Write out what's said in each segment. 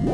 Yo!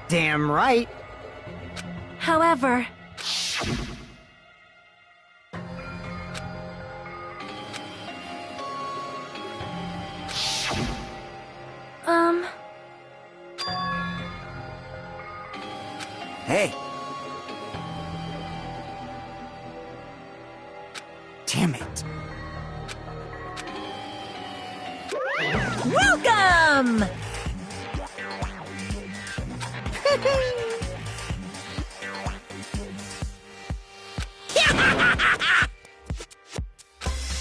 Damn right. However... Hey. Damn it. Welcome!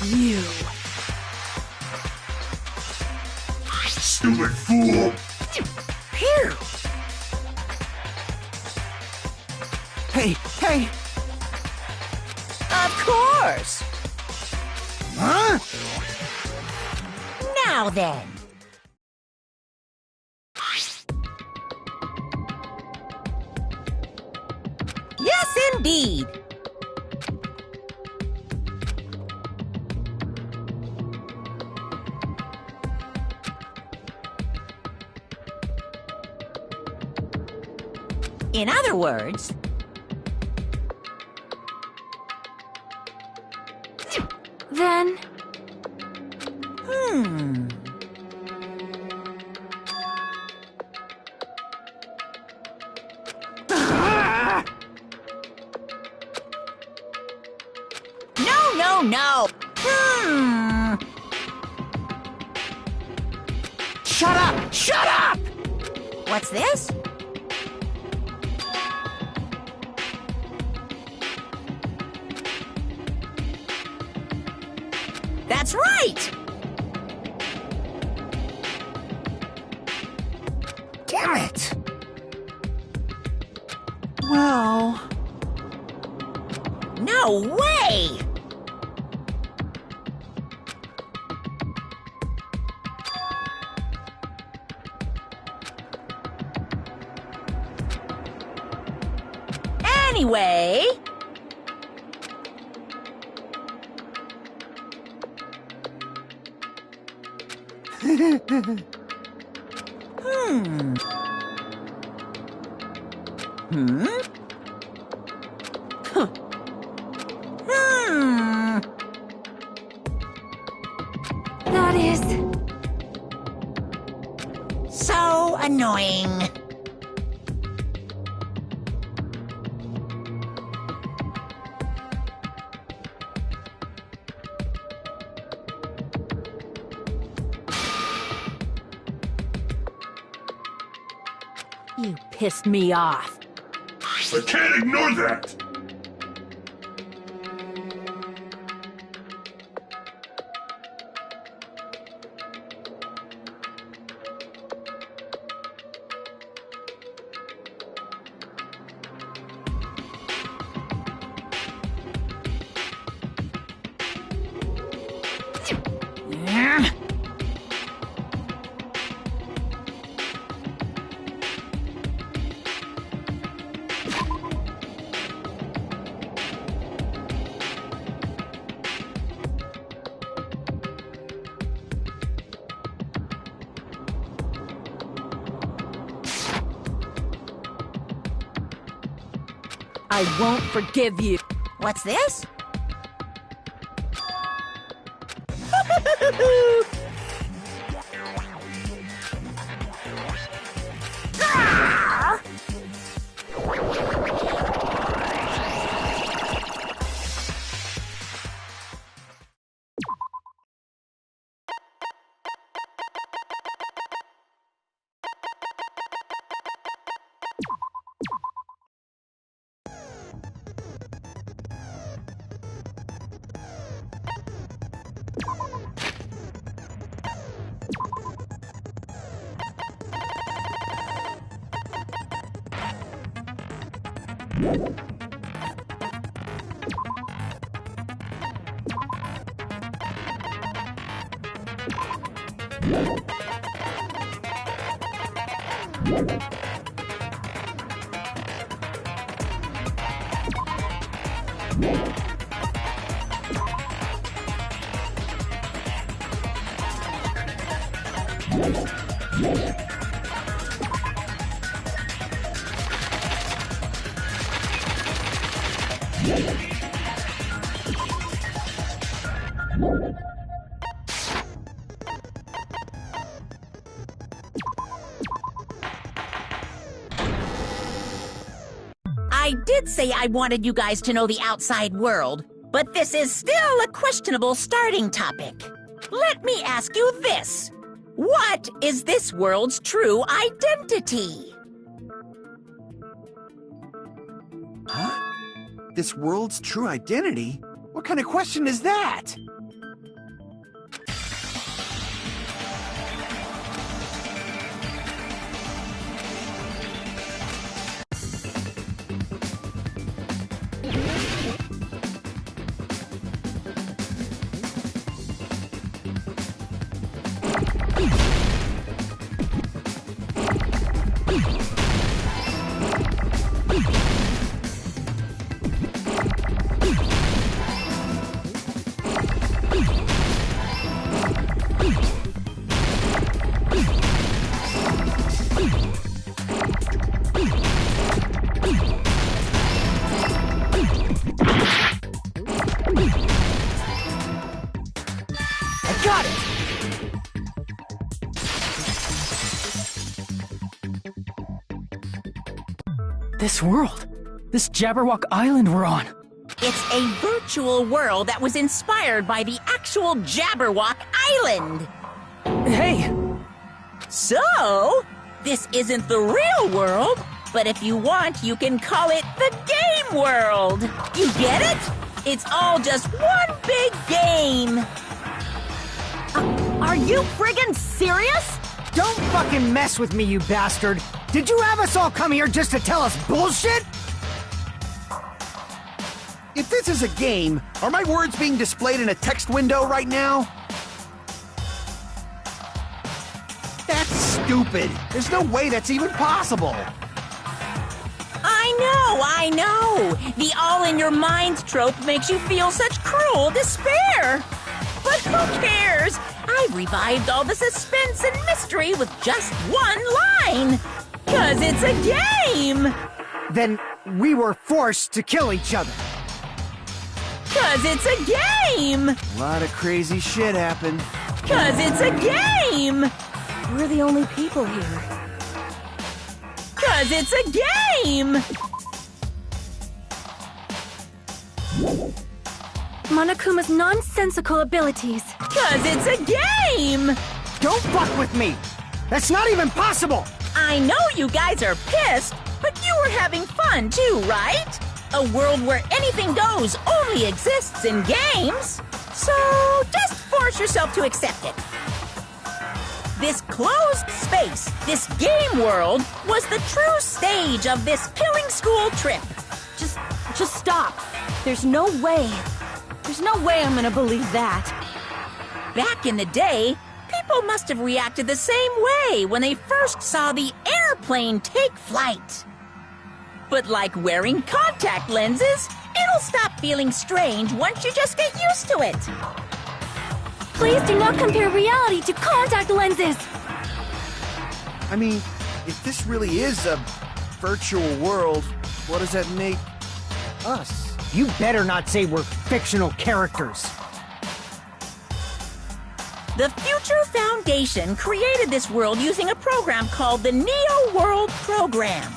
You. Stupid fool! Phew! Hey, hey! Of course! Huh? Now then. Yes, indeed. In other words... Then... Hmm. Ah! No, no, no. Hmm. Shut up! Shut up! What's this? That's right! Damn it! Well... No way! Anyway... Hmm. Hmm? Huh. Hmm. That is... So annoying. You pissed me off. I can't ignore that! I won't forgive you. What's this? I did say I wanted you guys to know the outside world, but this is still a questionable starting topic. Let me ask you this. What is this world's true identity? Huh? This world's true identity? What kind of question is that? I got it! This world. This Jabberwock Island we're on. It's a virtual world that was inspired by the actual Jabberwock Island. Hey! So, this isn't the real world, but if you want, you can call it the game world. You get it? It's all just one big game. Are you friggin' serious? Don't fucking mess with me, you bastard! Did you have us all come here just to tell us bullshit? If this is a game, are my words being displayed in a text window right now? That's stupid. There's no way that's even possible. I know. The all-in-your-mind trope makes you feel such cruel despair. But who cares? I've revived all the suspense and mystery with just one line. 'Cause it's a game. Then we were forced to kill each other. 'Cause it's a game. A lot of crazy shit happened. 'Cause it's a game. We're the only people here. 'Cause it's a game. Monokuma's nonsensical abilities. 'Cause it's a game. Don't fuck with me! That's not even possible! I know you guys are pissed, but you were having fun too, right? A world where anything goes only exists in games. So just force yourself to accept it. This closed space, this game world, was the true stage of this killing school trip. Just stop. There's no way I'm gonna believe that. Back in the day, people must have reacted the same way when they first saw the airplane take flight. But like wearing contact lenses, it'll stop feeling strange once you just get used to it. Please do not compare reality to contact lenses. I mean, if this really is a virtual world, what does that make us? You better not say we're fictional characters. The Future Foundation created this world using a program called the Neo World Program.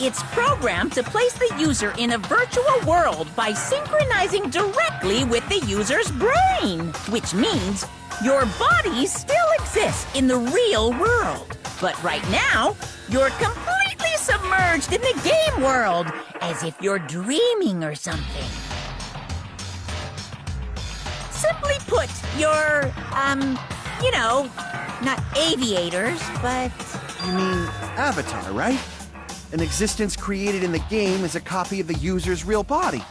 It's programmed to place the user in a virtual world by synchronizing directly with the user's brain, which means your body still exists in the real world. But right now, you're completely submerged in the game world, as if you're dreaming or something. Simply put, you're, not aviators, but... You mean Avatar, right? An existence created in the game is a copy of the user's real body.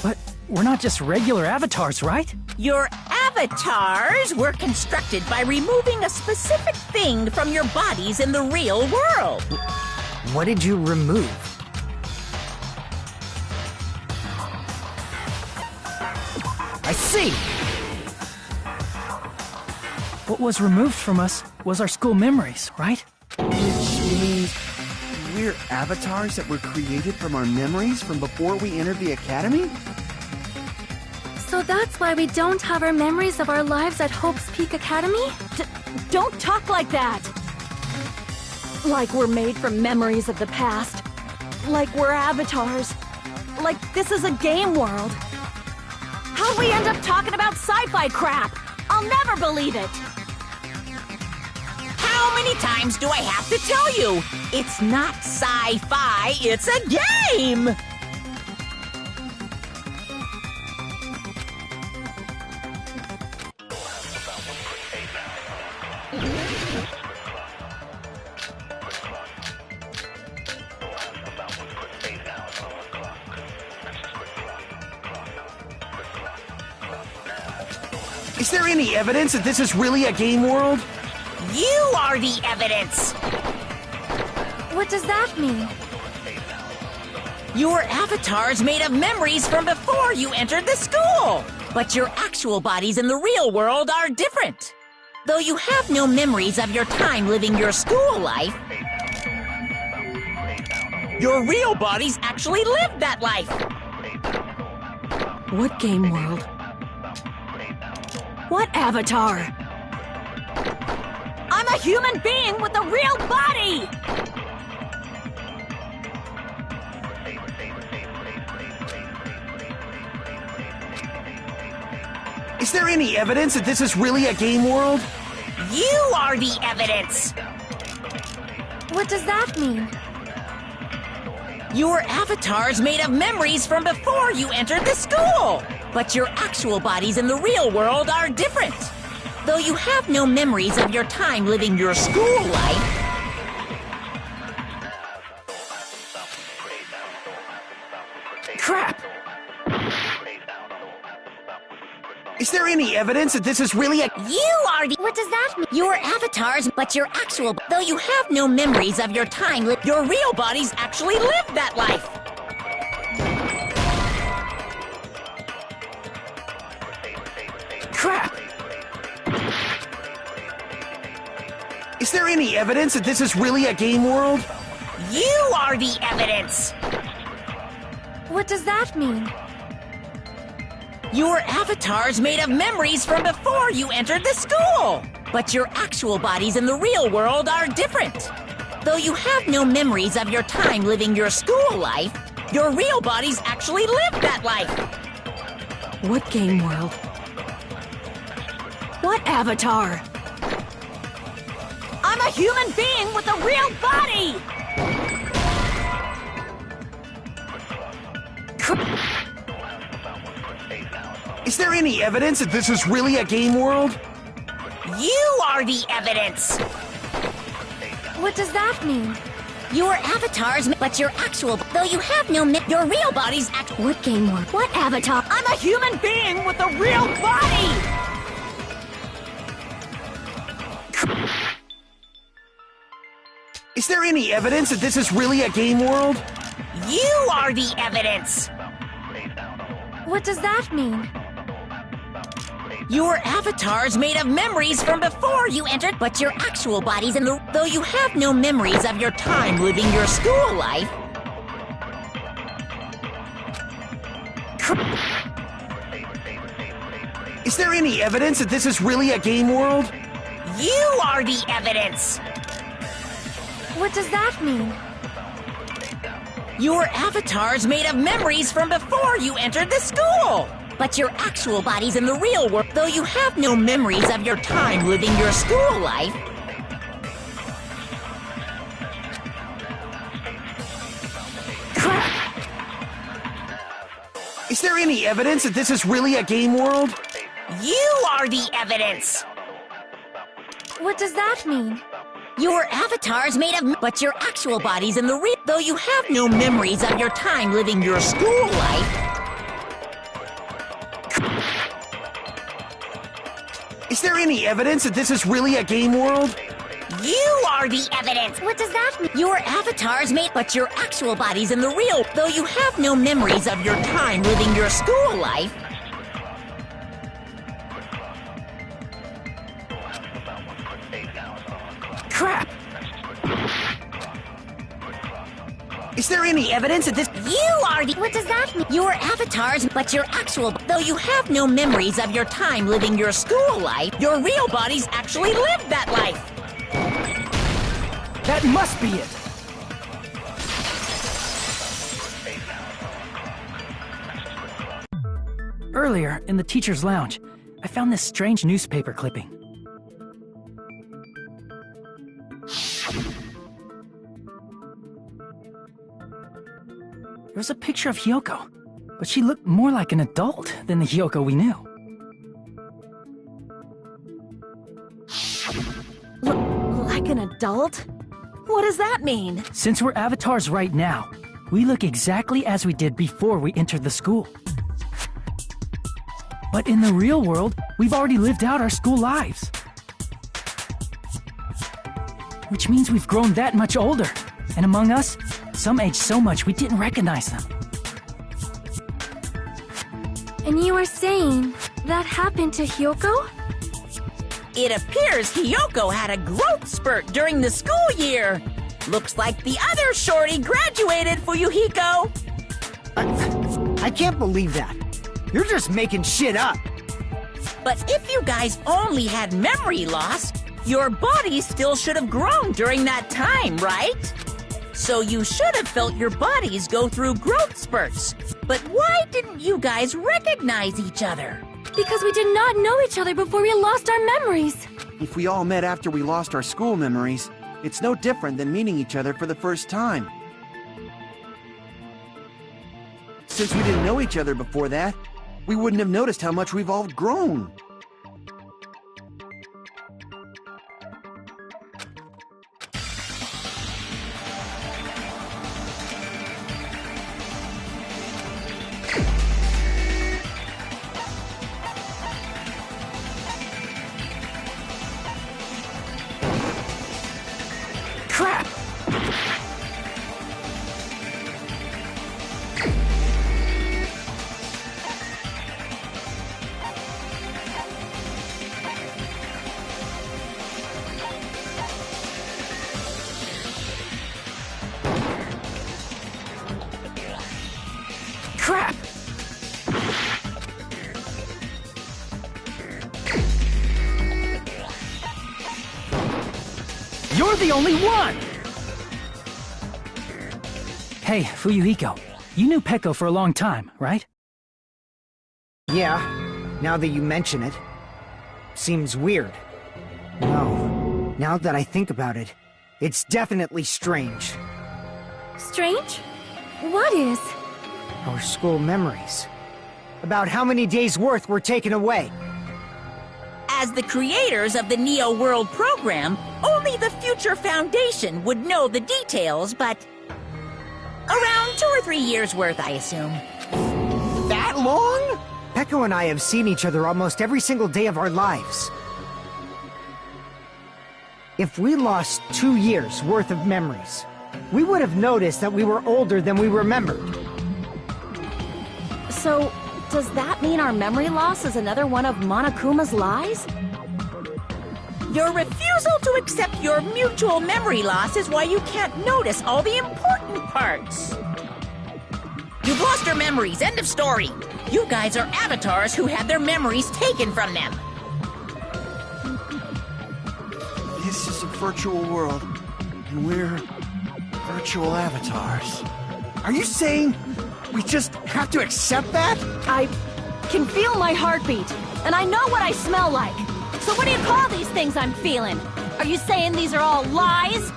But we're not just regular avatars, right? Your avatars were constructed by removing a specific thing from your bodies in the real world. What did you remove? I see! What was removed from us was our school memories, right? Which means we're avatars that were created from our memories from before we entered the academy? So that's why we don't have our memories of our lives at Hope's Peak Academy? Don't talk like that! Like we're made from memories of the past. Like we're avatars. Like this is a game world. How'd we end up talking about sci-fi crap? I'll never believe it! How many times do I have to tell you? It's not sci-fi, it's a game! Is there any evidence that this is really a game world? You are the evidence! What does that mean? Your avatar's made of memories from before you entered the school! But your actual bodies in the real world are different. Though you have no memories of your time living your school life, your real bodies actually lived that life! What game world? What avatar? I'm I'm a human being with a real body! Is there any evidence that this is really a game world? You are the evidence! What does that mean? Your avatar's made of memories from before you entered the school! But your actual bodies in the real world are different. Though you have no memories of your time living your school life, Crap! Is there any evidence that this is really a... you are the... What does that mean? Your avatars, but your actual... Though you have no memories of your time, your real bodies actually lived that life. Crap! Is there any evidence that this is really a game world? You are the evidence. What does that mean? Your avatar's made of memories from before you entered the school. But your actual bodies in the real world are different. Though you have no memories of your time living your school life, your real bodies actually lived that life. What game world? What avatar? I'm a human being with a real body! Is there any evidence that this is really a game world? You are the evidence. What does that mean? Your avatars, but your actual... Though you have no... Your real bodies act... What game world? What avatar? I'm a human being with a real body! Is there any evidence that this is really a game world? You are the evidence. What does that mean? Your avatar's made of memories from before you entered, but your actual bodies in the... Though you have no memories of your time living your school life... Is there any evidence that this is really a game world? You are the evidence. What does that mean? Your avatar's made of memories from before you entered the school. But your actual bodies in the real world, though you have no memories of your time living your school life... Crap! Is there any evidence that this is really a game world? You are the evidence. What does that mean? Your avatar's made of... But your actual bodies in the real... Though you have no memories of your time living your school life... Is there any evidence that this is really a game world? You are the evidence. What does that mean? Your avatar's made... But your actual bodies in the real... Though you have no memories of your time living your school life... Crap! Is there any evidence that this... You are the... What does that mean? Your avatars, but your actual... Though you have no memories of your time living your school life, your real bodies actually lived that life. That must be it! Earlier, in the teacher's lounge, I found this strange newspaper clipping. There was a picture of Hyoko, but she looked more like an adult than the Hyoko we knew. Like an adult? What does that mean? Since we're avatars right now, we look exactly as we did before we entered the school. But in the real world, we've already lived out our school lives. Which means we've grown that much older. And among us, some aged so much we didn't recognize them. And you were saying that happened to Hyoko? It appears Hyoko had a growth spurt during the school year. Looks like the other shorty graduated, Fuyuhiko. I can't believe that. You're just making shit up. But if you guys only had memory loss, Your body still should have grown during that time, right? So you should have felt your bodies go through growth spurts. But why didn't you guys recognize each other? Because we did not know each other before we lost our memories. If we all met after we lost our school memories, it's no different than meeting each other for the first time. Since we didn't know each other before that, we wouldn't have noticed how much we've all grown. Crap! Crap! You're the only one! Hey, Fuyuhiko, you knew Peko for a long time, right? Yeah, now that you mention it. Seems weird. No, now that I think about it, it's definitely strange. Strange? What is? Our school memories. About how many days' worth were taken away. As the creators of the Neo World program, only the Future Foundation would know the details, but around 2 or 3 years worth, I assume. That long? Peko and I have seen each other almost every single day of our lives. If we lost 2 years' worth of memories, we would have noticed that we were older than we remembered. So, does that mean our memory loss is another one of Monokuma's lies? Your refusal to accept your mutual memory loss is why you can't notice all the important parts. You've lost your memories, end of story. You guys are avatars who had their memories taken from them. This is a virtual world, and we're virtual avatars. Are you saying we just have to accept that? I can feel my heartbeat, and I know what I smell like. So what do you call these things I'm feeling? Are you saying these are all lies?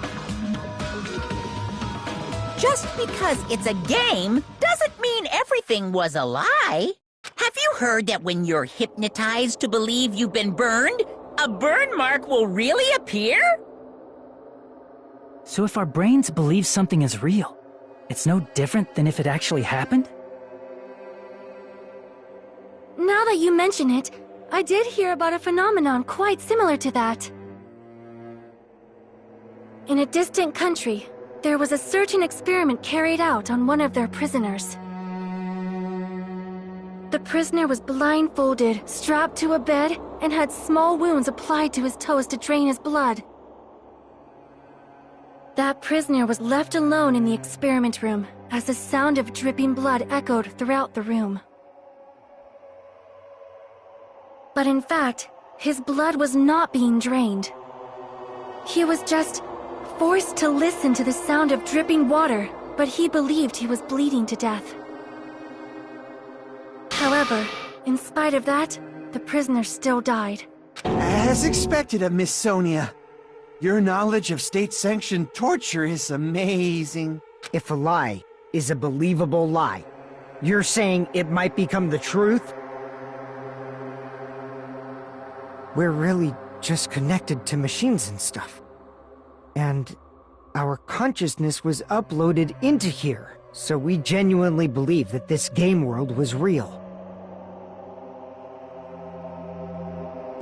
Just because it's a game doesn't mean everything was a lie. Have you heard that when you're hypnotized to believe you've been burned, a burn mark will really appear? So if our brains believe something is real, it's no different than if it actually happened? Now that you mention it, I did hear about a phenomenon quite similar to that. In a distant country, there was a certain experiment carried out on one of their prisoners. The prisoner was blindfolded, strapped to a bed, and had small wounds applied to his toes to drain his blood. That prisoner was left alone in the experiment room as the sound of dripping blood echoed throughout the room. But in fact, his blood was not being drained. He was just forced to listen to the sound of dripping water, but he believed he was bleeding to death. However, in spite of that, the prisoner still died. As expected of Miss Sonia. Your knowledge of state-sanctioned torture is amazing. If a lie is a believable lie, you're saying it might become the truth? We're really just connected to machines and stuff. And our consciousness was uploaded into here, so we genuinely believe that this game world was real.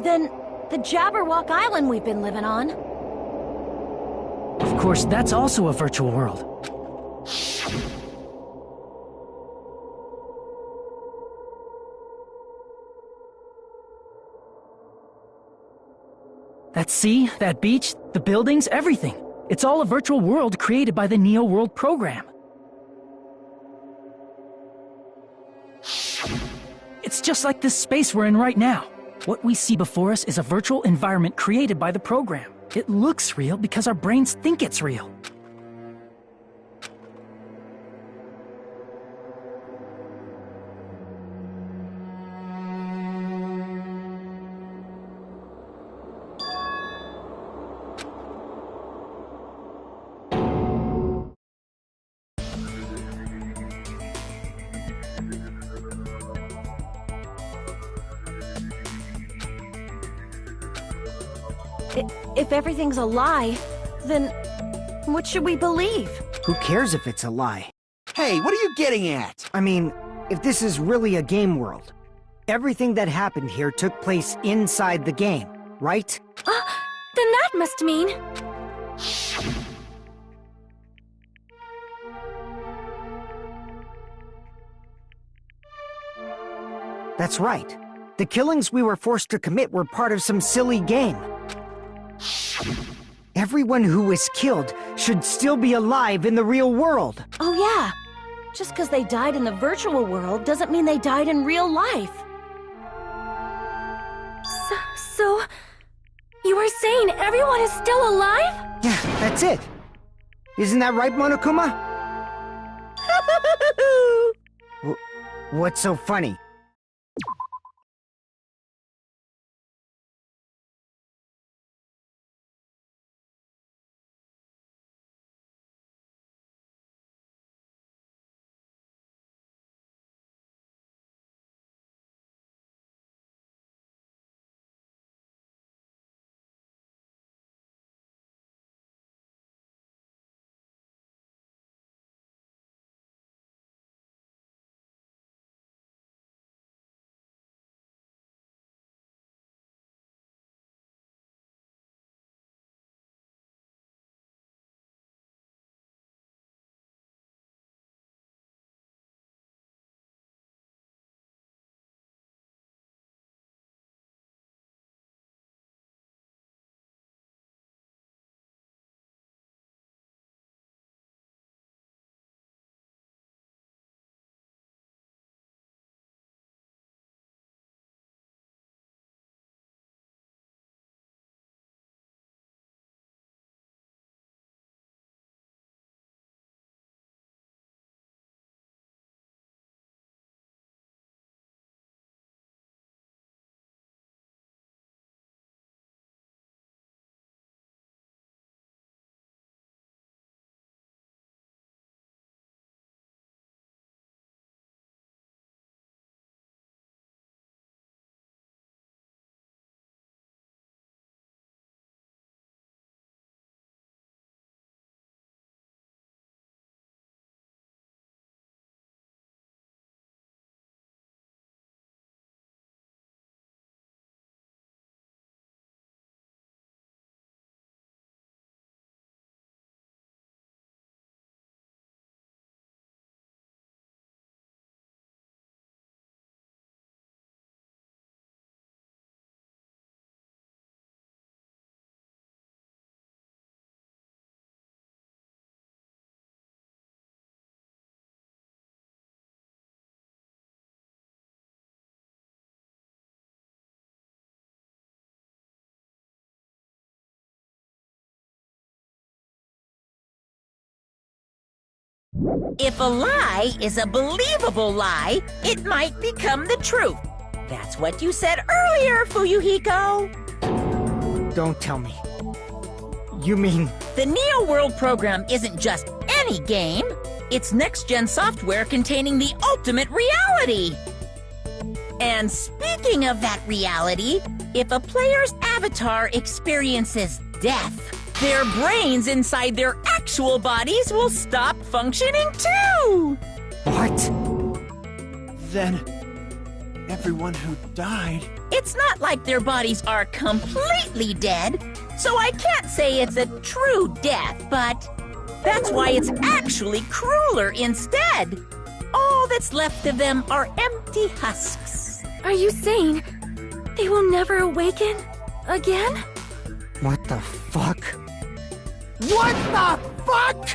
Then, the Jabberwock Island we've been living on. Of course, that's also a virtual world. That sea, that beach, the buildings, everything. It's all a virtual world created by the Neo World program. It's just like this space we're in right now. What we see before us is a virtual environment created by the program. It looks real because our brains think it's real. If everything's a lie, then what should we believe? Who cares if it's a lie? Hey, what are you getting at? I mean, if this is really a game world, everything that happened here took place inside the game, right? Then that must mean... That's right. The killings we were forced to commit were part of some silly game. Everyone who was killed should still be alive in the real world. Oh yeah, just because they died in the virtual world doesn't mean they died in real life. So you are saying everyone is still alive? Yeah, that's it. Isn't that right, Monokuma? What's so funny? If a lie is a believable lie, it might become the truth. That's what you said earlier, Fuyuhiko. Don't tell me. You mean... The Neo World program isn't just any game. It's next-gen software containing the ultimate reality. And speaking of that reality, if a player's avatar experiences death, their brains inside their actual bodies will stop functioning too! What? Then... everyone who died... It's not like their bodies are completely dead, so I can't say it's a true death, but that's why it's actually crueler instead. All that's left of them are empty husks. Are you saying they will never awaken again? What the fuck? What the fuck?!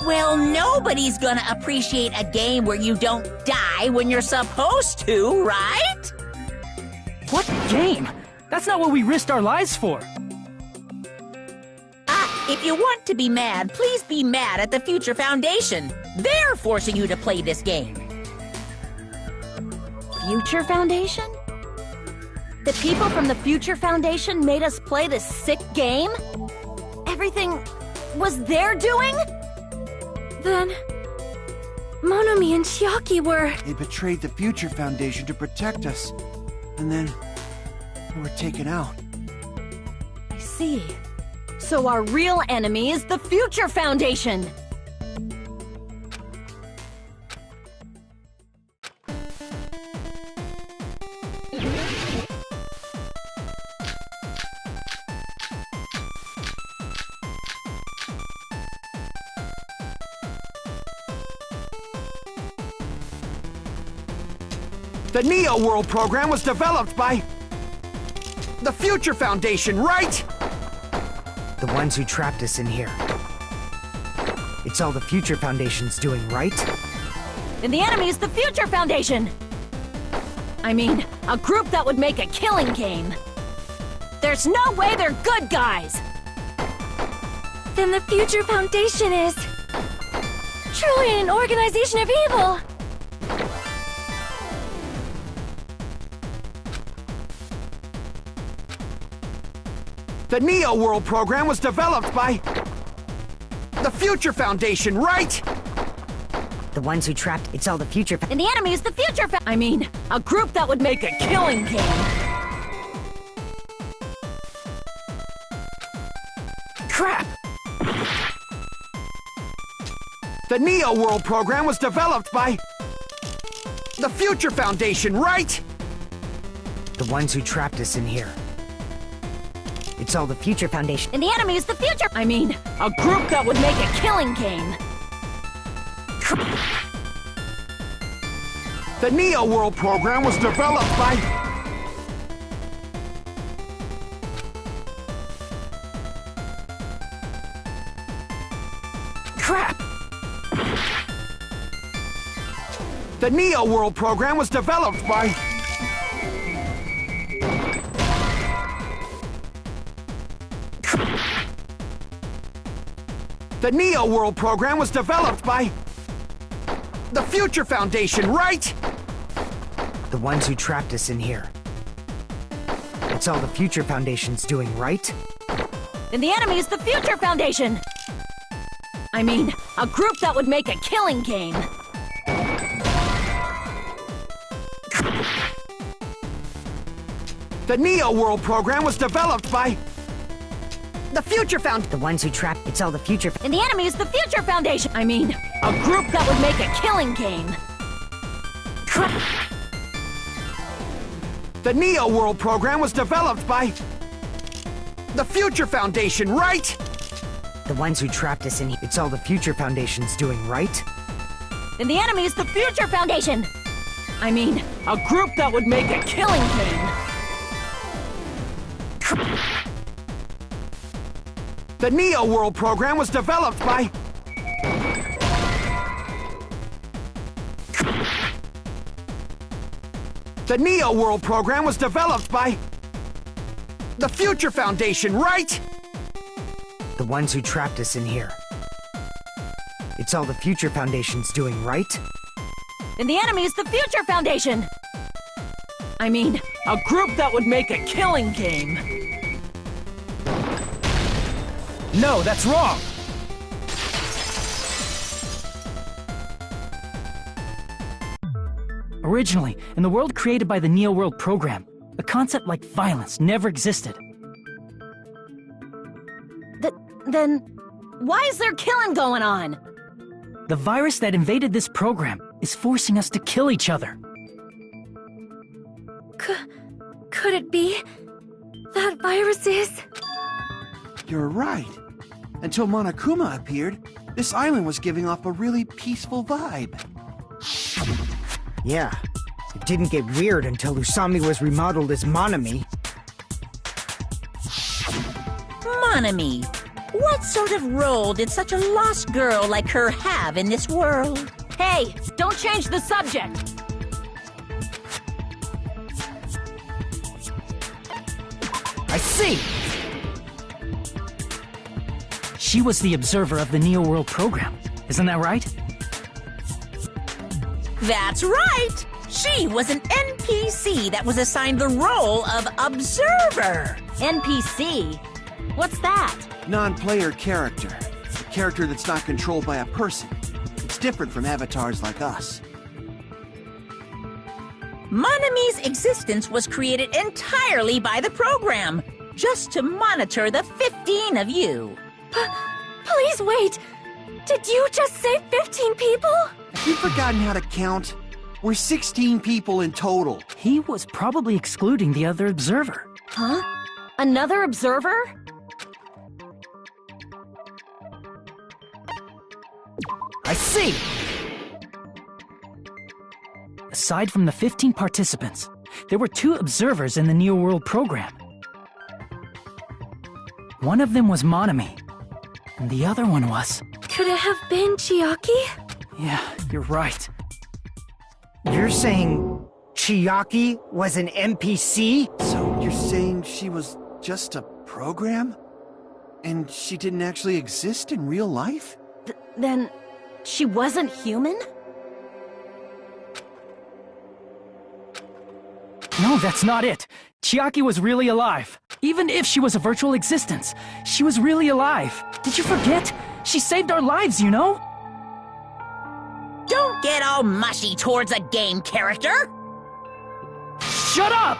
Well, nobody's gonna appreciate a game where you don't die when you're supposed to, right? What game? That's not what we risked our lives for. If you want to be mad, please be mad at the Future Foundation. They're forcing you to play this game. Future Foundation? The people from the Future Foundation made us play this sick game? Everything was their doing? Then Monomi and Chiaki were... They betrayed the Future Foundation to protect us. And then we were taken out. I see. So our real enemy is the Future Foundation! The Neo World program was developed by the Future Foundation, right? The ones who trapped us in here. It's all the Future Foundation's doing, right? And the enemy is the Future Foundation! I mean, a group that would make a killing game. There's no way they're good guys! Then the Future Foundation is... truly an organization of evil! The Neo World program was developed by the Future Foundation, right? The ones who trapped, it's all the Future And the enemy is the Future I mean, a group that would make a killing game. Crap! The Neo World program was developed by the Future Foundation, right? The ones who trapped us in here. It's all the Future Foundation. And the enemy is the Future I mean, a group that would make a killing game. The Neo World program was developed by Crap! the Neo World program was developed by the Neo World program was developed by the Future Foundation, right? The ones who trapped us in here. It's all the Future Foundation's doing, right? And the enemy is the Future Foundation! I mean, a group that would make a killing game. The Neo World program was developed by the Future Found. The ones who trapped, it's all the Future And the enemy is the Future Foundation! I mean, a group that would make a killing game. The Neo World program was developed by the Future Foundation, right? The ones who trapped us in here. It's all the Future Foundation's doing, right? And the enemy is the Future Foundation! I mean, a group that would make a killing game. The Neo World program was developed by the Neo World program was developed by the Future Foundation, right? The ones who trapped us in here. It's all the Future Foundation's doing, right? And the enemy is the Future Foundation! I mean, a group that would make a killing game. No, that's wrong! Originally, in the world created by the Neo World program, a concept like violence never existed. Then, why is there killing going on? The virus that invaded this program is forcing us to kill each other. Could it be that virus is... You're right. Until Monokuma appeared, this island was giving off a really peaceful vibe. Yeah. It didn't get weird until Usami was remodeled as Monomi. Monomi, what sort of role did such a lost girl like her have in this world? Hey, don't change the subject! I see! She was the observer of the Neo World program. Isn't that right? That's right! She was an NPC that was assigned the role of observer. NPC? What's that? Non-player character. A character that's not controlled by a person. It's different from avatars like us. Monami's existence was created entirely by the program, just to monitor the 15 of you. Please wait! Did you just say 15 people? Have you forgotten how to count? We're 16 people in total. He was probably excluding the other observer. Huh? Another observer? I see! Aside from the 15 participants, there were 2 observers in the Neo World program. One of them was Monami, and the other one was... Could it have been Chiaki? Yeah, you're right. You're saying Chiaki was an NPC? So you're saying she was just a program? And she didn't actually exist in real life? Then she wasn't human? No, that's not it. Chiaki was really alive. Even if she was a virtual existence, she was really alive. Did you forget? She saved our lives, you know? Don't get all mushy towards a game character! Shut up!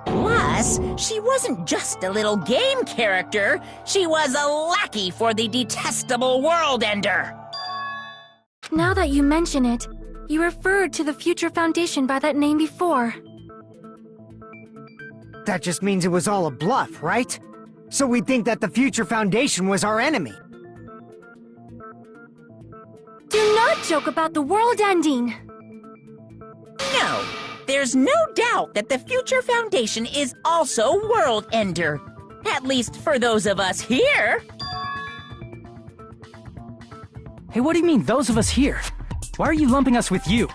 Plus, she wasn't just a little game character, she was a lackey for the detestable World Ender! Now that you mention it, you referred to the Future Foundation by that name before. That just means it was all a bluff, right? So we think that the Future Foundation was our enemy. Do not joke about the world ending! No, there's no doubt that the Future Foundation is also World Ender. At least for those of us here. Hey, what do you mean, those of us here? Why are you lumping us with you?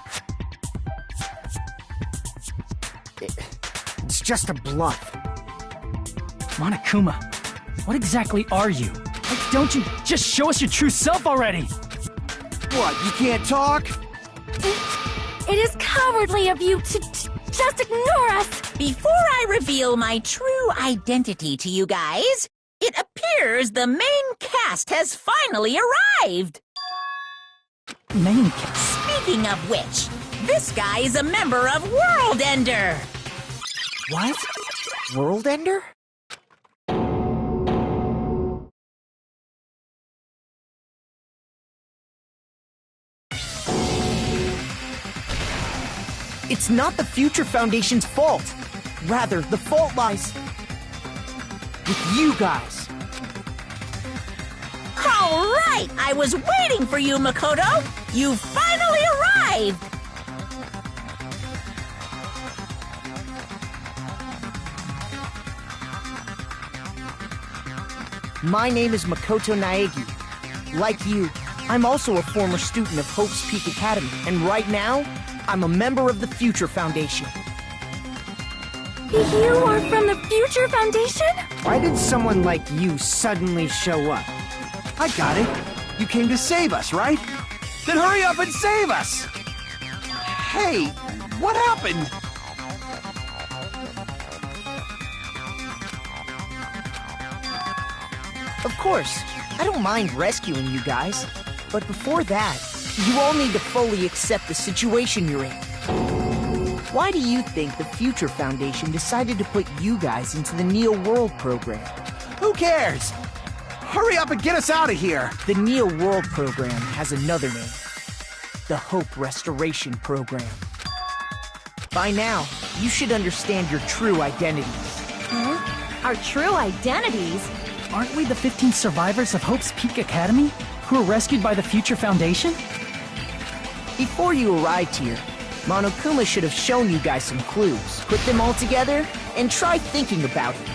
It's just a bluff. Monokuma, what exactly are you? Like, don't you just show us your true self already? What, you can't talk? It is cowardly of you to just ignore us! Before I reveal my true identity to you guys, it appears the main cast has finally arrived! Main cast? Speaking of which, this guy is a member of World Ender! What? World Ender? It's not the Future Foundation's fault. Rather, the fault lies with you guys. All right! I was waiting for you, Makoto! You finally arrived! My name is Makoto Naegi. Like you, I'm also a former student of Hope's Peak Academy, and right now, I'm a member of the Future Foundation. You are from the Future Foundation? Why did someone like you suddenly show up? I got it. You came to save us, right? Then hurry up and save us! Hey, what happened? Of course, I don't mind rescuing you guys. But before that, you all need to fully accept the situation you're in. Why do you think the Future Foundation decided to put you guys into the Neo World program? Who cares? Hurry up and get us out of here! The Neo World program has another name. The Hope Restoration Program. By now, you should understand your true identities. Huh? Our true identities? Aren't we the 15 survivors of Hope's Peak Academy who were rescued by the Future Foundation? Before you arrived here, Monokuma should have shown you guys some clues. Put them all together, and try thinking about it.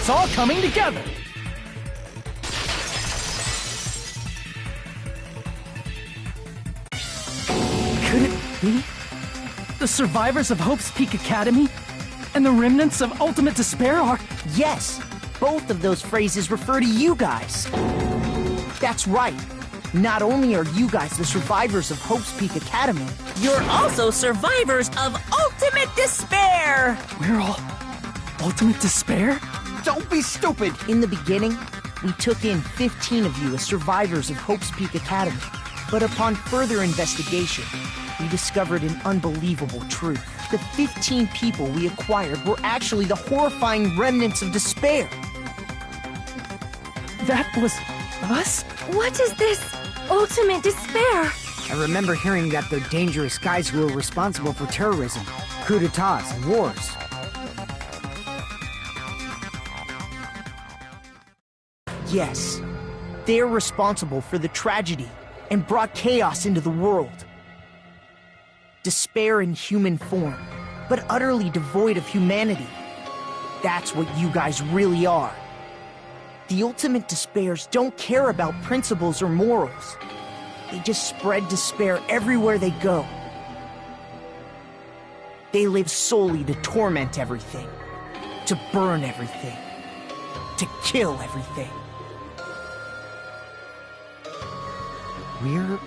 it's all coming together. Could it be? The survivors of Hope's Peak Academy and the remnants of Ultimate Despair are... Yes, both of those phrases refer to you guys. That's right. Not only are you guys the survivors of Hope's Peak Academy, You're also survivors of Ultimate Despair! We're all Ultimate Despair? Don't be stupid! in the beginning, we took in 15 of you as survivors of Hope's Peak Academy. But upon further investigation, we discovered an unbelievable truth. The 15 people we acquired were actually the horrifying remnants of despair. That was us? What is this ultimate despair? I remember hearing that they're dangerous guys who are responsible for terrorism, coup d'etats, and wars. Yes, they're responsible for the tragedy and brought chaos into the world. Despair in human form, but utterly devoid of humanity. That's what you guys really are. The Ultimate Despairs don't care about principles or morals. They just spread despair everywhere they go. They live solely to torment everything, to burn everything, to kill everything. We're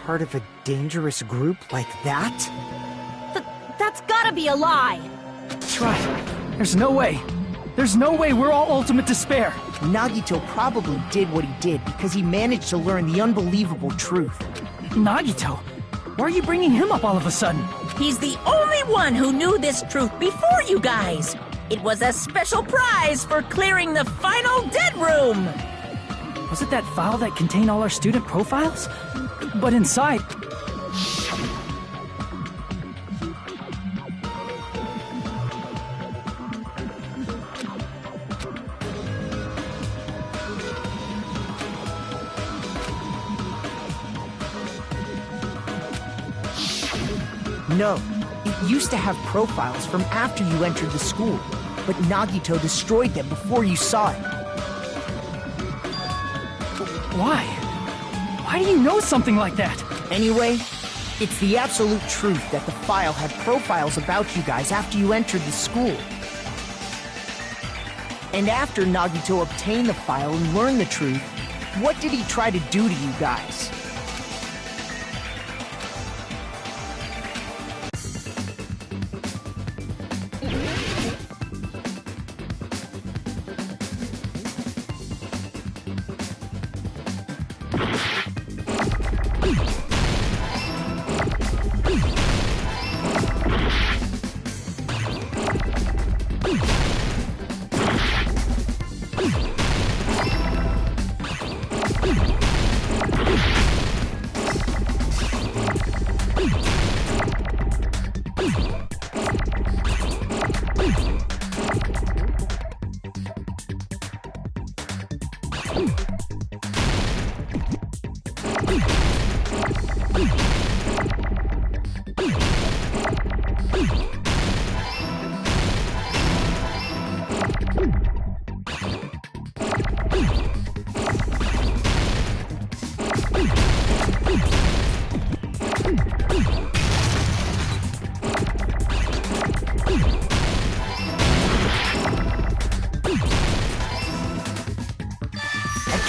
part of a dangerous group like that? That's gotta be a lie! That's right. There's no way. There's no way we're all Ultimate Despair. Nagito probably did what he did because he managed to learn the unbelievable truth. Nagito? Why are you bringing him up all of a sudden? He's the only one who knew this truth before you guys. It was a special prize for clearing the final dead room. Was it that file that contained all our student profiles? But inside... No, it used to have profiles from after you entered the school, but Nagito destroyed them before you saw it. Why? Why do you know something like that? Anyway, it's the absolute truth that the file had profiles about you guys after you entered the school. And after Nagito obtained the file and learned the truth, what did he try to do to you guys?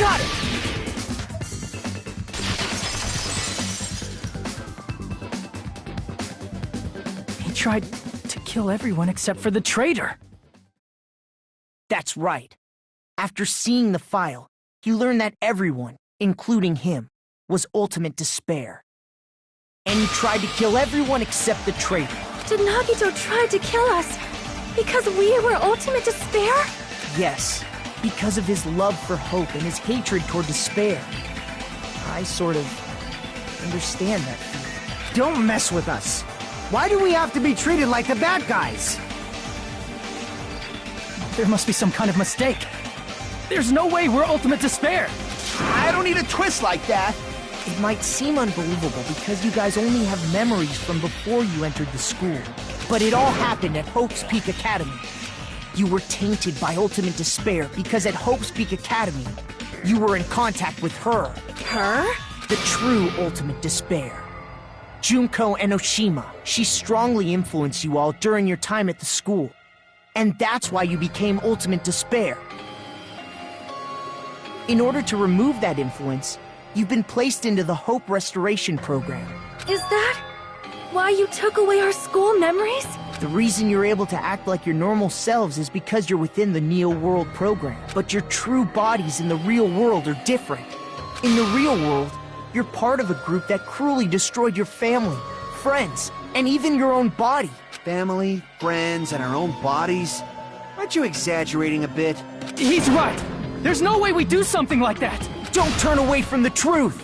Got it! He tried to kill everyone except for the traitor. That's right. After seeing the file, he learned that everyone, including him, was Ultimate Despair. And he tried to kill everyone except the traitor. Did Nagito try to kill us because we were Ultimate Despair? Yes, because of his love for hope and his hatred toward despair. I sort of understand that feeling. Don't mess with us. Why do we have to be treated like the bad guys? There must be some kind of mistake. There's no way we're Ultimate Despair. I don't need a twist like that. It might seem unbelievable because you guys only have memories from before you entered the school. But it all happened at Hope's Peak Academy. You were tainted by ultimate despair because at Hope's Peak Academy, you were in contact with her. Her? The true ultimate despair. Junko Enoshima. She strongly influenced you all during your time at the school. And that's why you became ultimate despair. In order to remove that influence, you've been placed into the Hope Restoration Program. Is that why you took away our school memories? The reason you're able to act like your normal selves is because you're within the Neo World program. But your true bodies in the real world are different. In the real world, you're part of a group that cruelly destroyed your family, friends, and even your own body. Family, friends, and our own bodies? Aren't you exaggerating a bit? He's right. There's no way we do something like that. Don't turn away from the truth.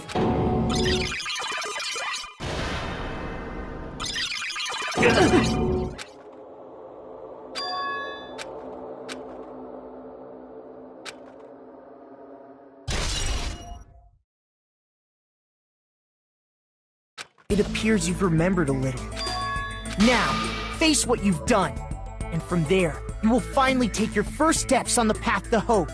It appears you've remembered a little. Now, face what you've done. And from there, you will finally take your first steps on the path to hope.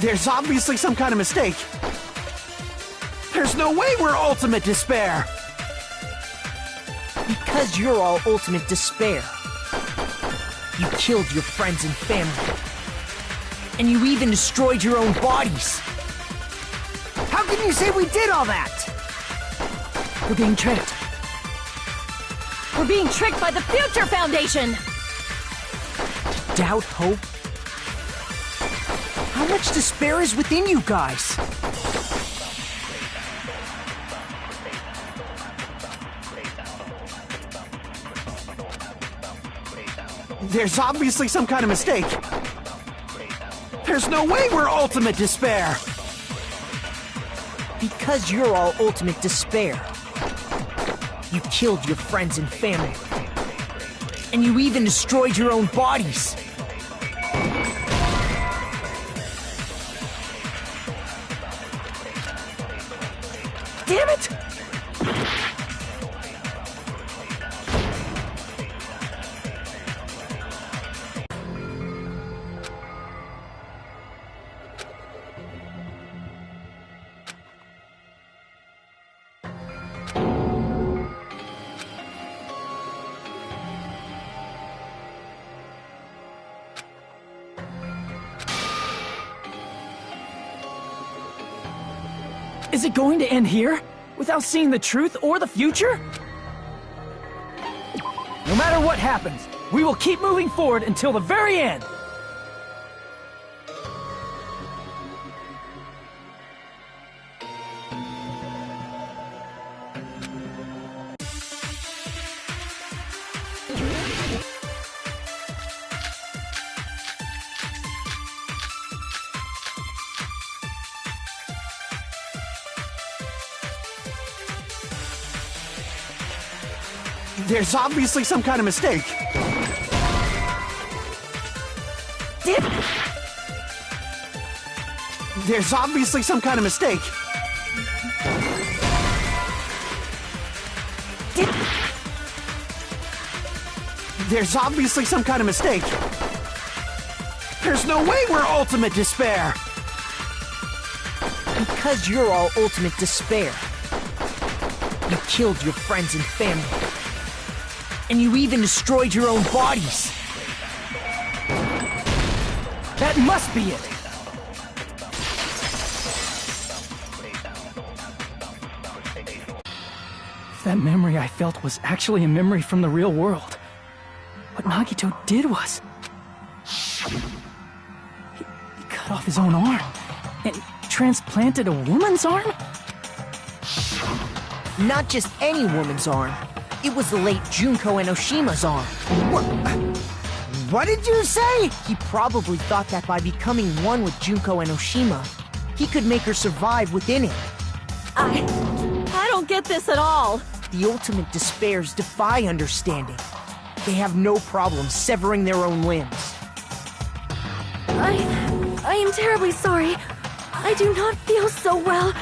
There's obviously some kind of mistake. There's no way we're ultimate despair! Because you're all ultimate despair. You killed your friends and family. And you even destroyed your own bodies. How can you say we did all that? We're being tricked. We're being tricked by the Future Foundation! Doubt hope? How much despair is within you guys? There's obviously some kind of mistake. There's no way we're ultimate despair! Because you're all ultimate despair. You killed your friends and family. And you even destroyed your own bodies. Damn it! Is it going to end here? Without seeing the truth or the future? No matter what happens, we will keep moving forward until the very end! There's obviously some kind of mistake. There's obviously some kind of mistake. There's obviously some kind of mistake. There's no way we're ultimate despair! Because you're all ultimate despair. You killed your friends and family. And you even destroyed your own bodies. That must be it! If that memory I felt was actually a memory from the real world, what Nagito did was... He cut off his own arm and transplanted a woman's arm? Not just any woman's arm. It was the late Junko Enoshima's arm. What did you say? He probably thought that by becoming one with Junko Enoshima, he could make her survive within him. I don't get this at all. The ultimate despairs defy understanding. They have no problem severing their own limbs. I am terribly sorry. I do not feel so well.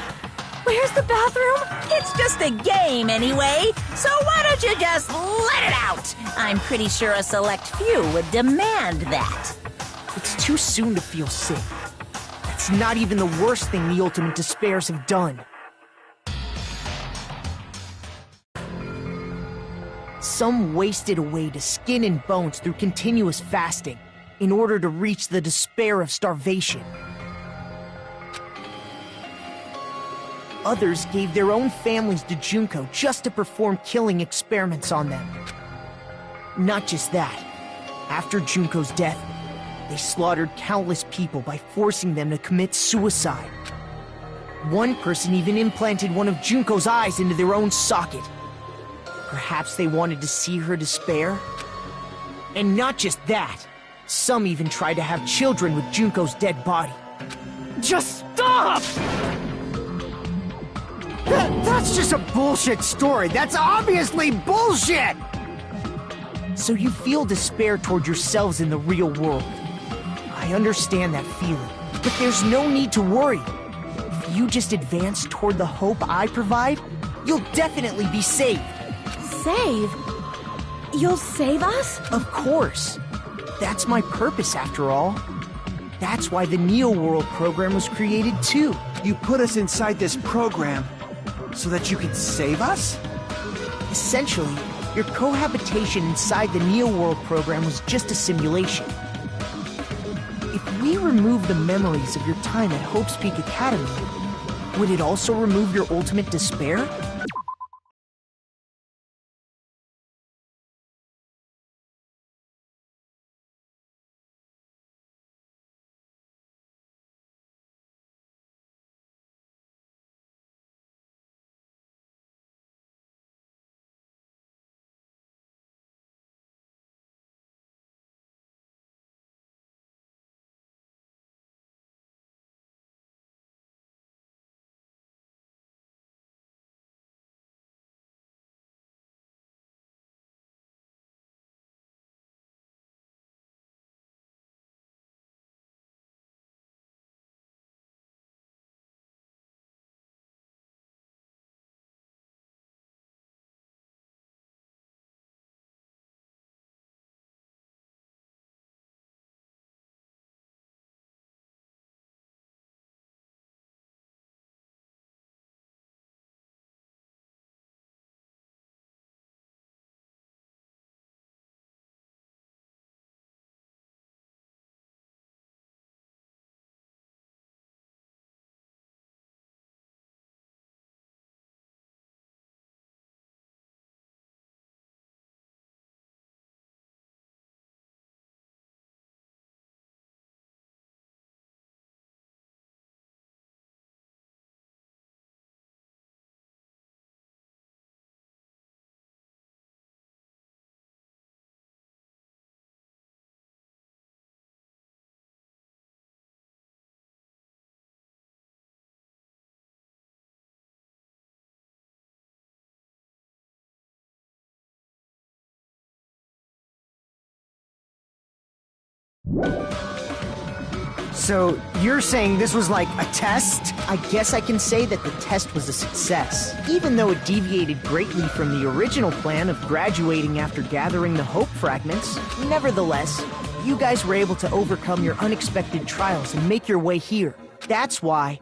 Where's the bathroom? It's just a game anyway, so why don't you just let it out? I'm pretty sure a select few would demand that. It's too soon to feel sick. That's not even the worst thing the ultimate despairs have done. Some wasted away to skin and bones through continuous fasting in order to reach the despair of starvation. Others gave their own families to Junko just to perform killing experiments on them. Not just that. After Junko's death, they slaughtered countless people by forcing them to commit suicide. One person even implanted one of Junko's eyes into their own socket. Perhaps they wanted to see her despair? And not just that. Some even tried to have children with Junko's dead body. Just stop! That's just a bullshit story. That's obviously bullshit! So you feel despair toward yourselves in the real world. I understand that feeling, but there's no need to worry. If you just advance toward the hope I provide, you'll definitely be saved. Save? You'll save us? Of course. That's my purpose, after all. That's why the Neo World program was created, too. You put us inside this program so that you can save us? Essentially, your cohabitation inside the Neo World program was just a simulation. If we remove the memories of your time at Hope's Peak Academy, would it also remove your ultimate despair? So, you're saying this was like a test? I guess I can say that the test was a success, even though it deviated greatly from the original plan of graduating after gathering the Hope Fragments. Nevertheless, you guys were able to overcome your unexpected trials and make your way here. That's why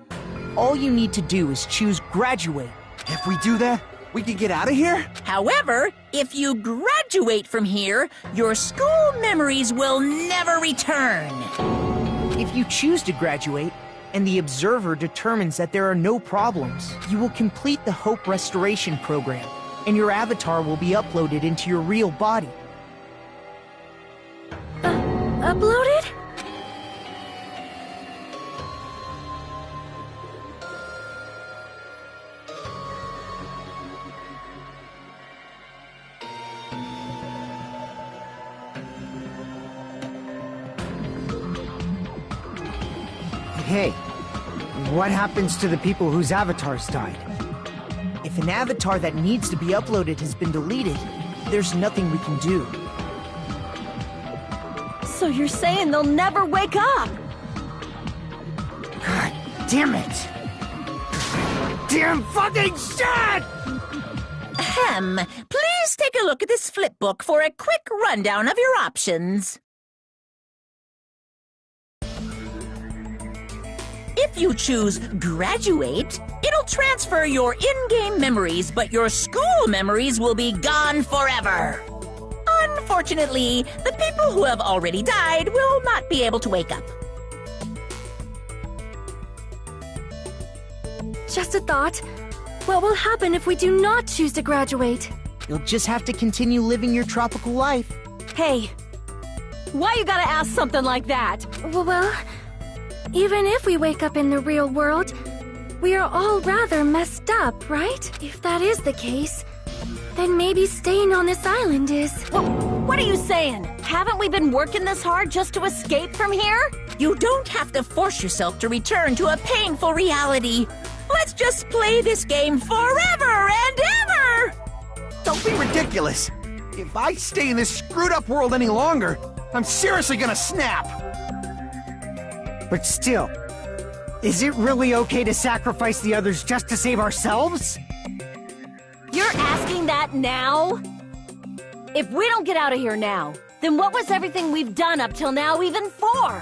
all you need to do is choose graduate. If we do that, we can get out of here? However, if you graduate from here, your school memories will never return. If you choose to graduate, and the observer determines that there are no problems, you will complete the Hope Restoration Program, and your avatar will be uploaded into your real body. Uploaded? Hey, what happens to the people whose avatars died? If an avatar that needs to be uploaded has been deleted, there's nothing we can do. So you're saying they'll never wake up? God damn it! Damn fucking shit! Ahem. Please take a look at this flipbook for a quick rundown of your options. If you choose graduate, it'll transfer your in-game memories, but your school memories will be gone forever. Unfortunately, the people who have already died will not be able to wake up. Just a thought. What will happen if we do not choose to graduate? You'll just have to continue living your tropical life. Hey, why you gotta ask something like that? Well, even if we wake up in the real world, we are all rather messed up, right? If that is the case, then maybe staying on this island is... What are you saying? Haven't we been working this hard just to escape from here? You don't have to force yourself to return to a painful reality. Let's just play this game forever and ever! Don't be ridiculous. If I stay in this screwed up world any longer, I'm seriously gonna snap. But still, is it really okay to sacrifice the others just to save ourselves? You're asking that now? If we don't get out of here now, then what was everything we've done up till now even for?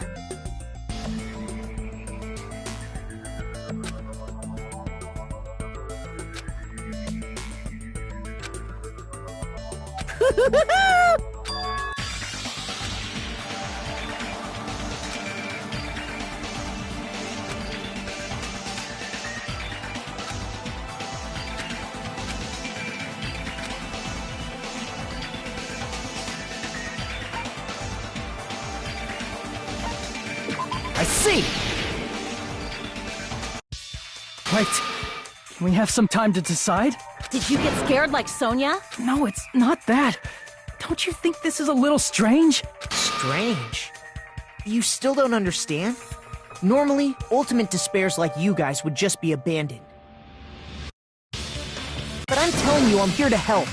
I see! Wait, can we have some time to decide? Did you get scared like Sonia? No, it's not that. Don't you think this is a little strange? Strange. You still don't understand? Normally, ultimate despairs like you guys would just be abandoned. But I'm telling you, I'm here to help.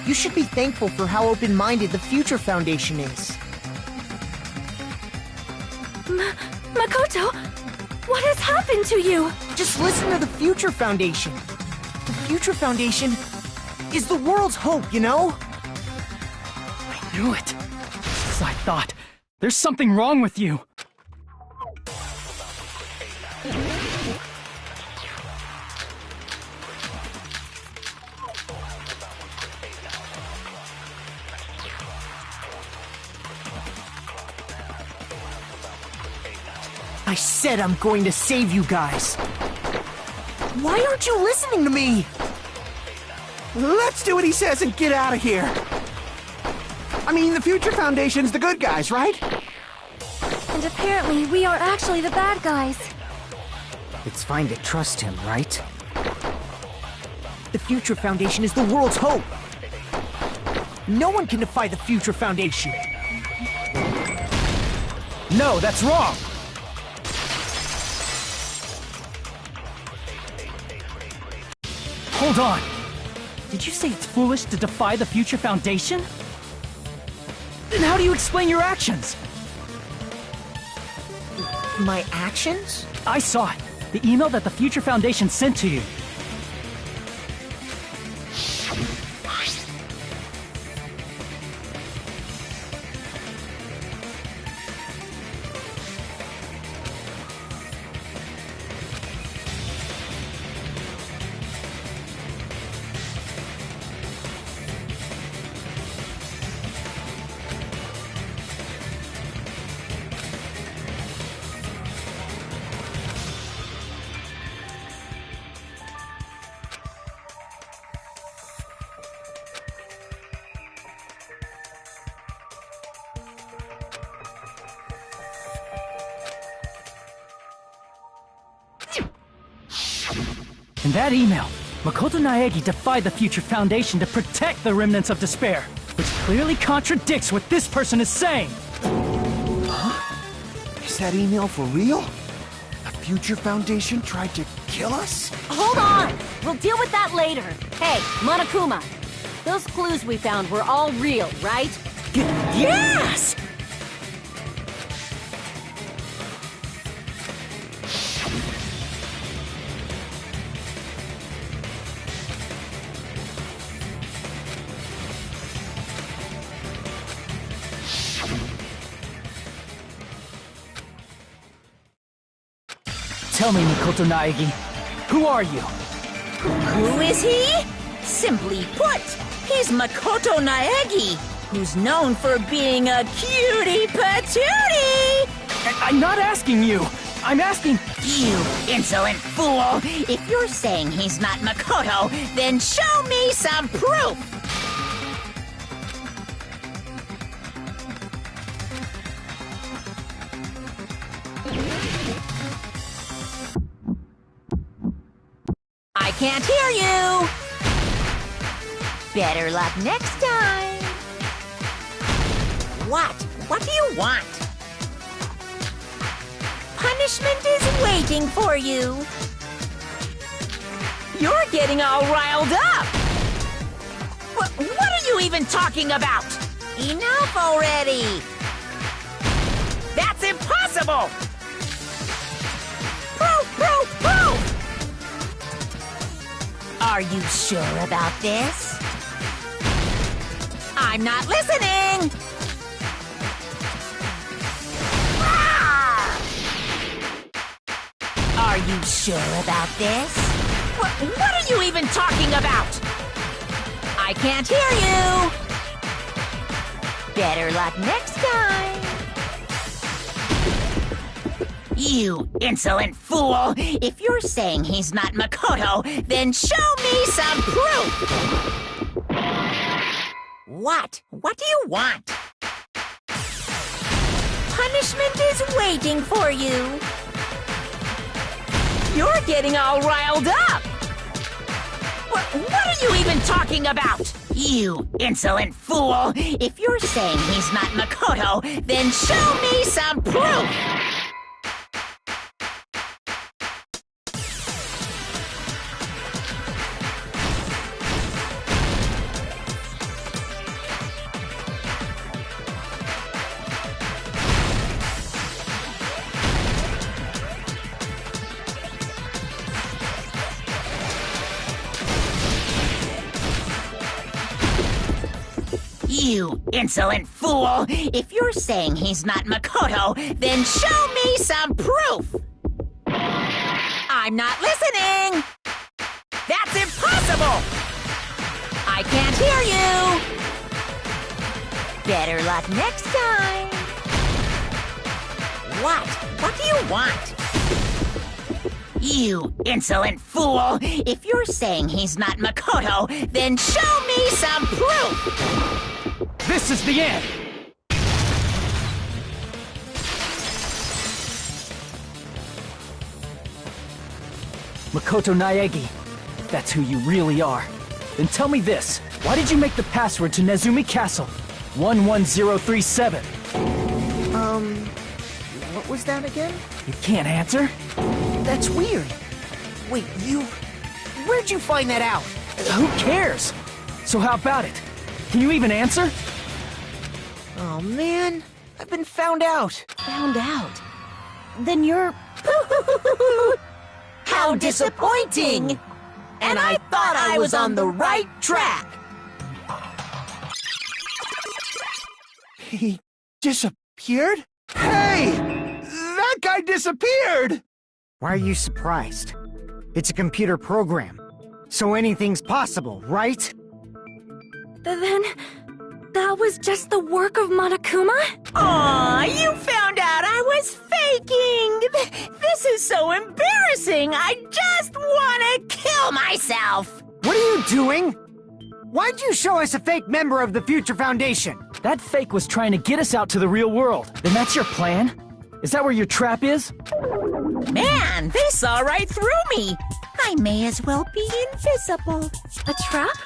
You should be thankful for how open-minded the Future Foundation is. Makoto, what has happened to you? Just listen to the Future Foundation. The Future Foundation is the world's hope, you know? I knew it. As I thought. There's something wrong with you. I said I'm going to save you guys. Why aren't you listening to me? Let's do what he says and get out of here. I mean, the Future Foundation's the good guys, right? And apparently we are actually the bad guys. It's fine to trust him, right? The Future Foundation is the world's hope. No one can defy the Future Foundation. No, that's wrong! Hold on! Did you say it's foolish to defy the Future Foundation? Then how do you explain your actions? My actions? I saw it. The email that the Future Foundation sent to you. In that email, Makoto Naegi defied the Future Foundation to protect the remnants of despair, which clearly contradicts what this person is saying. Is that email for real? The Future Foundation tried to kill us? Hold on! We'll deal with that later. Hey, Monokuma, those clues we found were all real, right? Yes! Tell me, Mikoto Naegi, who are you? Who is he? Simply put, he's Makoto Naegi, who's known for being a cutie patootie! I'm not asking you. I'm asking... You insolent fool! If you're saying he's not Makoto, then show me some proof! I can't hear you! Better luck next time! What? What do you want? Punishment is waiting for you! You're getting all riled up! What are you even talking about? Enough already! That's impossible! Proof! Proof! Proof! Are you sure about this? I'm not listening! Ah! Are you sure about this? What are you even talking about? I can't hear you! Better luck next time! You insolent fool! If you're saying he's not Makoto, then show me some proof! What? What do you want? Punishment is waiting for you! You're getting all riled up! What are you even talking about? You insolent fool! If you're saying he's not Makoto, then show me some proof! You insolent fool! If you're saying he's not Makoto, then show me some proof! I'm not listening! That's impossible! I can't hear you! Better luck next time! What? What do you want? You insolent fool! If you're saying he's not Makoto, then show me some proof! This is the end! Makoto Naegi, that's who you really are. Then tell me this, why did you make the password to Nezumi Castle? 11037. What was that again? You can't answer? That's weird. Wait, where'd you find that out? Who cares? So how about it? Can you even answer? Oh man, I've been found out. Found out? Then you're... How disappointing! And I thought I was on the right track! He disappeared? Hey! That guy disappeared! Why are you surprised? It's a computer program, so anything's possible, right? Then... that was just the work of Monokuma? Aw, you found out I was faking! This is so embarrassing! I just want to kill myself! What are you doing? Why'd you show us a fake member of the Future Foundation? That fake was trying to get us out to the real world. Then that's your plan? Is that where your trap is? Man, they saw right through me! I may as well be invisible. A trap?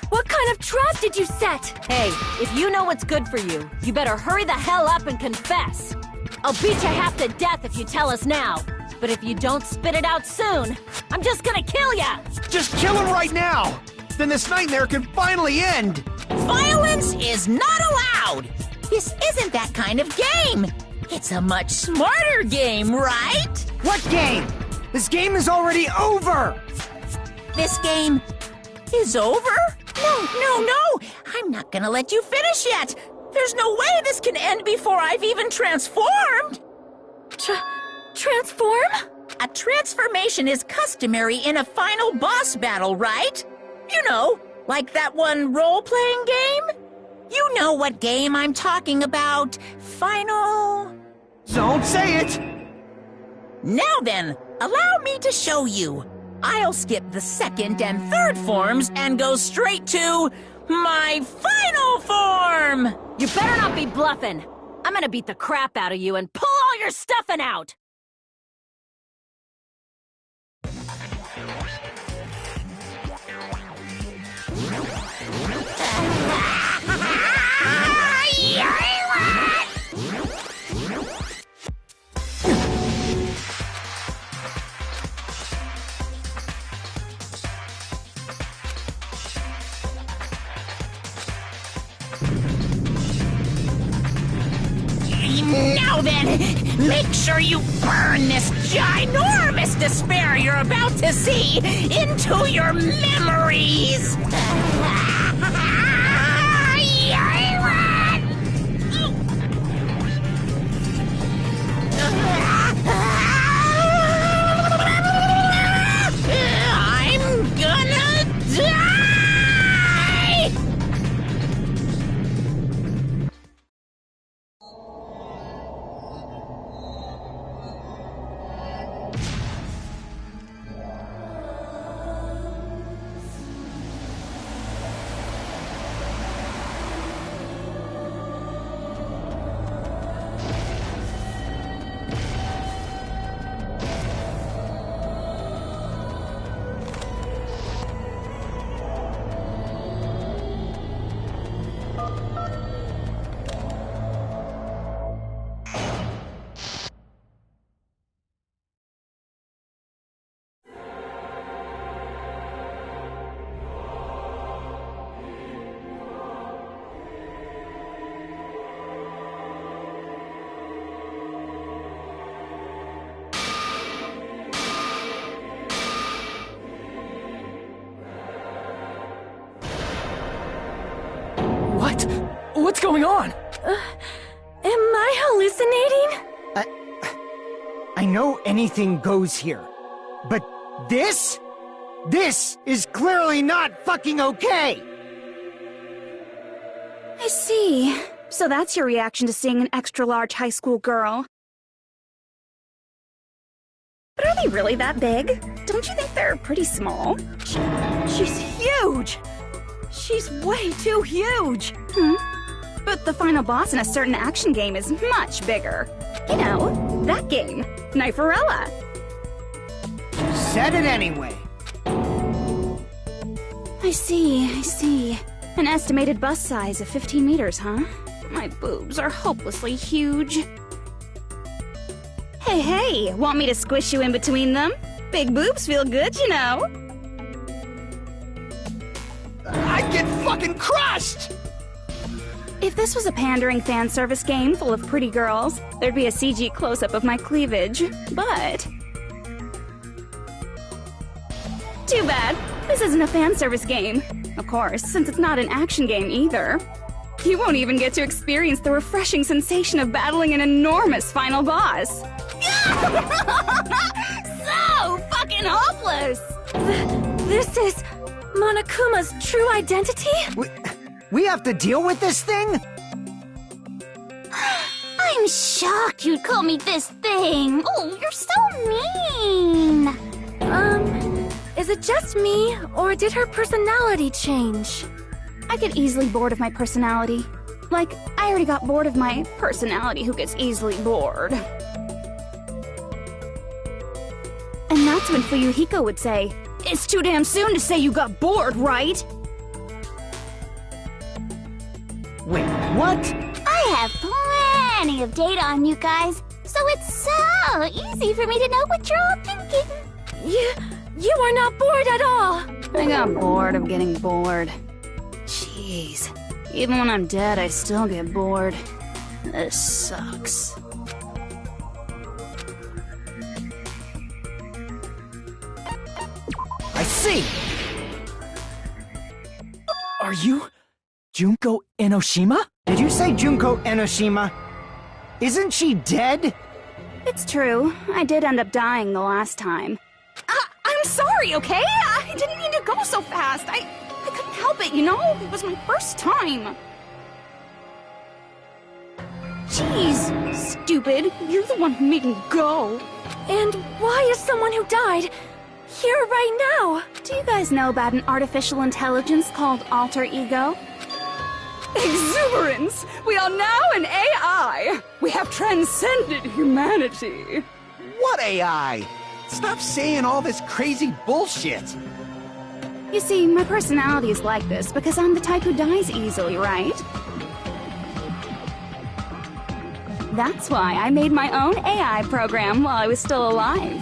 What kind of trap did you set? Hey, if you know what's good for you, you better hurry the hell up and confess. I'll beat you half to death if you tell us now. But if you don't spit it out soon, I'm just gonna kill ya! Just kill him right now! Then this nightmare can finally end! Violence is not allowed! This isn't that kind of game! It's a much smarter game, right? What game? This game is already over! This game is over? No! I'm not gonna let you finish yet! There's no way this can end before I've even transformed! Transform? A transformation is customary in a final boss battle, right? You know, like that one role-playing game? You know what game I'm talking about. Final... Don't say it! Now then, allow me to show you. I'll skip the second and third forms and go straight to my final form! You better not be bluffing. I'm gonna beat the crap out of you and pull all your stuffing out! Now then, make sure you burn this ginormous despair you're about to see into your memories! I'm gonna die! What's going on? Am I hallucinating? I know anything goes here, but this is clearly not fucking okay! I see. So that's your reaction to seeing an extra-large high school girl. But are they really that big? Don't you think they're pretty small? She's huge! She's way too huge! But the final boss in a certain action game is much bigger. You know, that game, Kniferella. Said it anyway. I see. An estimated bust size of 15 meters, huh? My boobs are hopelessly huge. Hey, want me to squish you in between them? Big boobs feel good, you know. I'd get fucking crushed! If this was a pandering fan service game full of pretty girls, there'd be a CG close-up of my cleavage, but... Too bad. This isn't a fan service game. Of course, since it's not an action game either. You won't even get to experience the refreshing sensation of battling an enormous final boss. So fucking hopeless! This is Monokuma's true identity? We have to deal with this thing? I'm shocked you'd call me this thing. Oh, you're so mean. Is it just me, or did her personality change? I get easily bored of my personality. Like, I already got bored of my personality who gets easily bored. And that's when Fuyuhiko would say, "It's too damn soon to say you got bored, right?" Wait, what? I have plenty of data on you guys, So it's so easy for me to know what you're all thinking. You are not bored at all. I got bored of getting bored. Jeez. Even when I'm dead, I still get bored. This sucks. I see! Are you Junko Enoshima? Did you say Junko Enoshima? Isn't she dead? It's true. I did end up dying the last time. I'm sorry, okay? I didn't mean to go so fast. I couldn't help it, you know? It was my first time. Jeez, stupid. You're the one who made me go. And why is someone who died here right now? Do you guys know about an artificial intelligence called alter ego? Exuberance! We are now an AI! We have transcended humanity! What AI? Stop saying all this crazy bullshit! You see, my personality is like this because I'm the type who dies easily, right? That's why I made my own AI program while I was still alive.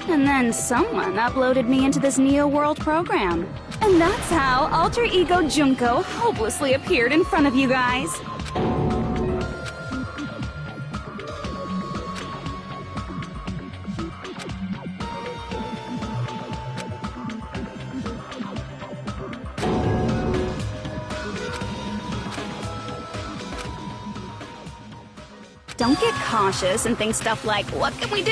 And then someone uploaded me into this Neo World program. And that's how Alter Ego Junko hopelessly appeared in front of you guys. Don't get cautious and think stuff like, what can we do?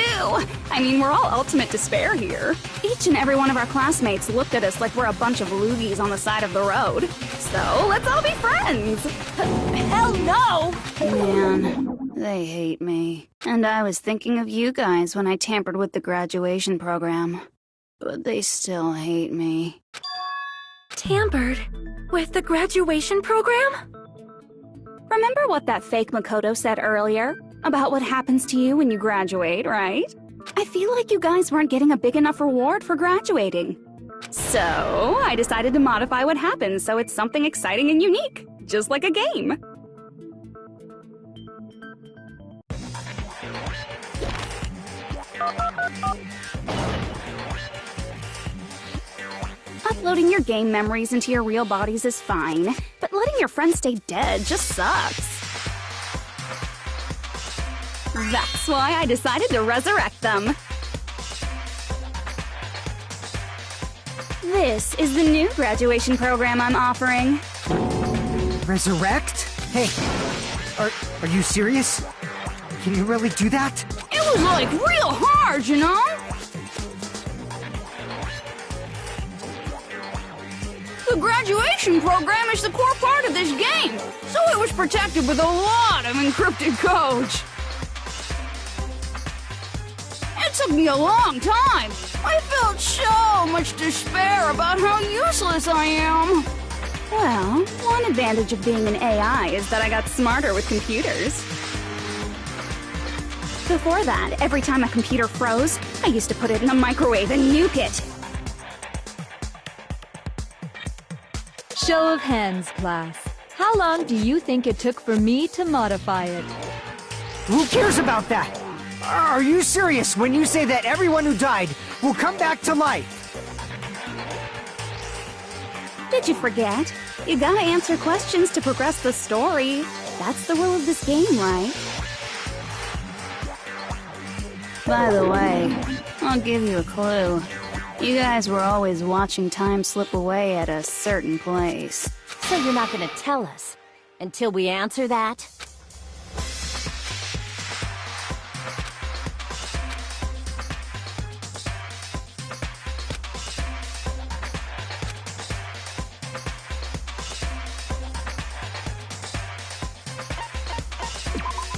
I mean, we're all ultimate despair here. Each and every one of our classmates looked at us like we're a bunch of loogies on the side of the road. So, let's all be friends! Hell no! Man, they hate me. And I was thinking of you guys when I tampered with the graduation program. But they still hate me. Tampered with the graduation program? Remember what that fake Makoto said earlier? About what happens to you when you graduate, right? I feel like you guys weren't getting a big enough reward for graduating. So, I decided to modify what happens so it's something exciting and unique. Just like a game. Uploading your game memories into your real bodies is fine, but letting your friends stay dead just sucks. That's why I decided to resurrect them. This is the new graduation program I'm offering. Resurrect? Hey, are you serious? Can you really do that? It was like real hard, you know? The graduation program is the core part of this game, so it was protected with a lot of encrypted code. It took me a long time. I felt so much despair about how useless I am. Well, one advantage of being an AI is that I got smarter with computers. Before that, every time a computer froze, I used to put it in the microwave and nuke it. Show of hands, class. How long do you think it took for me to modify it? Who cares about that? Are you serious when you say that everyone who died will come back to life? Did you forget? You gotta answer questions to progress the story. That's the rule of this game, right? By the way, I'll give you a clue. You guys were always watching time slip away at a certain place. So you're not gonna tell us until we answer that?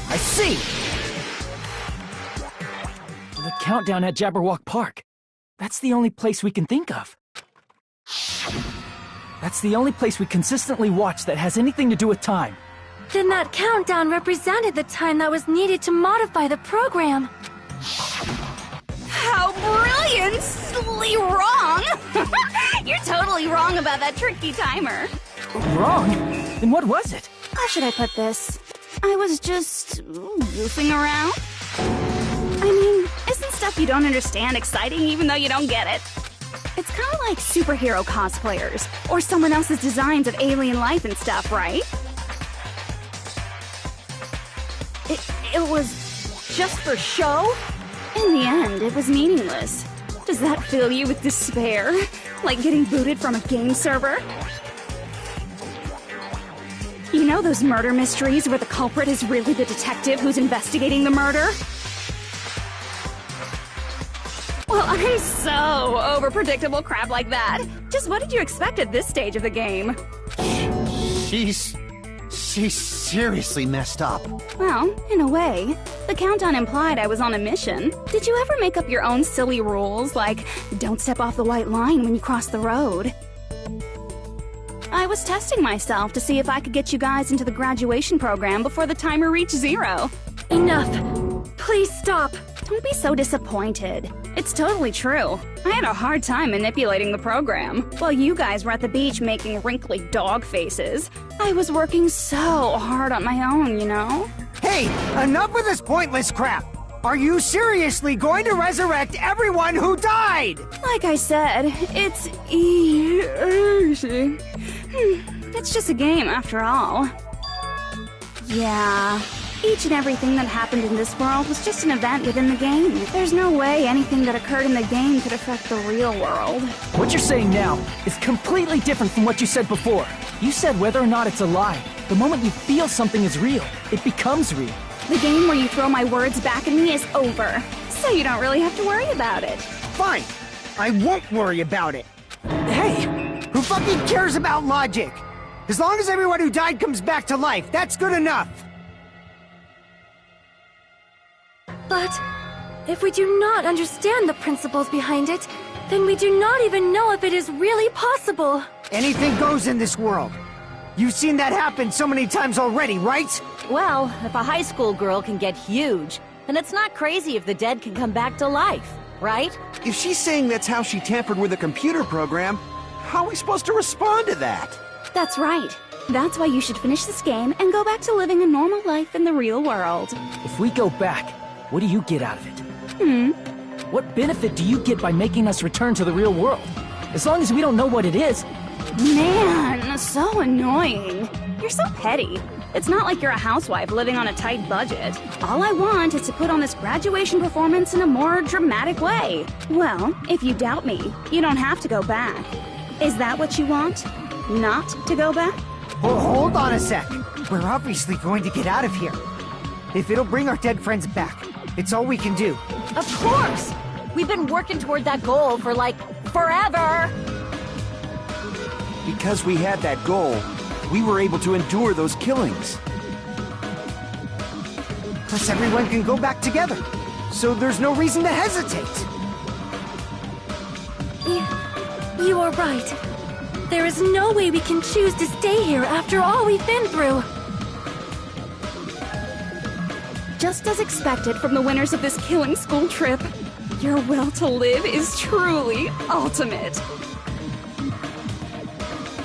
I see! The countdown at Jabberwock Park. That's the only place we can think of. That's the only place we consistently watch that has anything to do with time. Then that countdown represented the time that was needed to modify the program. How brilliantly wrong! You're totally wrong about that tricky timer. Wrong? Then what was it? How should I put this? I was just goofing around. I mean, isn't stuff you don't understand exciting even though you don't get it? It's kind of like superhero cosplayers, or someone else's designs of alien life and stuff, right? It was just for show? In the end, it was meaningless. Does that fill you with despair? Like getting booted from a game server? You know those murder mysteries where the culprit is really the detective who's investigating the murder? Well, I'm so over predictable crap like that. Just what did you expect at this stage of the game? She's seriously messed up. Well, in a way. The countdown implied I was on a mission. Did you ever make up your own silly rules, like don't step off the white line when you cross the road? I was testing myself to see if I could get you guys into the graduation program before the timer reached 0. Enough. Please stop. Don't be so disappointed. It's totally true. I had a hard time manipulating the program. While you guys were at the beach making wrinkly dog faces, I was working so hard on my own, you know? Hey, enough with this pointless crap! Are you seriously going to resurrect everyone who died? Like I said, it's easy. It's just a game after all. Yeah. Each and everything that happened in this world was just an event within the game. There's no way anything that occurred in the game could affect the real world. What you're saying now is completely different from what you said before. You said whether or not it's a lie. The moment you feel something is real, it becomes real. The game where you throw my words back at me is over, so you don't really have to worry about it. Fine. I won't worry about it. Hey, who fucking cares about logic? As long as everyone who died comes back to life, that's good enough. But if we do not understand the principles behind it, then we do not even know if it is really possible. Anything goes in this world. You've seen that happen so many times already, right? Well, if a high school girl can get huge, then it's not crazy if the dead can come back to life, right? If she's saying that's how she tampered with a computer program, how are we supposed to respond to that? That's right. That's why you should finish this game and go back to living a normal life in the real world. If we go back, what do you get out of it? What benefit do you get by making us return to the real world? As long as we don't know what it is. Man, so annoying. You're so petty. It's not like you're a housewife living on a tight budget. All I want is to put on this graduation performance in a more dramatic way. Well, if you doubt me, you don't have to go back. Is that what you want? Not to go back? Well, hold on a sec. We're obviously going to get out of here. If it'll bring our dead friends back, it's all we can do. Of course! We've been working toward that goal for, like, forever! Because we had that goal, we were able to endure those killings. Plus everyone can go back together, so there's no reason to hesitate. You are right. There is no way we can choose to stay here after all we've been through. Just as expected from the winners of this killing school trip, your will to live is truly ultimate.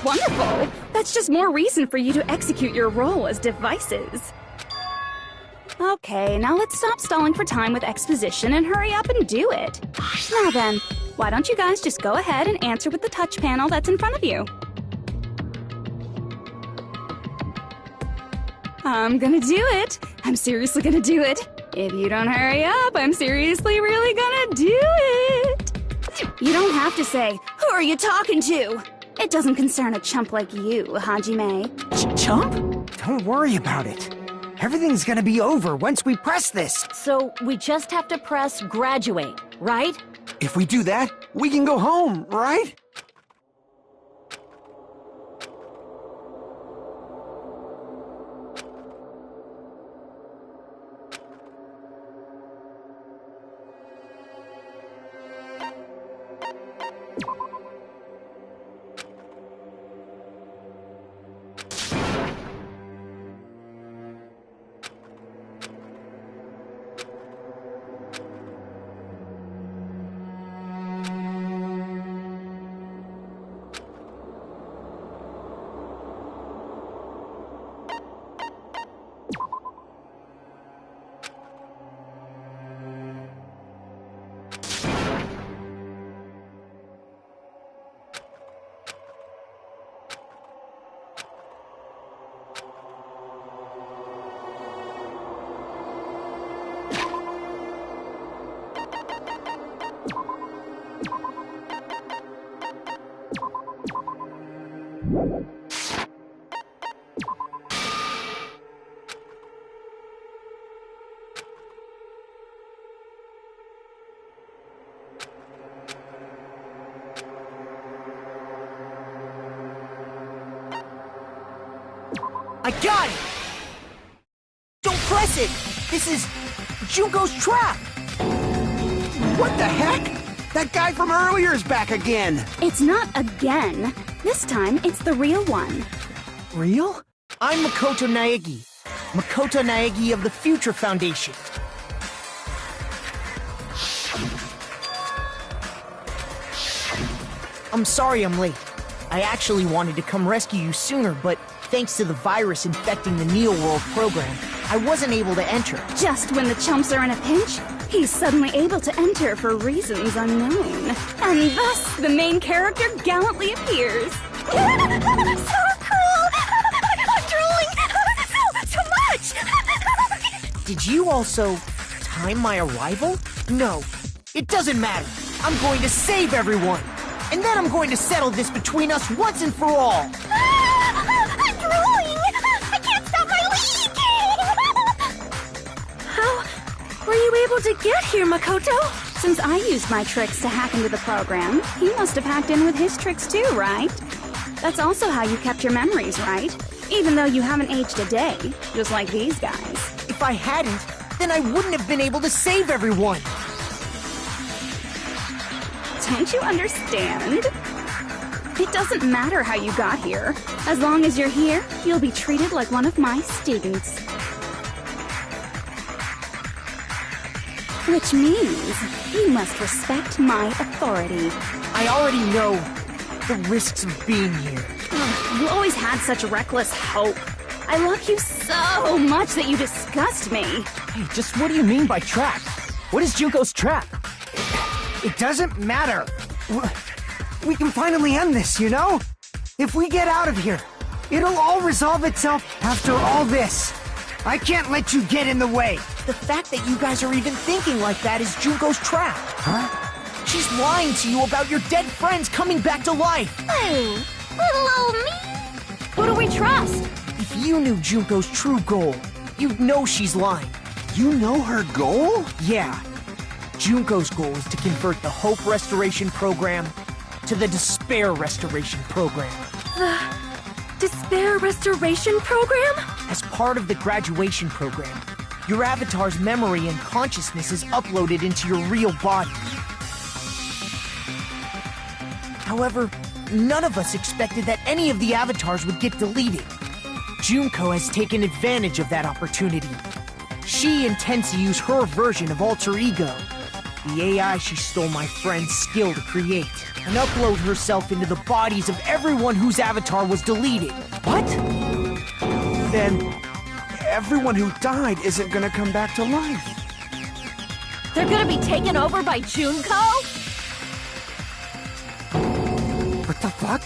Wonderful! That's just more reason for you to execute your role as devices. Okay, now let's stop stalling for time with exposition and hurry up and do it. Now then, why don't you guys just go ahead and answer with the touch panel that's in front of you? I'm gonna do it. I'm seriously gonna do it. If you don't hurry up, I'm seriously really gonna do it. You don't have to say, "Who are you talking to?" It doesn't concern a chump like you, Hajime. Chump? Don't worry about it. Everything's gonna be over once we press this. So we just have to press graduate, right? If we do that, we can go home, right? I got it! Don't press it! This is Junko's trap! What the heck? That guy from earlier is back again! It's not again. This time, it's the real one. Real? I'm Makoto Naegi. Makoto Naegi of the Future Foundation. I'm sorry I'm late. I actually wanted to come rescue you sooner, but thanks to the virus infecting the Neo World program, I wasn't able to enter. Just when the chumps are in a pinch, he's suddenly able to enter for reasons unknown. And thus, the main character gallantly appears. So cool! I'm drooling! So much! Did you also time my arrival? No, it doesn't matter. I'm going to save everyone. And then I'm going to settle this between us once and for all. I'm drooling! I can't stop my leaking! How were you able to get here, Makoto? Since I used my tricks to hack into the program, he must have hacked in with his tricks too, right? That's also how you kept your memories, right? Even though you haven't aged a day, just like these guys. If I hadn't, then I wouldn't have been able to save everyone. Don't you understand? It doesn't matter how you got here. As long as you're here, you'll be treated like one of my students. Which means you must respect my authority. I already know the risks of being here. You always had such reckless hope. I love you so much that you disgust me. Hey, just what do you mean by trap? What is Junko's trap? It doesn't matter. We can finally end this, you know? If we get out of here, it'll all resolve itself after all this. I can't let you get in the way. The fact that you guys are even thinking like that is Junko's trap. Huh? She's lying to you about your dead friends coming back to life. Oh, little old me? Who do we trust? If you knew Junko's true goal, you'd know she's lying. You know her goal? Yeah. Junko's goal is to convert the Hope Restoration Program to the Despair Restoration Program. The Despair Restoration Program? As part of the graduation program, your avatar's memory and consciousness is uploaded into your real body. However, none of us expected that any of the avatars would get deleted. Junko has taken advantage of that opportunity. She intends to use her version of Alter Ego, the AI she stole my friend's skill to create, and upload herself into the bodies of everyone whose avatar was deleted. What? Then everyone who died isn't gonna come back to life. They're gonna be taken over by Junko? What the fuck?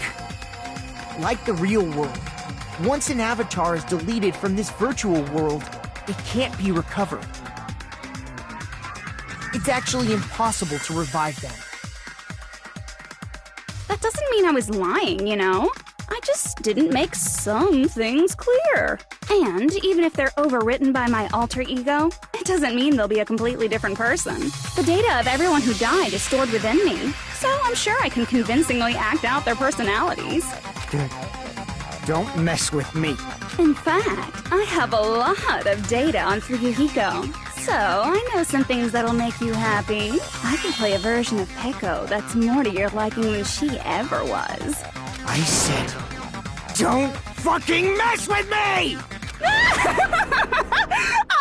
Like the real world, once an avatar is deleted from this virtual world, it can't be recovered. It's actually impossible to revive them. That doesn't mean I was lying, you know? I just didn't make some things clear. And even if they're overwritten by my alter ego, it doesn't mean they'll be a completely different person. The data of everyone who died is stored within me, so I'm sure I can convincingly act out their personalities. Don't mess with me. In fact, I have a lot of data on Fuyuhiko, so I know some things that'll make you happy. I can play a version of Peko that's more to your liking than she ever was. I said, don't fucking mess with me!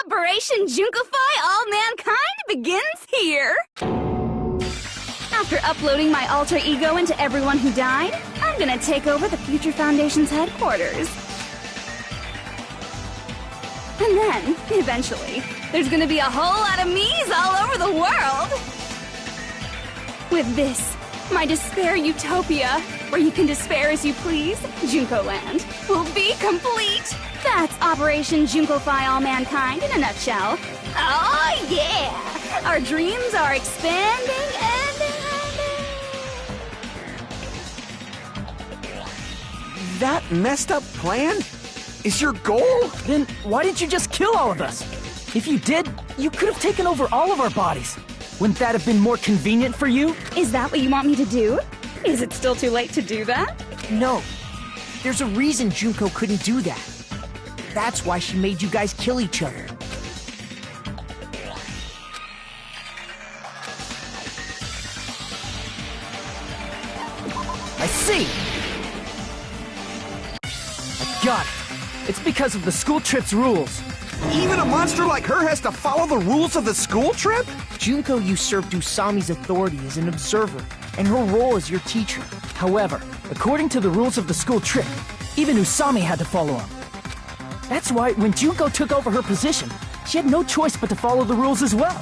Operation Junkify All Mankind begins here! After uploading my alter ego into everyone who died, I'm gonna take over the Future Foundation's headquarters. And then, eventually, there's gonna be a whole lot of me's all over the world! With this, my despair utopia, where you can despair as you please, Junko Land, will be complete! That's Operation Junkify All Mankind in a nutshell. Oh yeah! Our dreams are expanding and... that messed up plan is your goal? Then why didn't you just kill all of us? If you did, you could have taken over all of our bodies. Wouldn't that have been more convenient for you? Is that what you want me to do? Is it still too late to do that? No. There's a reason Junko couldn't do that. That's why she made you guys kill each other. I see! I got it. It's because of the school trip's rules. Even a monster like her has to follow the rules of the school trip? Junko usurped Usami's authority as an observer, and her role as your teacher. However, according to the rules of the school trip, even Usami had to follow them. That's why when Junko took over her position, she had no choice but to follow the rules as well.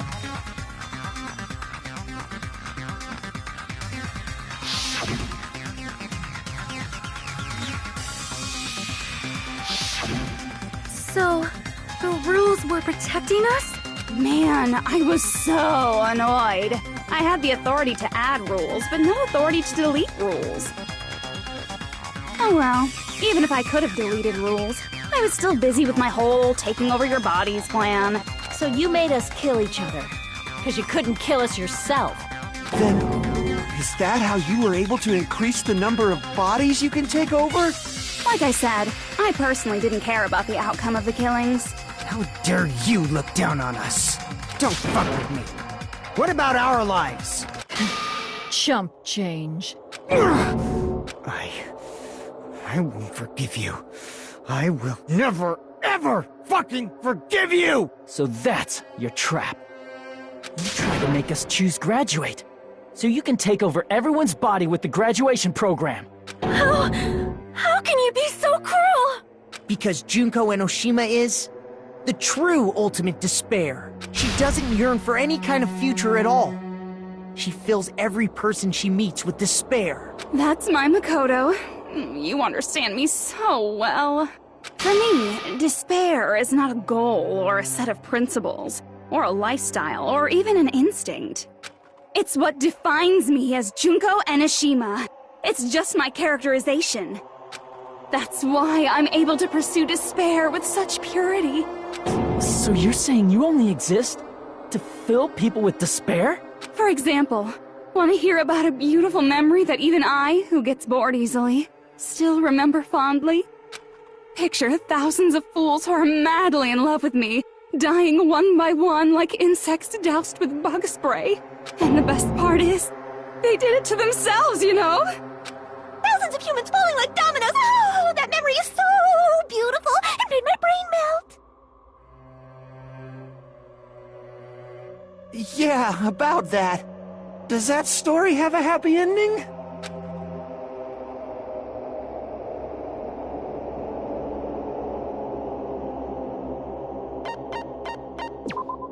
So, the rules were protecting us? Man, I was so annoyed. I had the authority to add rules, but no authority to delete rules. Oh well, even if I could have deleted rules, I was still busy with my whole taking over your bodies plan. So you made us kill each other, because you couldn't kill us yourself. Then, is that how you were able to increase the number of bodies you can take over? Like I said, I personally didn't care about the outcome of the killings. How dare you look down on us? Don't fuck with me. What about our lives? Chump change. I won't forgive you. I will never, ever fucking forgive you! So that's your trap. You tried to make us choose graduate, so you can take over everyone's body with the graduation program. How can you be so cruel? Because Junko Enoshima is the true ultimate despair. She doesn't yearn for any kind of future at all. She fills every person she meets with despair. That's my Makoto. You understand me so well. For me, despair is not a goal or a set of principles, or a lifestyle, or even an instinct. It's what defines me as Junko Enoshima. It's just my characterization. That's why I'm able to pursue despair with such purity. So you're saying you only exist to fill people with despair? For example, want to hear about a beautiful memory that even I, who gets bored easily, still remember fondly? Picture thousands of fools who are madly in love with me, dying one by one like insects doused with bug spray. And the best part is, they did it to themselves, you know? Thousands of humans falling like dominoes. Oh, that memory is so beautiful. It made my brain melt. Yeah, about that. Does that story have a happy ending?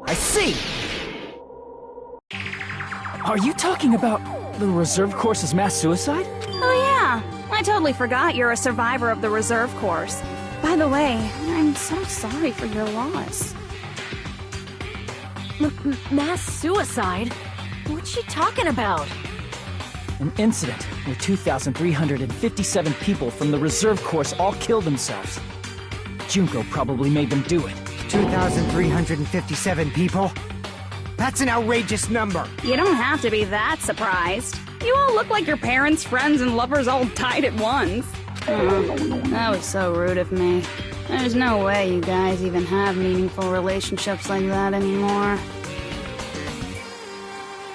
I see! Are you talking about the reserve course's mass suicide? Oh yeah, I totally forgot you're a survivor of the reserve course. By the way, I'm so sorry for your loss. Mass suicide? What's she talking about? An incident where 2,357 people from the reserve course all killed themselves. Junko probably made them do it. 2,357 people? That's an outrageous number. You don't have to be that surprised. You all look like your parents, friends, and lovers all died at once. That was so rude of me. There's no way you guys even have meaningful relationships like that anymore.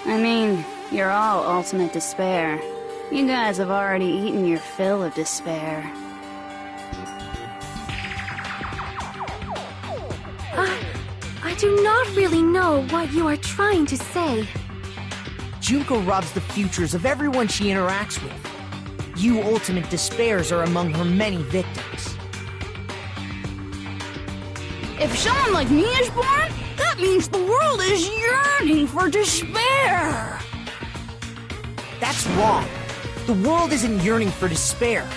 I mean, you're all ultimate despair. You guys have already eaten your fill of despair. I do not really know what you are trying to say. Junko robs the futures of everyone she interacts with. You ultimate despairs are among her many victims. If someone like me is born, that means the world is yearning for despair. That's wrong. The world isn't yearning for despair.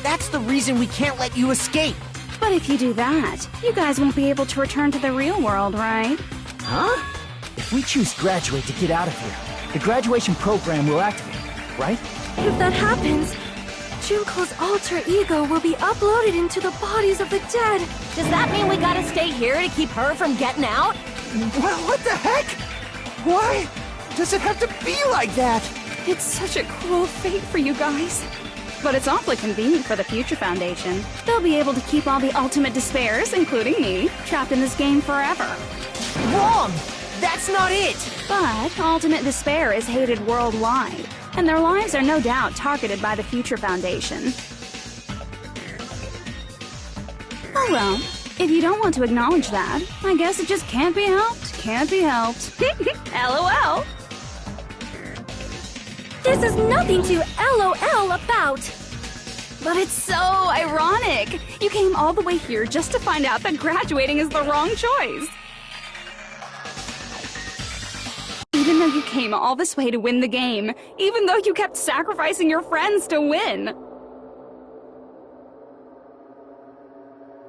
That's the reason we can't let you escape. But if you do that, you guys won't be able to return to the real world, right? Huh? If we choose graduate to get out of here, the graduation program will activate, right? If that happens, Junko's alter ego will be uploaded into the bodies of the dead. Does that mean we gotta stay here to keep her from getting out? Well, what the heck? Why does it have to be like that? It's such a cruel fate for you guys. But it's awfully convenient for the Future Foundation. They'll be able to keep all the ultimate despairs, including me, trapped in this game forever. Wrong! That's not it! But ultimate despair is hated worldwide, and their lives are no doubt targeted by the Future Foundation. Oh well, if you don't want to acknowledge that, I guess it just can't be helped. Can't be helped. LOL! This is nothing to LOL about. But it's so ironic. You came all the way here just to find out that graduating is the wrong choice. Even though you came all this way to win the game, even though you kept sacrificing your friends to win.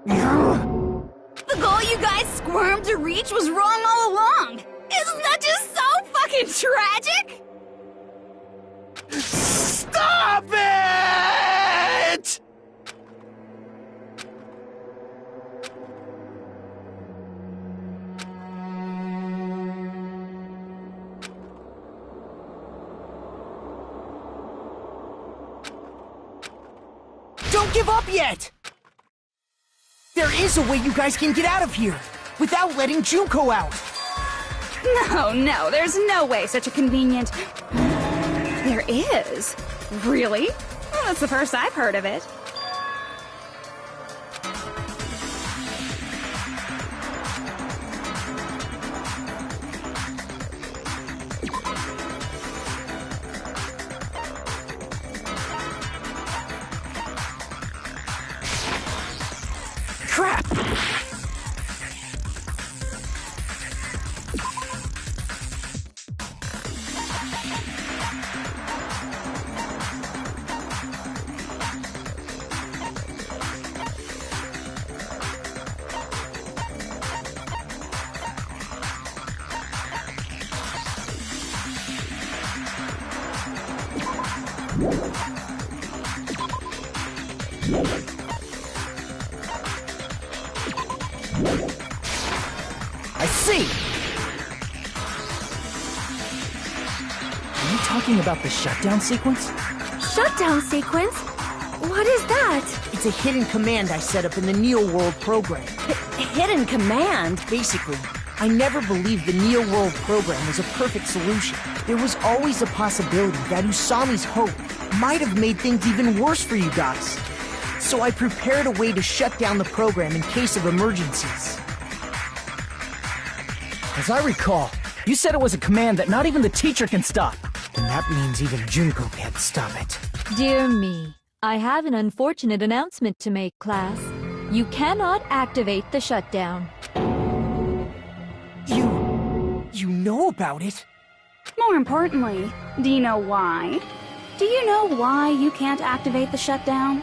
The goal you guys squirmed to reach was wrong all along. Isn't that just so fucking tragic? Stop it! Don't give up yet! There is a way you guys can get out of here, without letting Junko out! No, there's no way such a convenient... There is? Really? Well, that's the first I've heard of it. Crap! I see! Are you talking about the shutdown sequence? Shutdown sequence? What is that? It's a hidden command I set up in the Neo World program. Hidden command? Basically, I never believed the Neo World program was a perfect solution. There was always a possibility that Usami's hope might have made things even worse for you guys. So I prepared a way to shut down the program in case of emergencies. As I recall, you said it was a command that not even the teacher can stop. And that means even Junko can't stop it. Dear me, I have an unfortunate announcement to make, class. You cannot activate the shutdown. You know about it? More importantly, do you know why? Do you know why you can't activate the shutdown?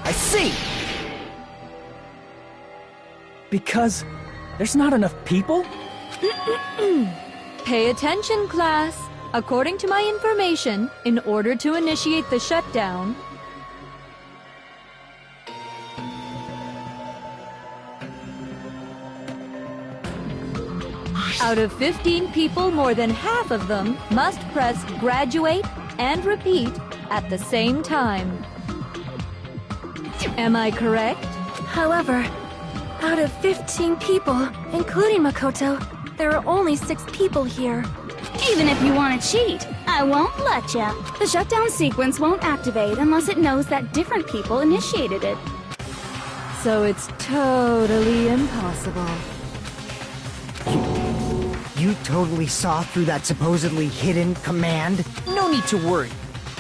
I see! Because there's not enough people? Pay attention, class. According to my information, in order to initiate the shutdown, out of 15 people, more than half of them must press graduate and repeat at the same time. Am I correct? However, out of 15 people, including Makoto, there are only 6 people here. Even if you want to cheat, I won't let ya. The shutdown sequence won't activate unless it knows that different people initiated it. So it's totally impossible. You totally saw through that supposedly hidden command? No need to worry.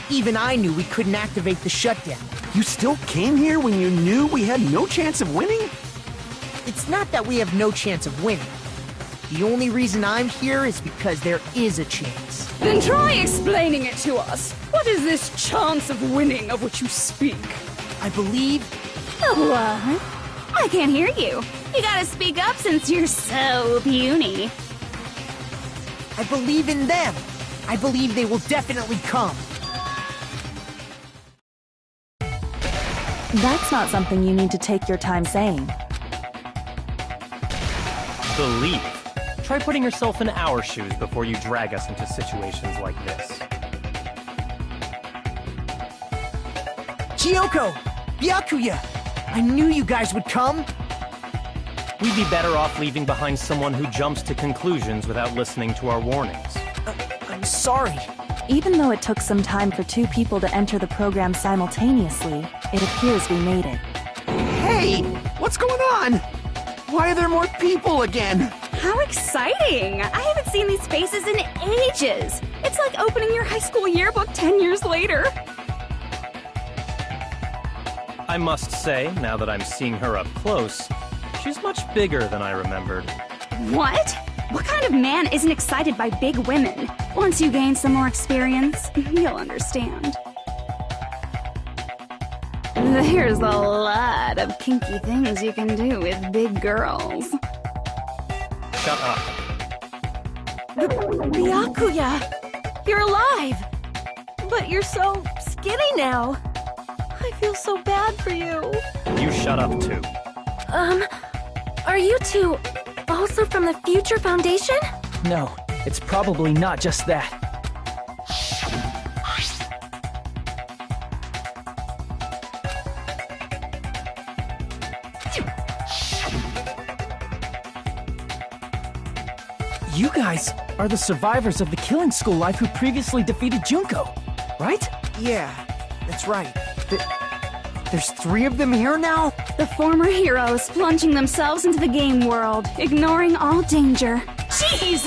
Even I knew we couldn't activate the shutdown. You still came here when you knew we had no chance of winning? It's not that we have no chance of winning. The only reason I'm here is because there is a chance. Then try explaining it to us. What is this chance of winning of which you speak? I believe... What? I can't hear you. You gotta speak up since you're so puny. I believe in them. I believe they will definitely come. That's not something you need to take your time saying. Believe. Try putting yourself in our shoes before you drag us into situations like this. Kyoko! Byakuya! I knew you guys would come! We'd be better off leaving behind someone who jumps to conclusions without listening to our warnings. I'm sorry. Even though it took some time for 2 people to enter the program simultaneously, it appears we made it. Hey! What's going on? Why are there more people again? How exciting! I haven't seen these faces in ages! It's like opening your high school yearbook 10 years later. I must say, now that I'm seeing her up close, she's much bigger than I remembered. What? What kind of man isn't excited by big women? Once you gain some more experience, you'll understand. There's a lot of kinky things you can do with big girls. Shut up. Byakuya! You're alive! But you're so skinny now. I feel so bad for you. You shut up too. Are you 2 also from the Future Foundation? No, it's probably not just that. You guys are the survivors of the killing school life who previously defeated Junko, right? Yeah, that's right. There's 3 of them here now? The former heroes plunging themselves into the game world, ignoring all danger. Jeez,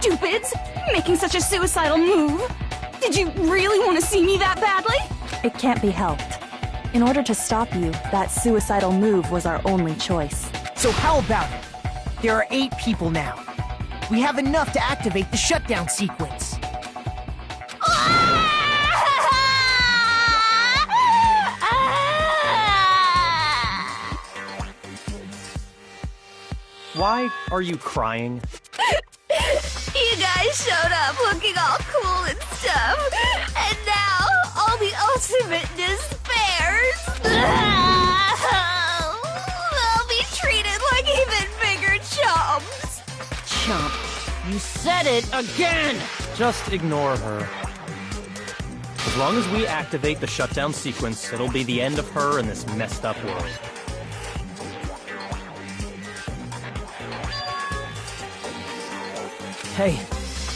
stupids! Making such a suicidal move! Did you really want to see me that badly? It can't be helped. In order to stop you, that suicidal move was our only choice. So how about it? There are 8 people now. We have enough to activate the shutdown sequence. Why are you crying? You guys showed up looking all cool and stuff, and now all the ultimate despairs. They'll be treated like even bigger chumps. Chump. You said it again! Just ignore her. As long as we activate the shutdown sequence, it'll be the end of her in this messed up world. Hey,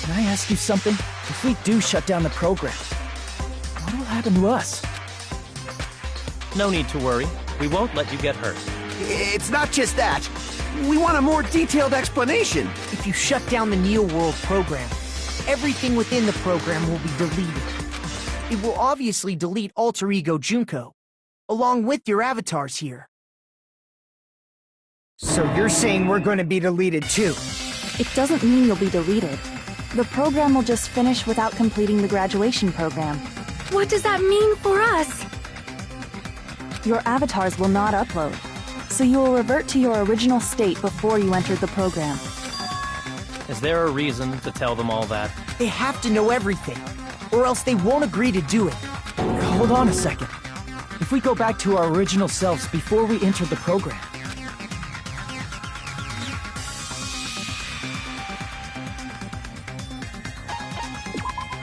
can I ask you something? If we do shut down the program, what will happen to us? No need to worry. We won't let you get hurt. It's not just that. We want a more detailed explanation. If you shut down the Neo World program, everything within the program will be deleted. It will obviously delete Alter Ego Junko, along with your avatars here. So you're saying we're going to be deleted too? It doesn't mean you'll be deleted. The program will just finish without completing the graduation program. What does that mean for us? Your avatars will not upload, so you will revert to your original state before you entered the program. Is there a reason to tell them all that? They have to know everything, or else they won't agree to do it. Hold on a second. If we go back to our original selves before we entered the program,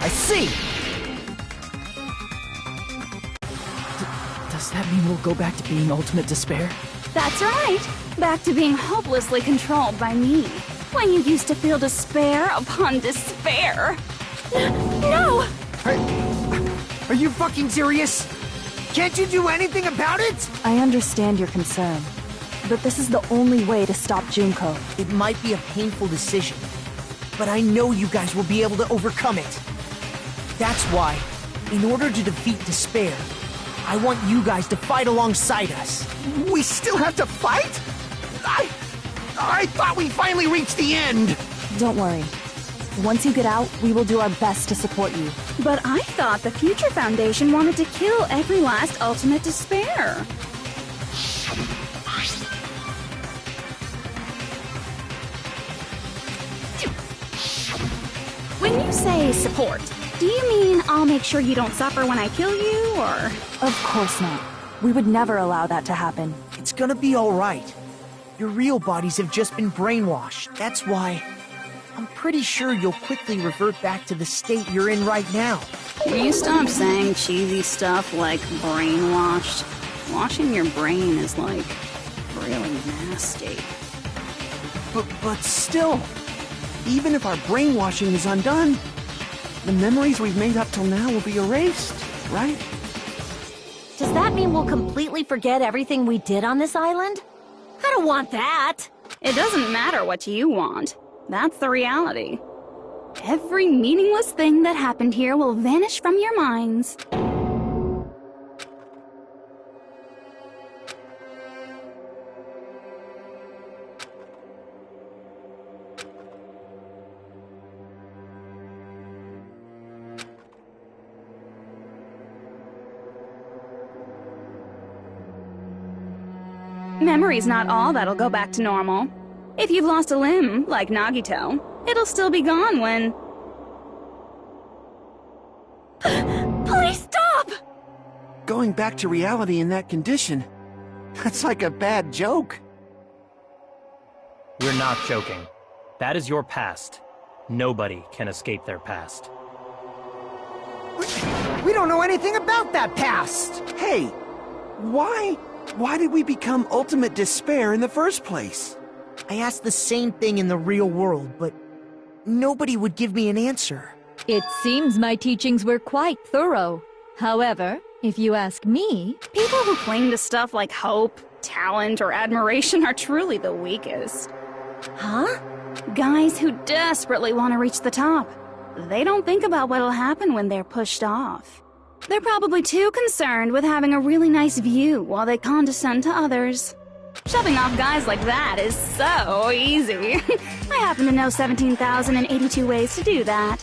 I see! does that mean we'll go back to being Ultimate Despair? That's right! Back to being hopelessly controlled by me. When you used to feel despair upon despair. No! Are you fucking serious? Can't you do anything about it? I understand your concern, but this is the only way to stop Junko. It might be a painful decision, but I know you guys will be able to overcome it. That's why, in order to defeat despair, I want you guys to fight alongside us. We still have to fight? I thought we finally reached the end! Don't worry. Once you get out, we will do our best to support you. But I thought the Future Foundation wanted to kill every last Ultimate Despair. you say support, do you mean I'll make sure you don't suffer when I kill you, or...? Of course not. We would never allow that to happen. It's gonna be alright. Your real bodies have just been brainwashed. That's why I'm pretty sure you'll quickly revert back to the state you're in right now. Can you stop saying cheesy stuff like brainwashed? Washing your brain is, like, really nasty. But still, even if our brainwashing is undone, the memories we've made up till now will be erased, right? Does that mean we'll completely forget everything we did on this island? I don't want that! It doesn't matter what you want. That's the reality. Every meaningless thing that happened here will vanish from your minds. Memory's not all that'll go back to normal. If you've lost a limb, like Nagito, it'll still be gone when... Please stop! Going back to reality in that condition, that's like a bad joke. We're not joking. That is your past. Nobody can escape their past. We don't know anything about that past! Hey, why did we become ultimate despair in the first place? I asked the same thing in the real world, but nobody would give me an answer. It seems my teachings were quite thorough. However, if you ask me... People who cling to stuff like hope, talent, or admiration are truly the weakest. Huh? Guys who desperately want to reach the top. They don't think about what'll happen when they're pushed off. They're probably too concerned with having a really nice view while they condescend to others. Shoving off guys like that is so easy. I happen to know 17,082 ways to do that.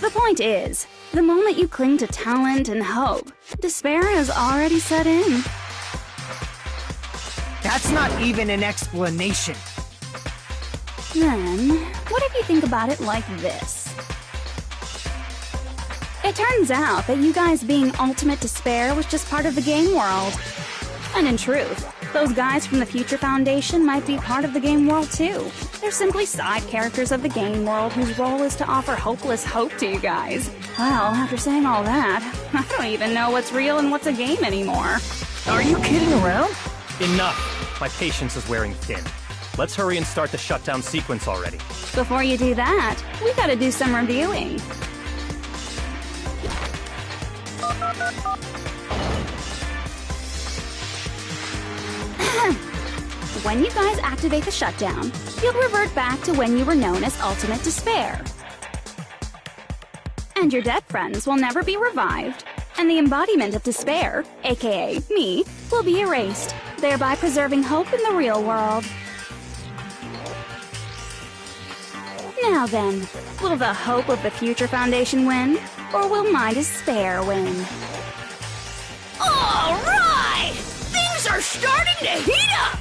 The point is, the moment you cling to talent and hope, despair has already set in. That's not even an explanation. Then, what if you think about it like this? It turns out that you guys being ultimate despair was just part of the game world. And in truth, those guys from the Future Foundation might be part of the game world too. They're simply side characters of the game world whose role is to offer hopeless hope to you guys. Well, after saying all that, I don't even know what's real and what's a game anymore. Are you kidding around? Enough! My patience is wearing thin. Let's hurry and start the shutdown sequence already. Before you do that, we gotta do some reviewing. When you guys activate the shutdown, you'll revert back to when you were known as Ultimate Despair. And your dead friends will never be revived, and the embodiment of despair, aka me, will be erased, thereby preserving hope in the real world. Now then, will the hope of the Future Foundation win, or will my despair win? All right! Things are starting to heat up!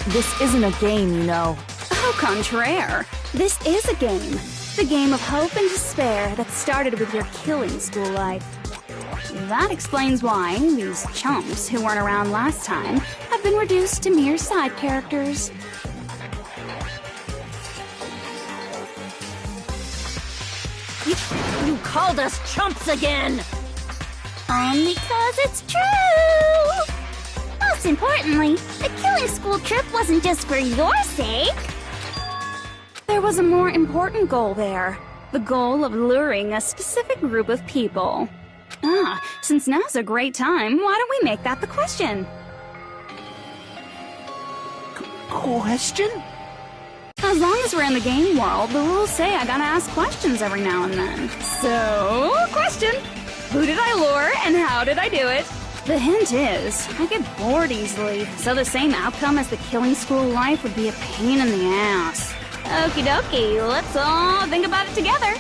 This isn't a game, you know. Au contraire. This is a game. The game of hope and despair that started with your killing school life. That explains why these chumps who weren't around last time have been reduced to mere side characters. You called us chumps again! Because it's true! Most importantly, the killing school trip wasn't just for your sake. There was a more important goal there. The goal of luring a specific group of people. Since now's a great time, why don't we make that the question? Question? As long as we're in the game world, the rules say I gotta ask questions every now and then. So, question! Who did I lure, and how did I do it? The hint is, I get bored easily, so the same outcome as the killing school life would be a pain in the ass. Okie dokie, let's all think about it together.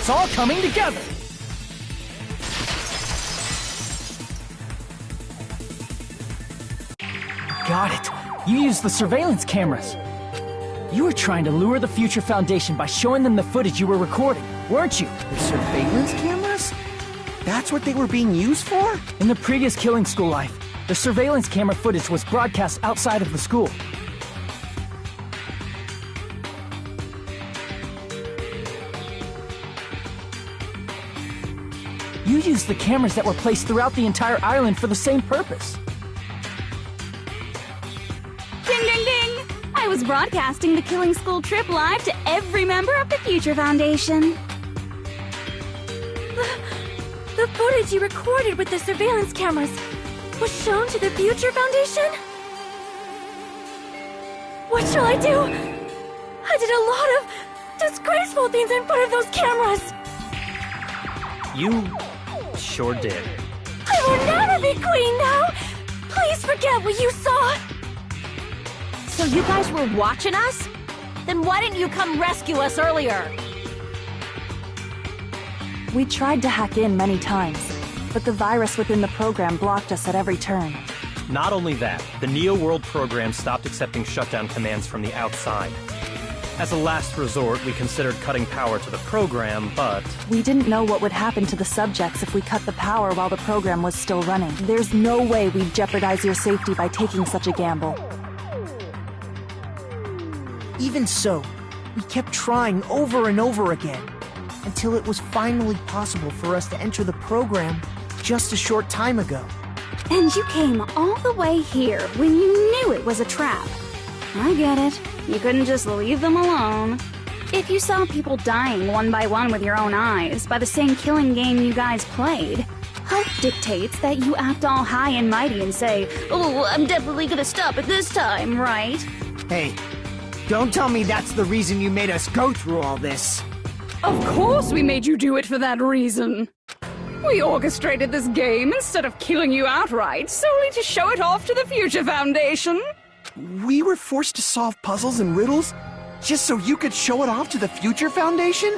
It's all coming together! got it. You used the surveillance cameras. You were trying to lure the Future Foundation by showing them the footage you were recording, weren't you? The surveillance cameras? That's what they were being used for? In the previous Killing School life, the surveillance camera footage was broadcast outside of the school. You used the cameras that were placed throughout the entire island for the same purpose. Ding, ding, ding! I was broadcasting the Killing School trip live to every member of the Future Foundation. The footage you recorded with the surveillance cameras was shown to the Future Foundation? What shall I do? I did a lot of disgraceful things in front of those cameras! You sure did. I will never be queen now! Please forget what you saw! So you guys were watching us? Then why didn't you come rescue us earlier? We tried to hack in many times, but the virus within the program blocked us at every turn. Not only that, the Neo World program stopped accepting shutdown commands from the outside. As a last resort, we considered cutting power to the program, but... We didn't know what would happen to the subjects if we cut the power while the program was still running. There's no way we'd jeopardize your safety by taking such a gamble. Even so, we kept trying over and over again, until it was finally possible for us to enter the program just a short time ago. And you came all the way here when you knew it was a trap. I get it. You couldn't just leave them alone. If you saw people dying one by one with your own eyes by the same killing game you guys played, hope dictates that you act all high and mighty and say, "Oh, I'm definitely gonna stop it this time, right?" Hey, don't tell me that's the reason you made us go through all this. Of course we made you do it for that reason. We orchestrated this game instead of killing you outright, solely to show it off to the Future Foundation. We were forced to solve puzzles and riddles just so you could show it off to the Future Foundation?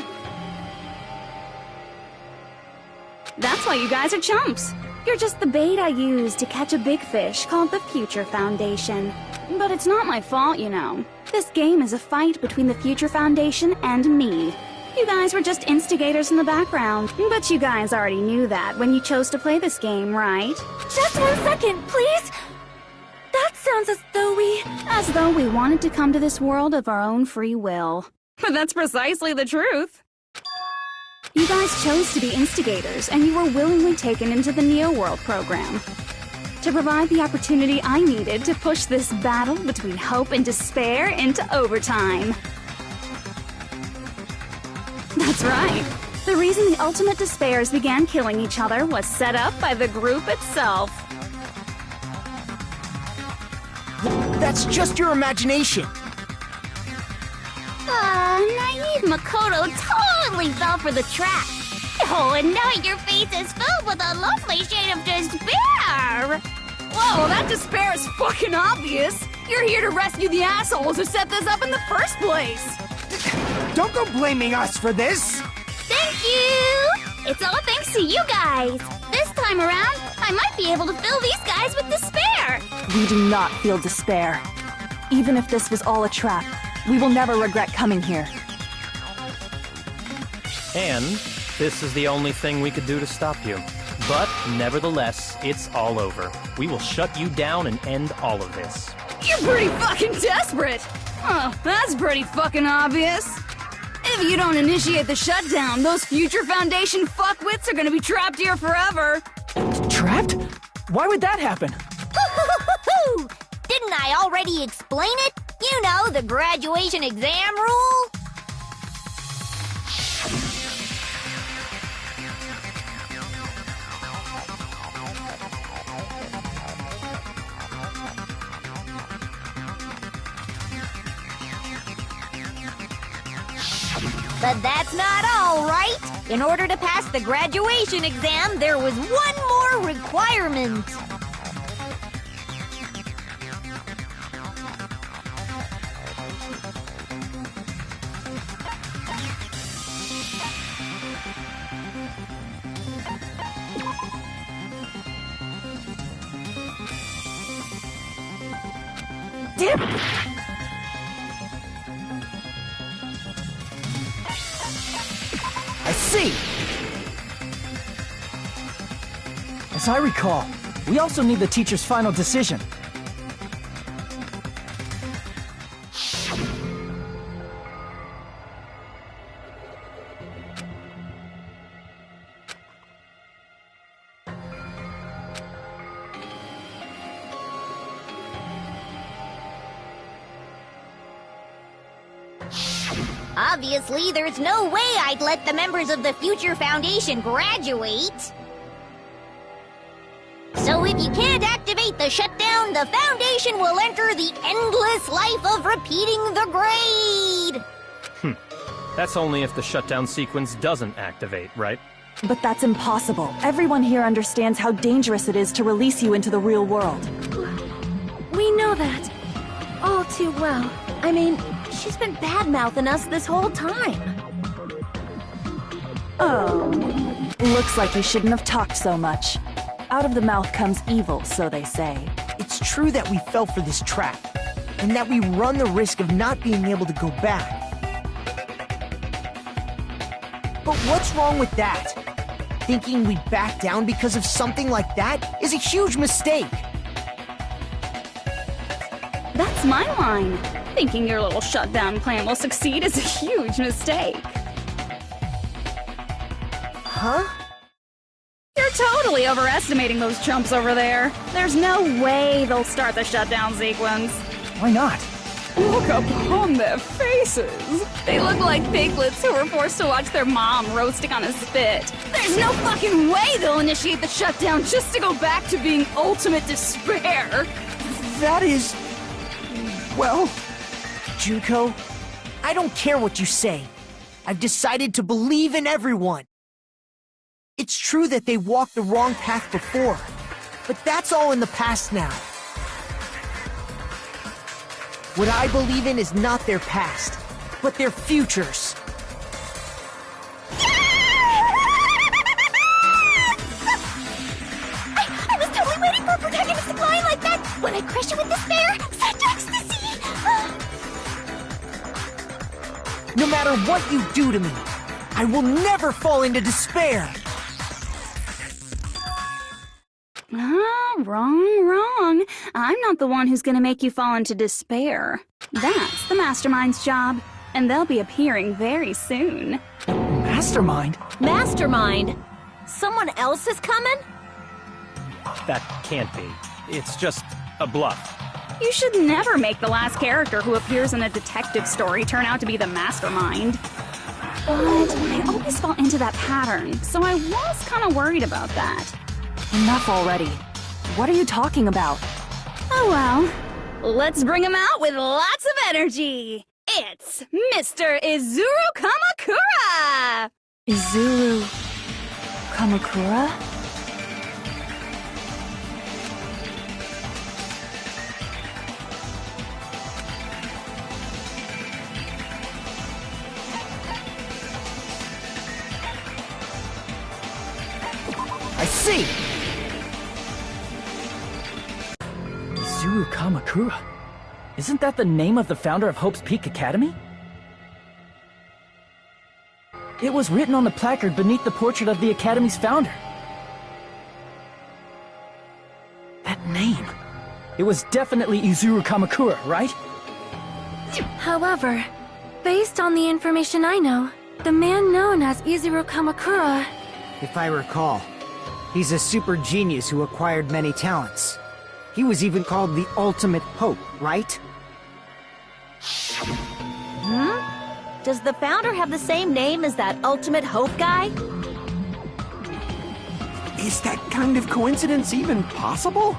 That's why you guys are chumps. You're just the bait I used to catch a big fish called the Future Foundation. But it's not my fault, you know. This game is a fight between the Future Foundation and me. You guys were just instigators in the background, but you guys already knew that when you chose to play this game, right? Just 1 second, please! That sounds as though we wanted to come to this world of our own free will. But that's precisely the truth. You guys chose to be instigators, and you were willingly taken into the Neo World program to provide the opportunity I needed to push this battle between hope and despair into overtime. That's right. The reason the ultimate despairs began killing each other was set up by the group itself. That's just your imagination. Naive Makoto totally fell for the trap. Oh, and now your face is filled with a lovely shade of despair. Whoa, that despair is fucking obvious. You're here to rescue the assholes who set this up in the first place. Don't go blaming us for this! Thank you! It's all thanks to you guys. This time around, I might be able to fill these guys with despair. We do not feel despair. Even if this was all a trap, we will never regret coming here. And this is the only thing we could do to stop you. But nevertheless, it's all over. We will shut you down and end all of this. You're pretty fucking desperate! Oh, that's pretty fucking obvious. If you don't initiate the shutdown, those Future Foundation fuckwits are gonna be trapped here forever. Trapped? Why would that happen? Didn't I already explain it? You know, the graduation exam rule? But that's not all, right? In order to pass the graduation exam, there was one more requirement. Damn! I see! As I recall, we also need the teacher's final decision. Obviously, there's no way I'd let the members of the Future Foundation graduate. So if you can't activate the shutdown, the Foundation will enter the endless life of repeating the grade! That's only if the shutdown sequence doesn't activate, right? But that's impossible. Everyone here understands how dangerous it is to release you into the real world. We know that. All too well. I mean, she's been bad-mouthing us this whole time. Oh. Looks like you shouldn't have talked so much. Out of the mouth comes evil, so they say. It's true that we fell for this trap, and that we run the risk of not being able to go back. But what's wrong with that? Thinking we'd back down because of something like that is a huge mistake. That's my line. Thinking your little shutdown plan will succeed is a huge mistake. Huh? You're totally overestimating those chumps over there. There's no way they'll start the shutdown sequence. Why not? Look upon their faces. They look like piglets who were forced to watch their mom roasting on a spit. There's no fucking way they'll initiate the shutdown just to go back to being ultimate despair. That is... well... Junko, I don't care what you say. I've decided to believe in everyone. It's true that they walked the wrong path before, but that's all in the past now. What I believe in is not their past, but their futures. I was totally waiting for a protagonistic line like that! When I crush you with despair, such ecstasy! No matter what you do to me, I will never fall into despair! Wrong. I'm not the one who's gonna make you fall into despair. That's the Mastermind's job, and they'll be appearing very soon. Mastermind? Mastermind? Someone else is coming? That can't be. It's just a bluff. You should never make the last character who appears in a detective story turn out to be the Mastermind. But I always fall into that pattern, so I was kind of worried about that. Enough already. What are you talking about? Oh well, let's bring him out with lots of energy. It's Mr. Izuru Kamakura! Izuru... Kamakura? I see! Izuru Kamakura? Isn't that the name of the founder of Hope's Peak Academy? It was written on the placard beneath the portrait of the Academy's founder. That name. It was definitely Izuru Kamakura, right? However, based on the information I know, the man known as Izuru Kamakura... If I recall, he's a super genius who acquired many talents. He was even called the Ultimate Hope, right? Does the founder have the same name as that Ultimate Hope guy? Is that kind of coincidence even possible?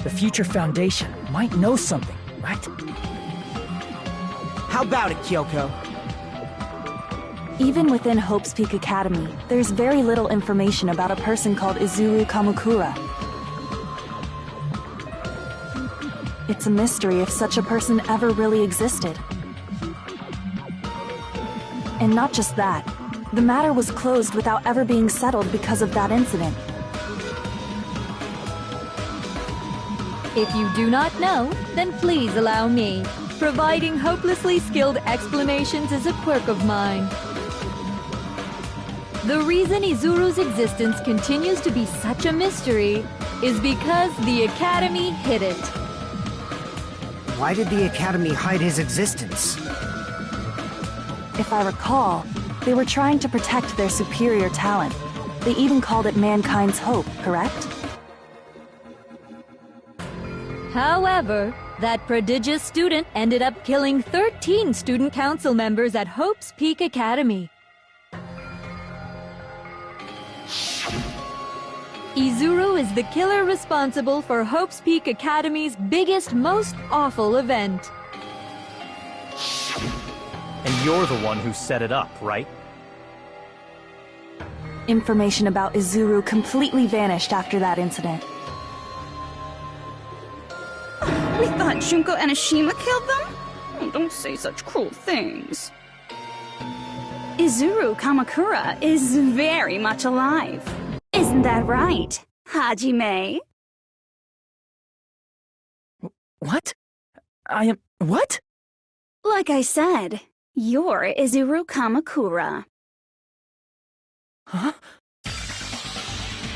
The Future Foundation might know something, right? How about it, Kyoko? Even within Hope's Peak Academy, there's very little information about a person called Izuru Kamakura. It's a mystery if such a person ever really existed. And not just that, the matter was closed without ever being settled because of that incident. If you do not know, then please allow me. Providing hopelessly skilled explanations is a quirk of mine. The reason Izuru's existence continues to be such a mystery is because the Academy hid it. Why did the Academy hide his existence? If I recall, they were trying to protect their superior talent. They even called it mankind's hope, correct? However, that prodigious student ended up killing 13 student council members at Hope's Peak Academy. Izuru is the killer responsible for Hope's Peak Academy's biggest, most awful event. And you're the one who set it up, right? Information about Izuru completely vanished after that incident. We thought Junko and Ashima killed them? Oh, don't say such cruel things. Izuru Kamakura is very much alive. Isn't that right, Hajime? What? I am... what? Like I said, you're Izuru Kamakura. Huh?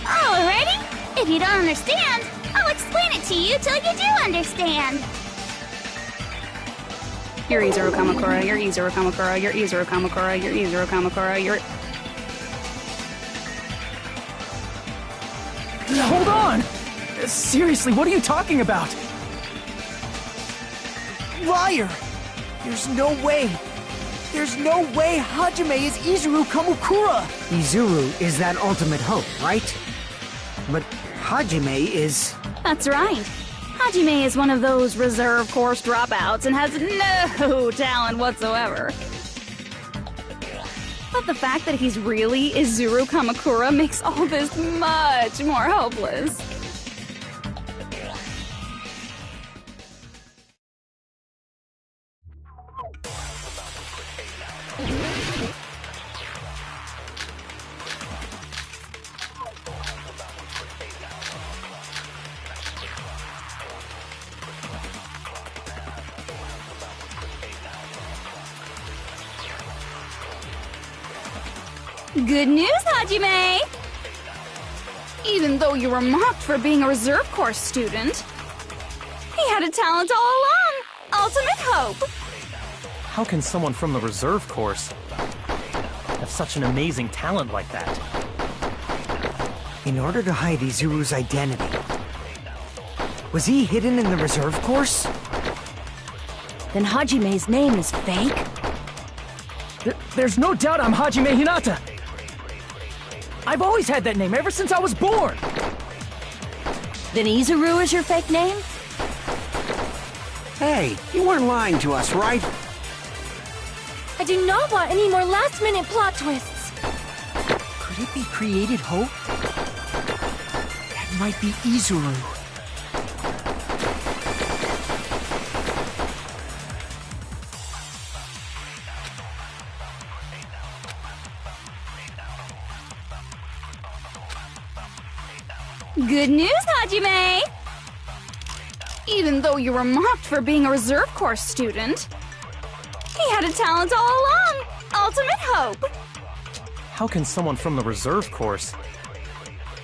Alrighty? If you don't understand, I'll explain it to you till you do understand. You're Izuru Kamakura, you're Izuru Kamakura, you're Izuru Kamakura, you're Izuru Kamakura, you're... Hold on! Seriously, what are you talking about? Liar! There's no way! There's no way Hajime is Izuru Kamakura! Izuru is that ultimate hope, right? But Hajime is... That's right. Hajime is one of those reserve course dropouts and has no talent whatsoever. But the fact that he's really Izuru Kamakura makes all this much more hopeless. Good news, Hajime! Even though you were mocked for being a reserve course student, he had a talent all along! Ultimate hope! How can someone from the reserve course have such an amazing talent like that? In order to hide Izuru's identity, was he hidden in the reserve course? Then Hajime's name is fake? There's no doubt I'm Hajime Hinata! I've always had that name ever since I was born! Then Izuru is your fake name? Hey, you weren't lying to us, right? I do not want any more last-minute plot twists. Could it be created hope? That might be Izuru. Good news, Hajime! Even though you were mocked for being a reserve course student, he had a talent all along! Ultimate hope! How can someone from the reserve course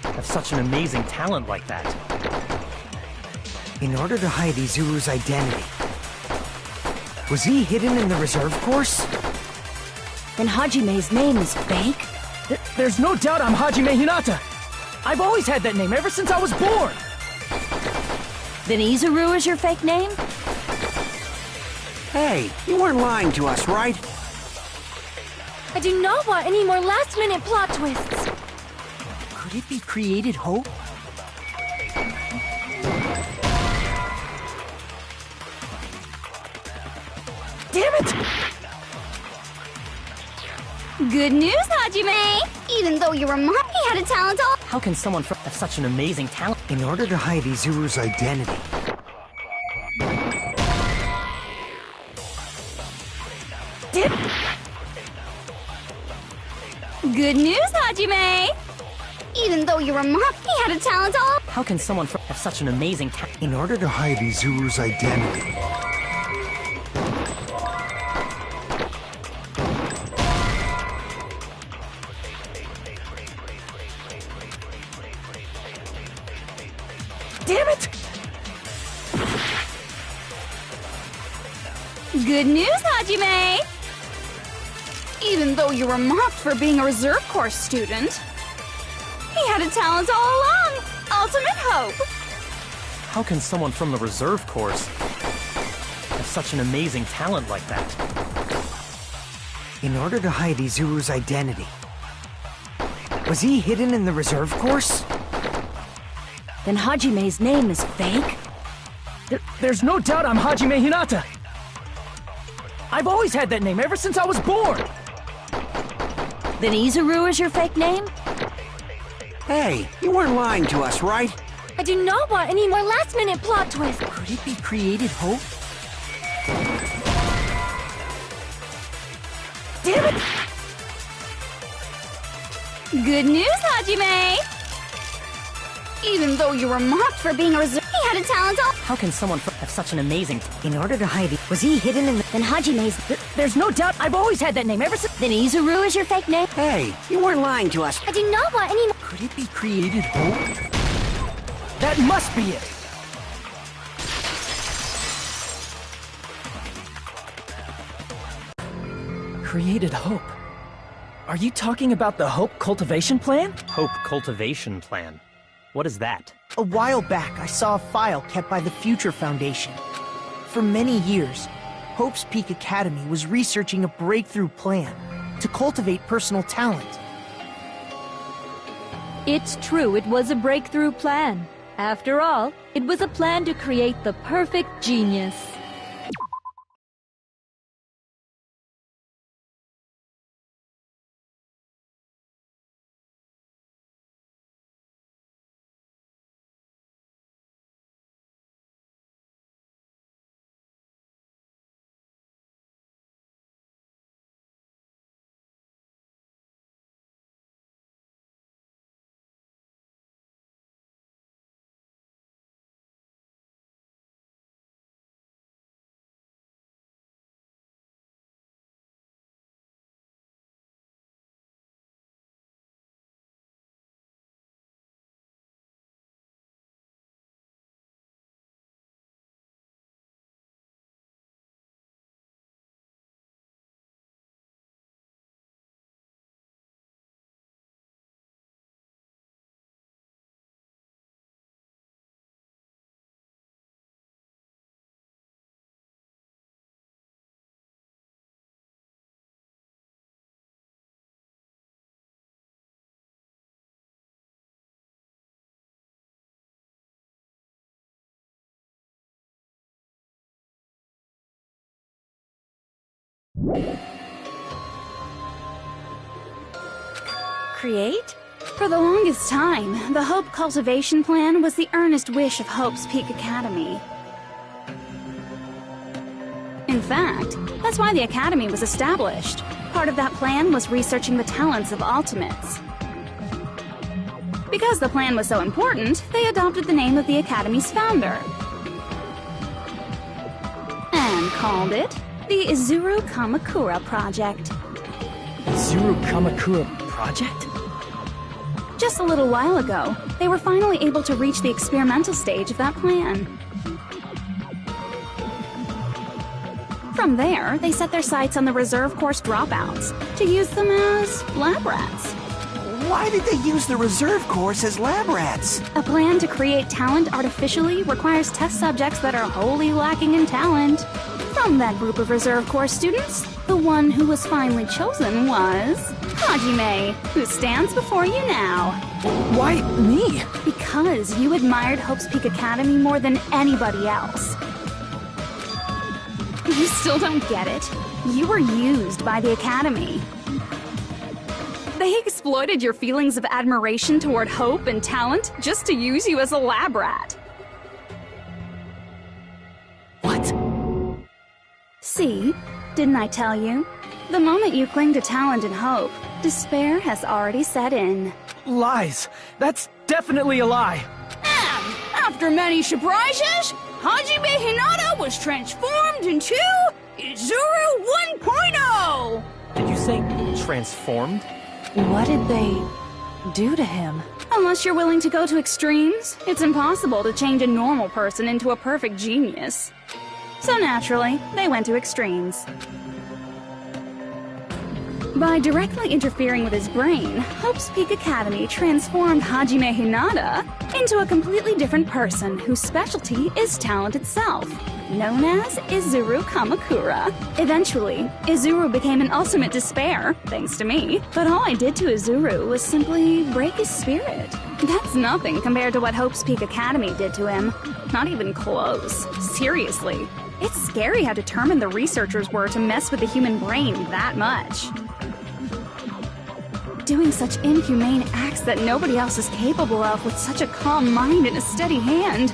have such an amazing talent like that? In order to hide Izuru's identity, was he hidden in the reserve course? Then Hajime's name is fake? There's no doubt I'm Hajime Hinata! I've always had that name ever since I was born! Then Izuru is your fake name? Hey, you weren't lying to us, right? I do not want any more last-minute plot twists. Could it be created hope? Damn it! Good news, Hajime! Even though you were mocked, he had a talent all... How can someone have such an amazing talent? In order to hide Izuru's identity, Good news, Hajime! Even though you were mocked, he had a talent all. How can someone have such an amazing talent? In order to hide Izuru's identity. Damn it! Good news, Hajime! Even though you were mocked for being a reserve course student, he had a talent all along! Ultimate hope! How can someone from the reserve course have such an amazing talent like that? In order to hide Izuru's identity. Was he hidden in the reserve course? Then Hajime's name is fake? There's no doubt I'm Hajime Hinata! I've always had that name ever since I was born! Then Izuru is your fake name? Hey, you weren't lying to us, right? I do not want any more last-minute plot twists. Could it be created hope? Damn it! Good news, Hajime! Even though you were mocked for being a reserve, he had a talent all. How can someone have such an amazing In order to hide it, was he hidden in the... Then Hajime's... There's no doubt I've always had that name ever since... Then Izuru is your fake name? Hey, you weren't lying to us. I do not want any more. Could it be created hope? That must be it! Created hope. Are you talking about the Hope Cultivation Plan? Hope Cultivation Plan. What is that? A while back, I saw a file kept by the Future Foundation. For many years, Hope's Peak Academy was researching a breakthrough plan to cultivate personal talent. It's true, it was a breakthrough plan. After all, it was a plan to create the perfect genius. Create? For the longest time, the Hope Cultivation Plan was the earnest wish of Hope's Peak Academy. In fact, that's why the Academy was established. Part of that plan was researching the talents of Ultimates. Because the plan was so important, they adopted the name of the Academy's founder. And called it the Izuru Kamakura Project. Izuru Kamakura Project? Just a little while ago, they were finally able to reach the experimental stage of that plan. From there, they set their sights on the reserve course dropouts to use them as lab rats. Why did they use the reserve course as lab rats? A plan to create talent artificially requires test subjects that are wholly lacking in talent. From that group of reserve course students, the one who was finally chosen was Hajime, who stands before you now. Why me? Because you admired Hope's Peak Academy more than anybody else. You still don't get it? You were used by the Academy. They exploited your feelings of admiration toward hope and talent just to use you as a lab rat. What? See? Didn't I tell you? The moment you cling to talent and hope, despair has already set in. Lies. That's definitely a lie. And after many surprises, Hajime Hinata was transformed into Izuru 1.0! Did you say transformed? What did they do to him? Unless you're willing to go to extremes, it's impossible to change a normal person into a perfect genius. So naturally, they went to extremes. By directly interfering with his brain, Hope's Peak Academy transformed Hajime Hinata into a completely different person whose specialty is talent itself, known as Izuru Kamakura. Eventually, Izuru became an ultimate despair, thanks to me, but all I did to Izuru was simply break his spirit. That's nothing compared to what Hope's Peak Academy did to him. Not even close. Seriously. It's scary how determined the researchers were to mess with the human brain that much. Doing such inhumane acts that nobody else is capable of with such a calm mind and a steady hand.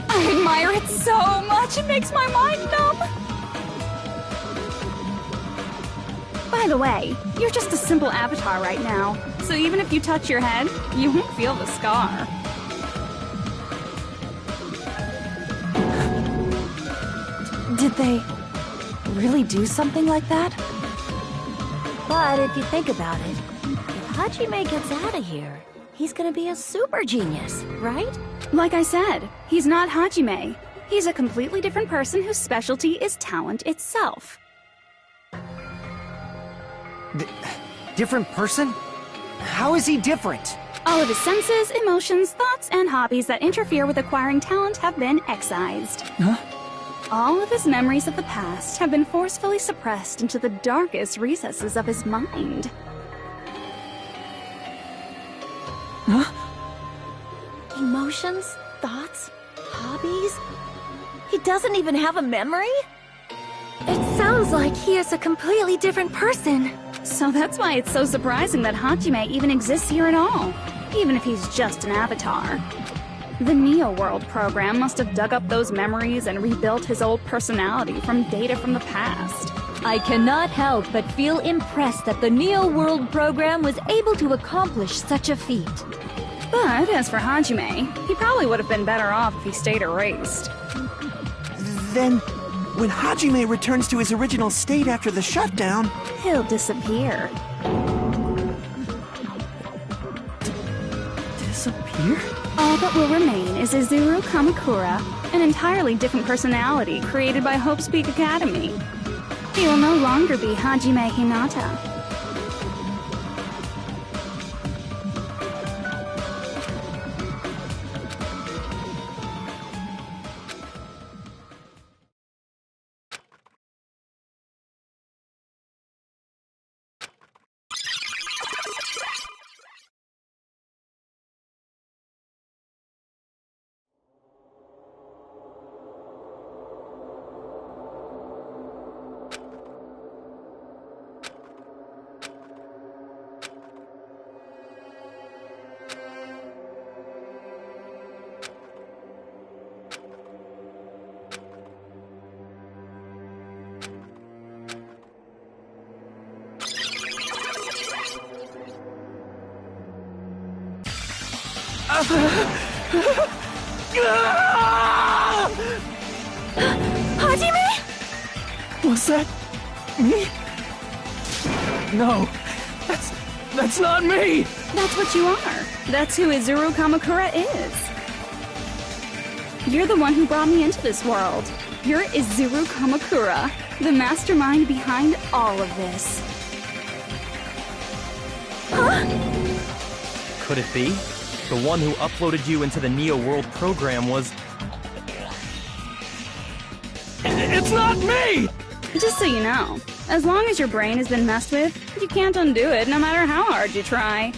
I admire it so much, it makes my mind numb. By the way, you're just a simple avatar right now, so even if you touch your head, you won't feel the scar. Did they really do something like that? But if you think about it, if Hajime gets out of here, he's gonna be a super genius, right? Like I said, he's not Hajime. He's a completely different person whose specialty is talent itself. Different person? How is he different? All of his senses, emotions, thoughts, and hobbies that interfere with acquiring talent have been excised. Huh? All of his memories of the past have been forcefully suppressed into the darkest recesses of his mind. Huh? Emotions? Thoughts? Hobbies? He doesn't even have a memory? It sounds like he is a completely different person. So that's why it's so surprising that Hajime even exists here at all, even if he's just an avatar. The Neo World program must have dug up those memories and rebuilt his old personality from data from the past. I cannot help but feel impressed that the Neo World program was able to accomplish such a feat. But as for Hajime, he probably would have been better off if he stayed erased. Then, when Hajime returns to his original state after the shutdown, he'll disappear. Disappear? All that will remain is Izuru Kamakura, an entirely different personality created by Hope's Peak Academy. He will no longer be Hajime Hinata. Hajime? Was that me? No, that's not me! That's what you are. That's who Izuru Kamakura is. You're the one who brought me into this world. You're Izuru Kamakura, the mastermind behind all of this. Huh? Could it be? The one who uploaded you into the Neo World program was... It's not me! Just so you know, as long as your brain has been messed with, you can't undo it no matter how hard you try.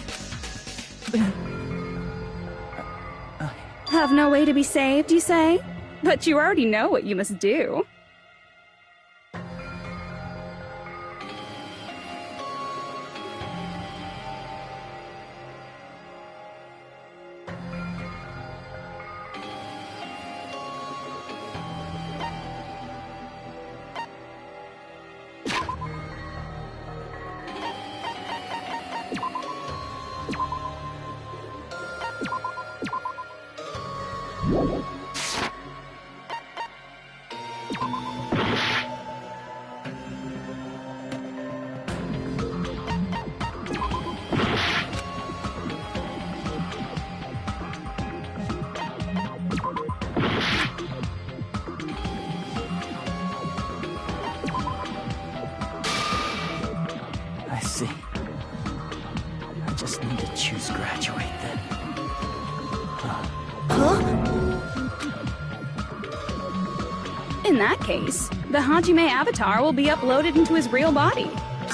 Have no way to be saved, you say? But you already know what you must do. that case, the Hajime avatar will be uploaded into his real body.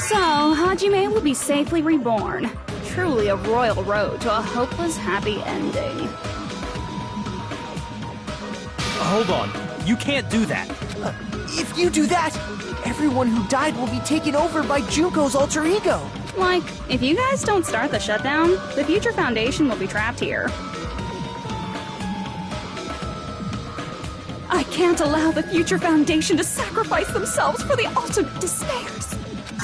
So, Hajime will be safely reborn. Truly a royal road to a hopeless happy ending. Hold on. You can't do that. If you do that, everyone who died will be taken over by Junko's alter ego. Like, if you guys don't start the shutdown, the Future Foundation will be trapped here. I can't allow the Future Foundation to sacrifice themselves for the ultimate despairs.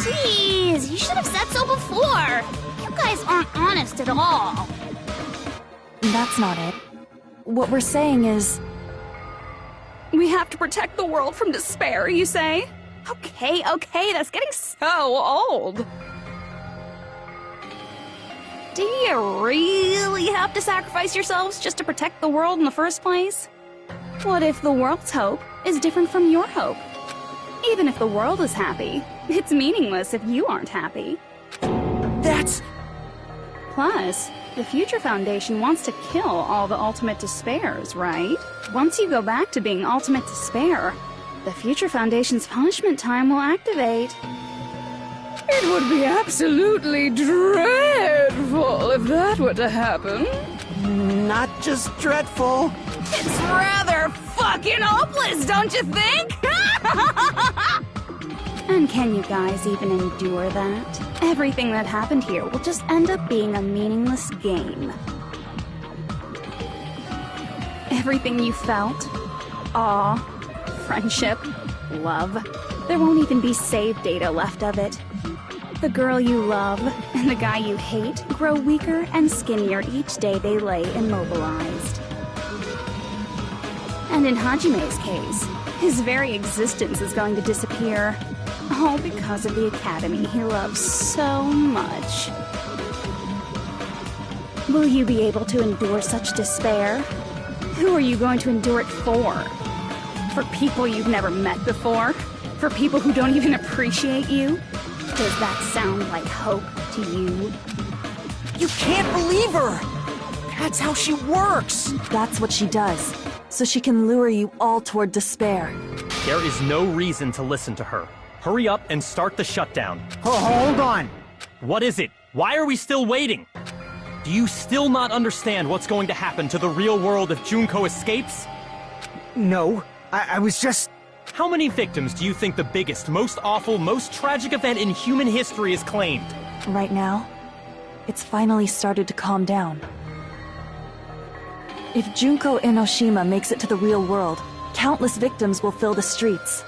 Jeez, you should have said so before. You guys aren't honest at all. That's not it. What we're saying is... We have to protect the world from despair, you say? Okay, that's getting so old. Do you really have to sacrifice yourselves just to protect the world in the first place? What if the world's hope is different from your hope? Even if the world is happy, it's meaningless if you aren't happy. That's... Plus, the Future Foundation wants to kill all the ultimate despairs, right? Once you go back to being ultimate despair, the Future Foundation's punishment time will activate. It would be absolutely dreadful if that were to happen. Not just dreadful. It's rather fucking hopeless, don't you think? And can you guys even endure that? Everything that happened here will just end up being a meaningless game. Everything you felt, awe, friendship, love, there won't even be save data left of it. The girl you love and the guy you hate grow weaker and skinnier each day they lay immobilized. And in Hajime's case, his very existence is going to disappear. All because of the academy he loves so much. Will you be able to endure such despair? Who are you going to endure it for? For people you've never met before? For people who don't even appreciate you? Does that sound like hope to you? You can't believe her! That's how she works! That's what she does, so she can lure you all toward despair. There is no reason to listen to her. Hurry up and start the shutdown. Hold on! What is it? Why are we still waiting? Do you still not understand what's going to happen to the real world if Junko escapes? No, I was just... How many victims do you think the biggest, most awful, most tragic event in human history is claimed? Right now, it's finally started to calm down. If Junko Enoshima makes it to the real world, countless victims will fill the streets.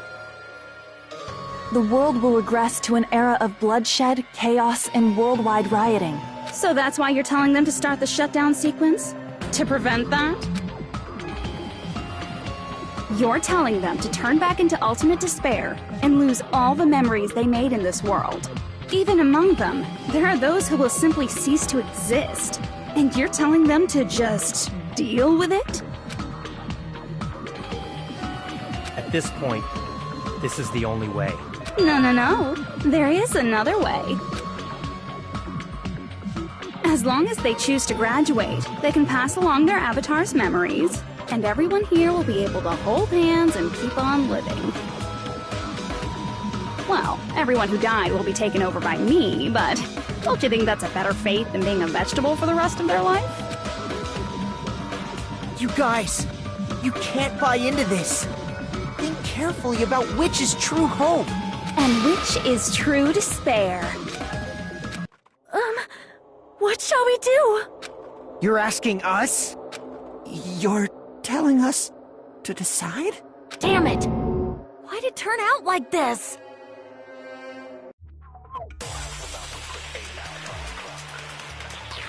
The world will regress to an era of bloodshed, chaos, and worldwide rioting. So that's why you're telling them to start the shutdown sequence? To prevent that? You're telling them to turn back into ultimate despair and lose all the memories they made in this world. Even among them, there are those who will simply cease to exist. And you're telling them to just deal with it? At this point, this is the only way. No. There is another way. As long as they choose to graduate, they can pass along their avatar's memories, and everyone here will be able to hold hands and keep on living. Well, everyone who died will be taken over by me, but don't you think that's a better fate than being a vegetable for the rest of their life? You guys, you can't buy into this. Think carefully about which is true hope. And which is true despair. What shall we do? You're asking us? You're telling us to decide? Damn it! Why'd it turn out like this?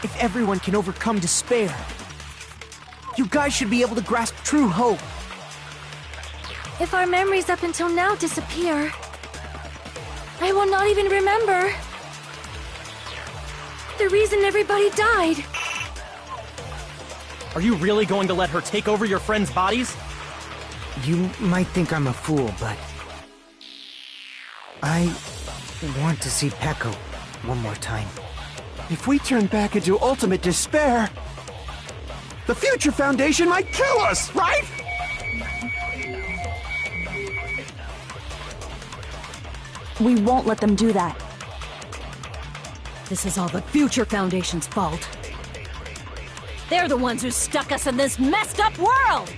If everyone can overcome despair, you guys should be able to grasp true hope. If our memories up until now disappear, I will not even remember the reason everybody died. Are you really going to let her take over your friends' bodies? You might think I'm a fool, but... I want to see Peko one more time. If we turn back into ultimate despair, the Future Foundation might kill us, right? We won't let them do that. This is all the Future Foundation's fault. They're the ones who stuck us in this messed up world!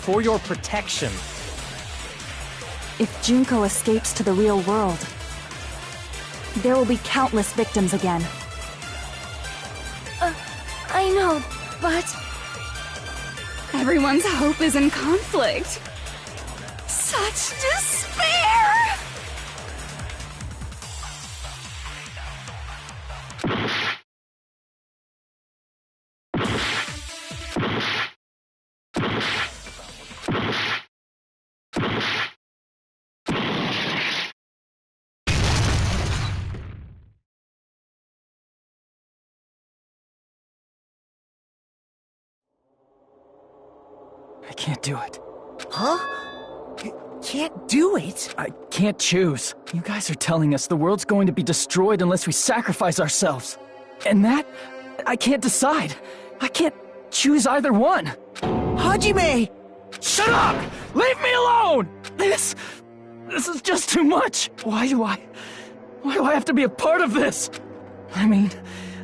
For your protection. If Junko escapes to the real world, there will be countless victims again. I know, but... Everyone's hope is in conflict. Such despair! I can't do it. Huh? You can't do it? I can't choose. You guys are telling us the world's going to be destroyed unless we sacrifice ourselves. And that, I can't decide. I can't choose either one. Hajime! Shut up! Leave me alone! This is just too much. Why do I have to be a part of this? I mean,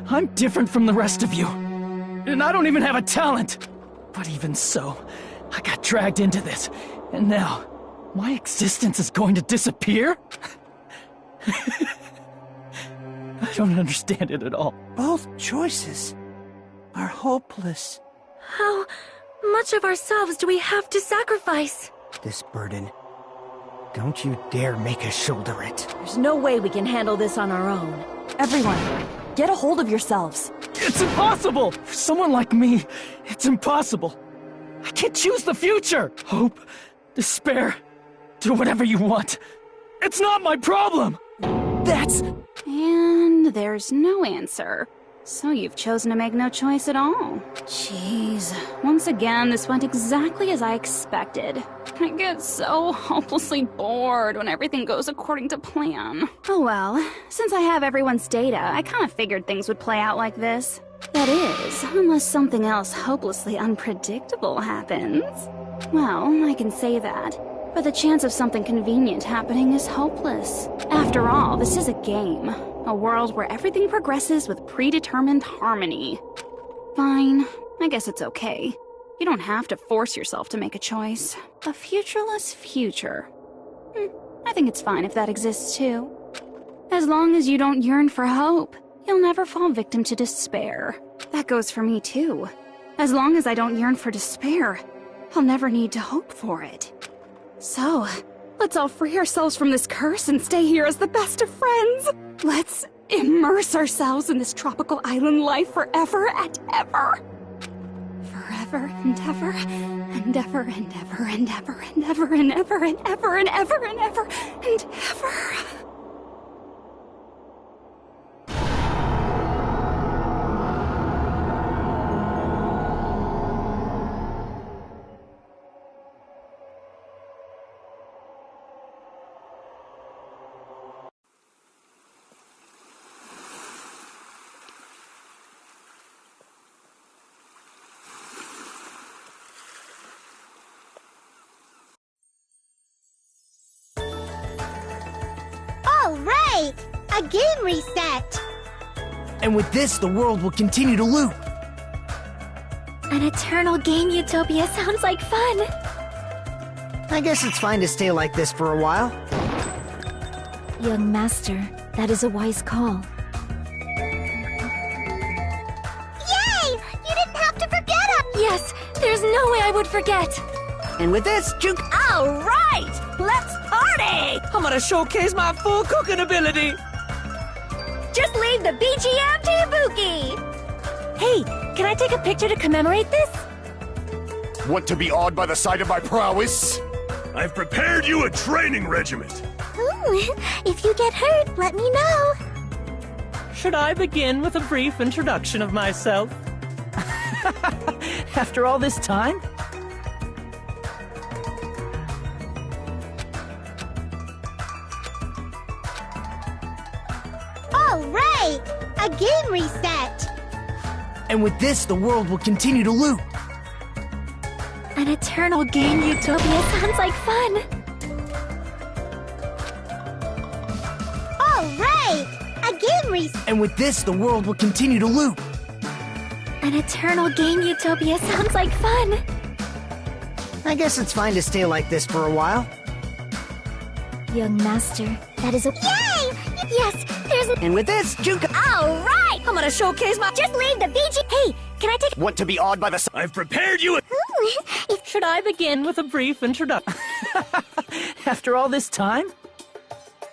I'm different from the rest of you. And I don't even have a talent. But even so, I got dragged into this, and now, my existence is going to disappear? I don't understand it at all. Both choices are hopeless. How much of ourselves do we have to sacrifice? This burden. Don't you dare make us shoulder it. There's no way we can handle this on our own. Everyone, get a hold of yourselves. It's impossible! For someone like me, it's impossible. I can't choose the future! Hope, despair, do whatever you want. It's not my problem! That's... And there's no answer. So you've chosen to make no choice at all. Jeez. Once again, this went exactly as I expected. I get so hopelessly bored when everything goes according to plan. Oh well, since I have everyone's data, I kind of figured things would play out like this. That is, unless something else hopelessly unpredictable happens. Well, I can say that, but the chance of something convenient happening is hopeless. After all, this is a game. A world where everything progresses with predetermined harmony. Fine, I guess it's okay. You don't have to force yourself to make a choice. A futureless future. I think it's fine if that exists too. As long as you don't yearn for hope, you'll never fall victim to despair. That goes for me too. As long as I don't yearn for despair, I'll never need to hope for it. So, let's all free ourselves from this curse and stay here as the best of friends. Let's immerse ourselves in this tropical island life forever and ever. Forever and ever, and ever and ever and ever and ever and ever and ever and ever and ever and ever. All right! A game reset! And with this, the world will continue to loop. An eternal game utopia sounds like fun. I guess it's fine to stay like this for a while. Young master, that is a wise call. Yay! You didn't have to forget us! Yes, there's no way I would forget. And with this, Juke... All right! Let's party! I'm gonna showcase my full cooking ability! Just leave the BGM to Ibuki! Hey, can I take a picture to commemorate this? Want to be awed by the sight of my prowess? I've prepared you a training regiment. Ooh, if you get hurt, let me know. Should I begin with a brief introduction of myself? After all this time? All right! A game reset! And with this, the world will continue to loop. An eternal game utopia sounds like fun. game reset. And with this, the world will continue to loop. An eternal game utopia sounds like fun. I guess it's fine to stay like this for a while. Young master, that is a— Yay! Yes, there's a— And with this, Junka— Alright! I'm gonna showcase my— Just leave the BG— Hey, can I take— Want to be awed by the... I've prepared you a... Should I begin with a brief introduction? After all this time?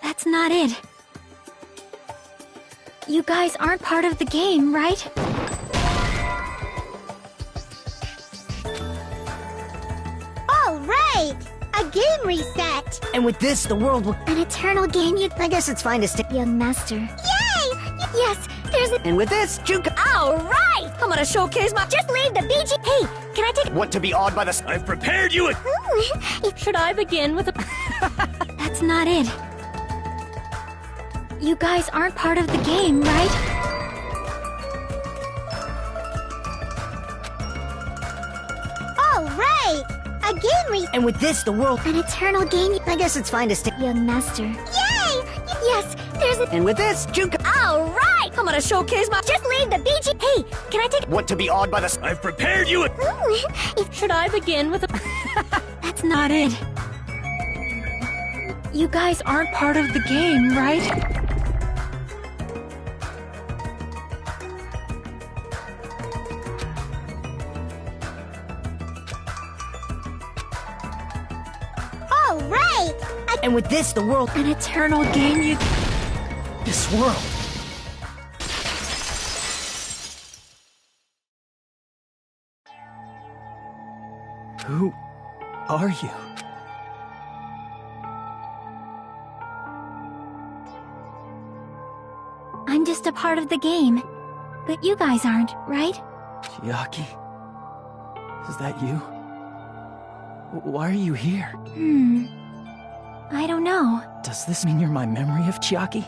That's not it. You guys aren't part of the game, right? Alright! A game reset! And with this, the world will— An eternal game I guess it's fine to stay— Young master. Yay! Yes, there's a— And with this, Junka— Alright! I'm gonna showcase my— Just leave the BG— Hey, can I take— Want to be awed by the... I've prepared you a... Should I begin with a— That's not it. You guys aren't part of the game, right? Alright! A game reset! And with this, the world— An eternal game. I guess it's fine to stay— Young master. Yay! Yes, there's a— And with this, Junka— Alright! I'm gonna showcase my— Just leave the BG— Hey, can I take— Want to be awed by the... I've prepared you a... Should I begin with a— That's not it. You guys aren't part of the game, right? Alright! And with this, the world— An eternal game you— This world. Who are you? I'm just a part of the game. But you guys aren't, right? Chiaki? Is that you? Why are you here? I don't know. Does this mean you're my memory of Chiaki?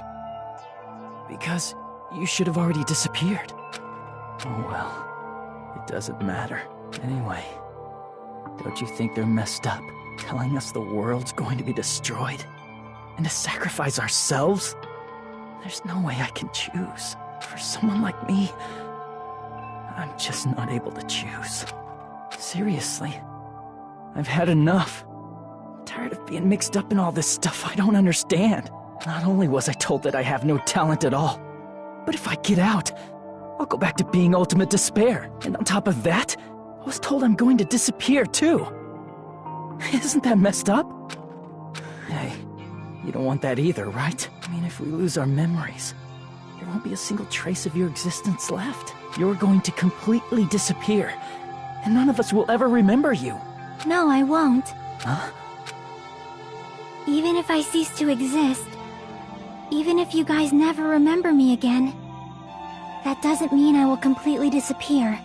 Because you should have already disappeared. Oh well, it doesn't matter. Anyway, don't you think they're messed up, telling us the world's going to be destroyed? And to sacrifice ourselves? There's no way I can choose. For someone like me, I'm just not able to choose. Seriously, I've had enough. I'm tired of being mixed up in all this stuff I don't understand. Not only was I told that I have no talent at all, but if I get out, I'll go back to being ultimate despair. And on top of that, I was told I'm going to disappear too. Isn't that messed up? Hey, you don't want that either, right? I mean, if we lose our memories, there won't be a single trace of your existence left. You're going to completely disappear, and none of us will ever remember you. No, I won't. Huh? Even if I cease to exist, even if you guys never remember me again, that doesn't mean I will completely disappear.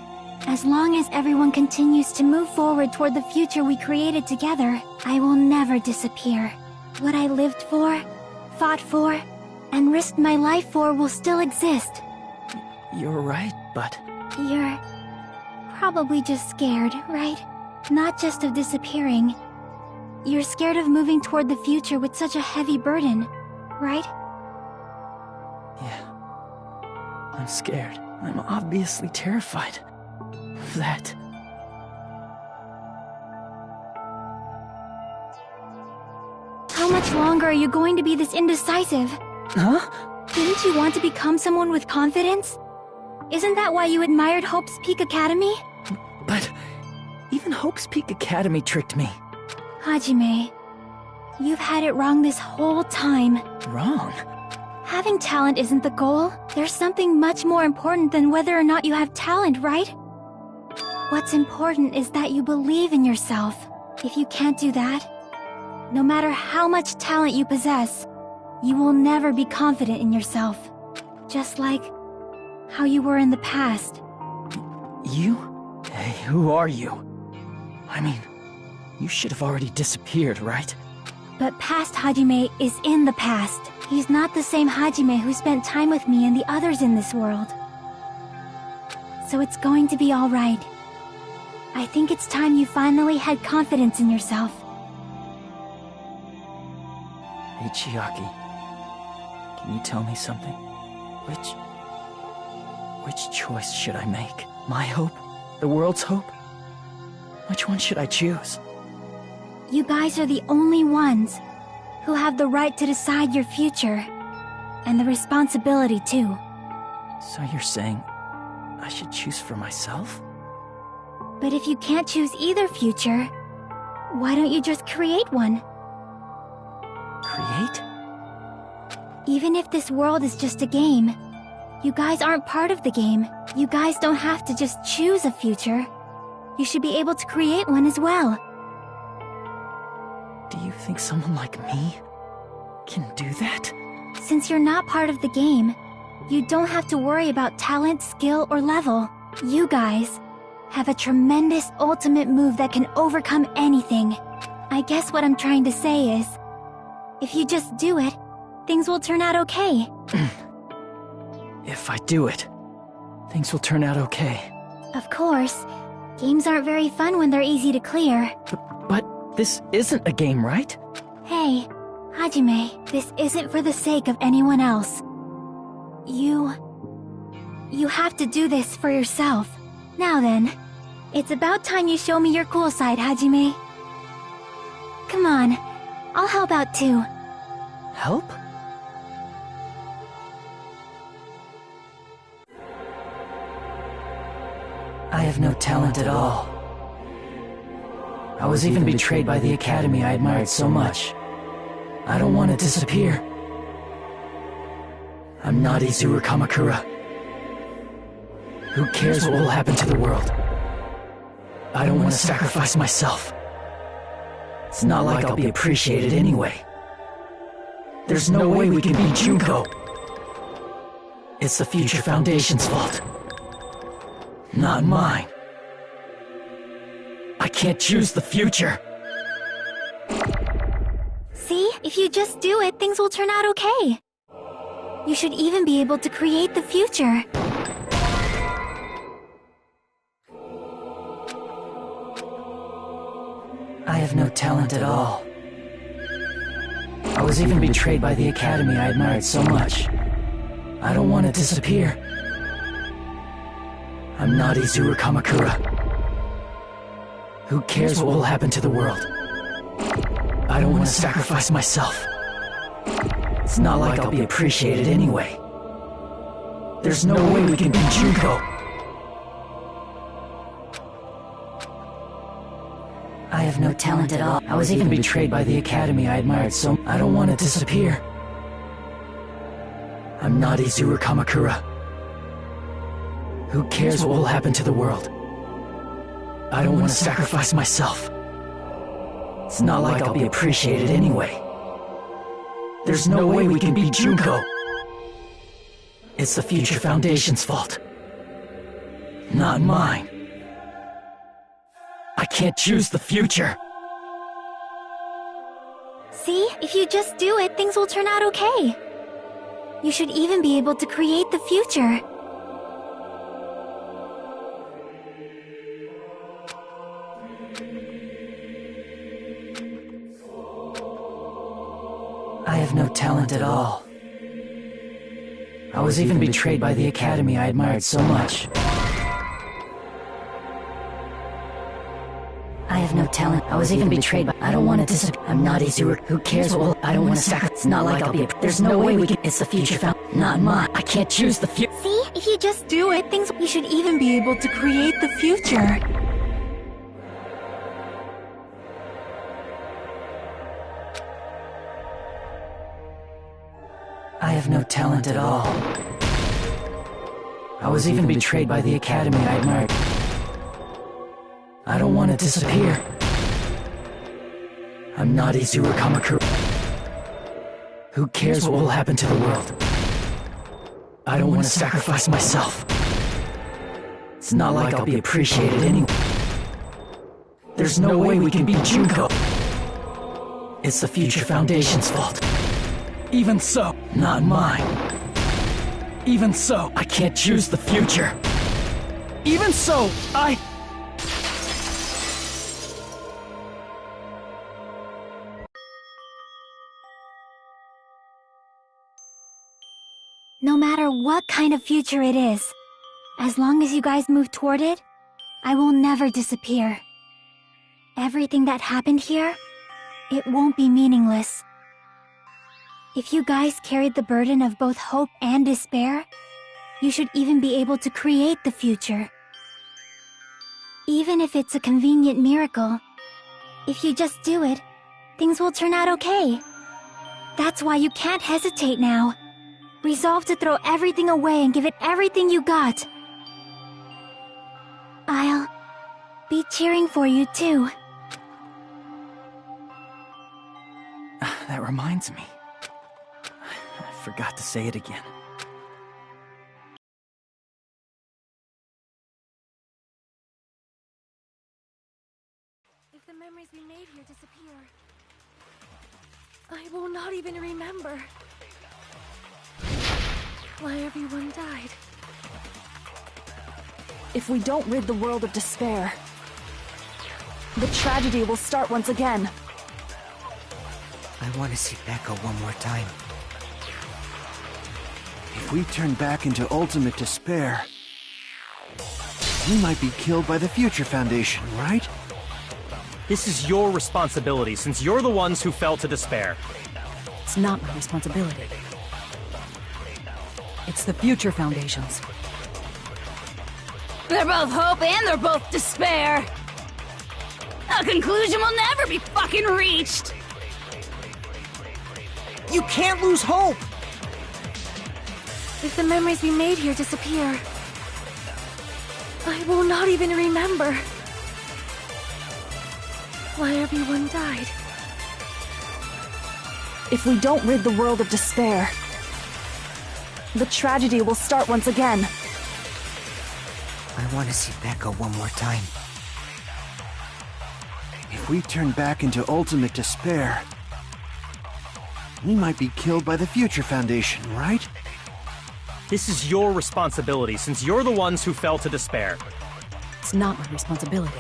As long as everyone continues to move forward toward the future we created together, I will never disappear. What I lived for, fought for, and risked my life for will still exist. You're right, but... You're probably just scared, right? Not just of disappearing. You're scared of moving toward the future with such a heavy burden, right? Yeah. I'm scared. I'm obviously terrified of that. How much longer are you going to be this indecisive? Huh? Didn't you want to become someone with confidence? Isn't that why you admired Hope's Peak Academy? But even Hope's Peak Academy tricked me. Hajime, you've had it wrong this whole time. Wrong? Having talent isn't the goal. There's something much more important than whether or not you have talent, right? What's important is that you believe in yourself. If you can't do that, no matter how much talent you possess, you will never be confident in yourself. Just like how you were in the past. You? Hey, who are you? I mean, you should have already disappeared, right? But past Hajime is in the past. He's not the same Hajime who spent time with me and the others in this world. So it's going to be alright. I think it's time you finally had confidence in yourself. Hey, Chiaki. Can you tell me something? Which choice should I make? My hope? The world's hope? Which one should I choose? You guys are the only ones who have the right to decide your future. And the responsibility, too. So you're saying I should choose for myself? But if you can't choose either future, why don't you just create one? Create? Even if this world is just a game, you guys aren't part of the game. You guys don't have to just choose a future. You should be able to create one as well. Do you think someone like me can do that? Since you're not part of the game, you don't have to worry about talent, skill, or level. You guys have a tremendous ultimate move that can overcome anything. I guess what I'm trying to say is, if you just do it, things will turn out okay. If I do it, things will turn out okay. Of course. Games aren't very fun when they're easy to clear. But this isn't a game, right? Hey, Hajime, this isn't for the sake of anyone else. You have to do this for yourself. Now then, it's about time you show me your cool side, Hajime. Come on, I'll help out too. Help? I have no talent at all. I was even betrayed by the academy I admired so much. I don't want to disappear. I'm not Izuru Kamakura. Who cares what will happen to the world? I don't want to sacrifice myself. It's not like I'll be appreciated anyway. There's no way we can beat Junko. It's the Future Foundation's fault. Not mine. I can't choose the future. See? If you just do it, things will turn out okay. You should even be able to create the future. I have no talent at all. I was even betrayed by the academy I admired so much. I don't want to disappear. I'm not Izuru Kamakura. Who cares what will happen to the world? I don't want to sacrifice myself. It's not like I'll be appreciated anyway. There's no way we can beat Junko. I have no talent at all. I was even betrayed by the academy I admired so. I don't want to disappear. I'm not Izuru Kamakura. Who cares what will happen to the world? I don't want to sacrifice myself. It's not like I'll be appreciated anyway. There's no way we can beat Junko. It's the Future Foundation's fault. Not mine. I can't choose the future. See? If you just do it, things will turn out okay. You should even be able to create the future. I have no talent at all. I was even betrayed by the academy I admired so much. I have no talent. I was even betrayed by. I don't want to disappear. I'm not Izuru. Who cares what will. I don't want to sacrifice. It's not like I'll be. There's no way we can. It's the future found. Not mine. I can't choose the future. See? If you just do it, things. You should even be able to create the future. I have no talent at all. I was even betrayed by the academy I admired. I don't want to disappear. I'm not Izuru Kamakura. Who cares what will happen to the world? I don't want to sacrifice myself. It's not like I'll be appreciated anyway. There's no way we can beat Junko. It's the Future Foundation's fault. Even so, not mine. Even so, I can't choose the future. Even so, No matter what kind of future it is, as long as you guys move toward it, I will never disappear. Everything that happened here, it won't be meaningless. If you guys carried the burden of both hope and despair, you should even be able to create the future. Even if it's a convenient miracle, if you just do it, things will turn out okay. That's why you can't hesitate now. Resolve to throw everything away and give it everything you got. I'll be cheering for you too. That reminds me. I forgot to say it again. If the memories we made here disappear, I will not even remember why everyone died. If we don't rid the world of despair, the tragedy will start once again. I want to see Becca one more time. If we turn back into ultimate despair, we might be killed by the Future Foundation, right? This is your responsibility, since you're the ones who fell to despair. It's not my responsibility. It's the Future Foundation's. They're both hope and they're both despair. A conclusion will never be fucking reached. You can't lose hope! If the memories we made here disappear, I will not even remember why everyone died. If we don't rid the world of despair, the tragedy will start once again. I want to see Becca one more time. If we turn back into ultimate despair, we might be killed by the Future Foundation, right? This is your responsibility, since you're the ones who fell to despair. It's not my responsibility.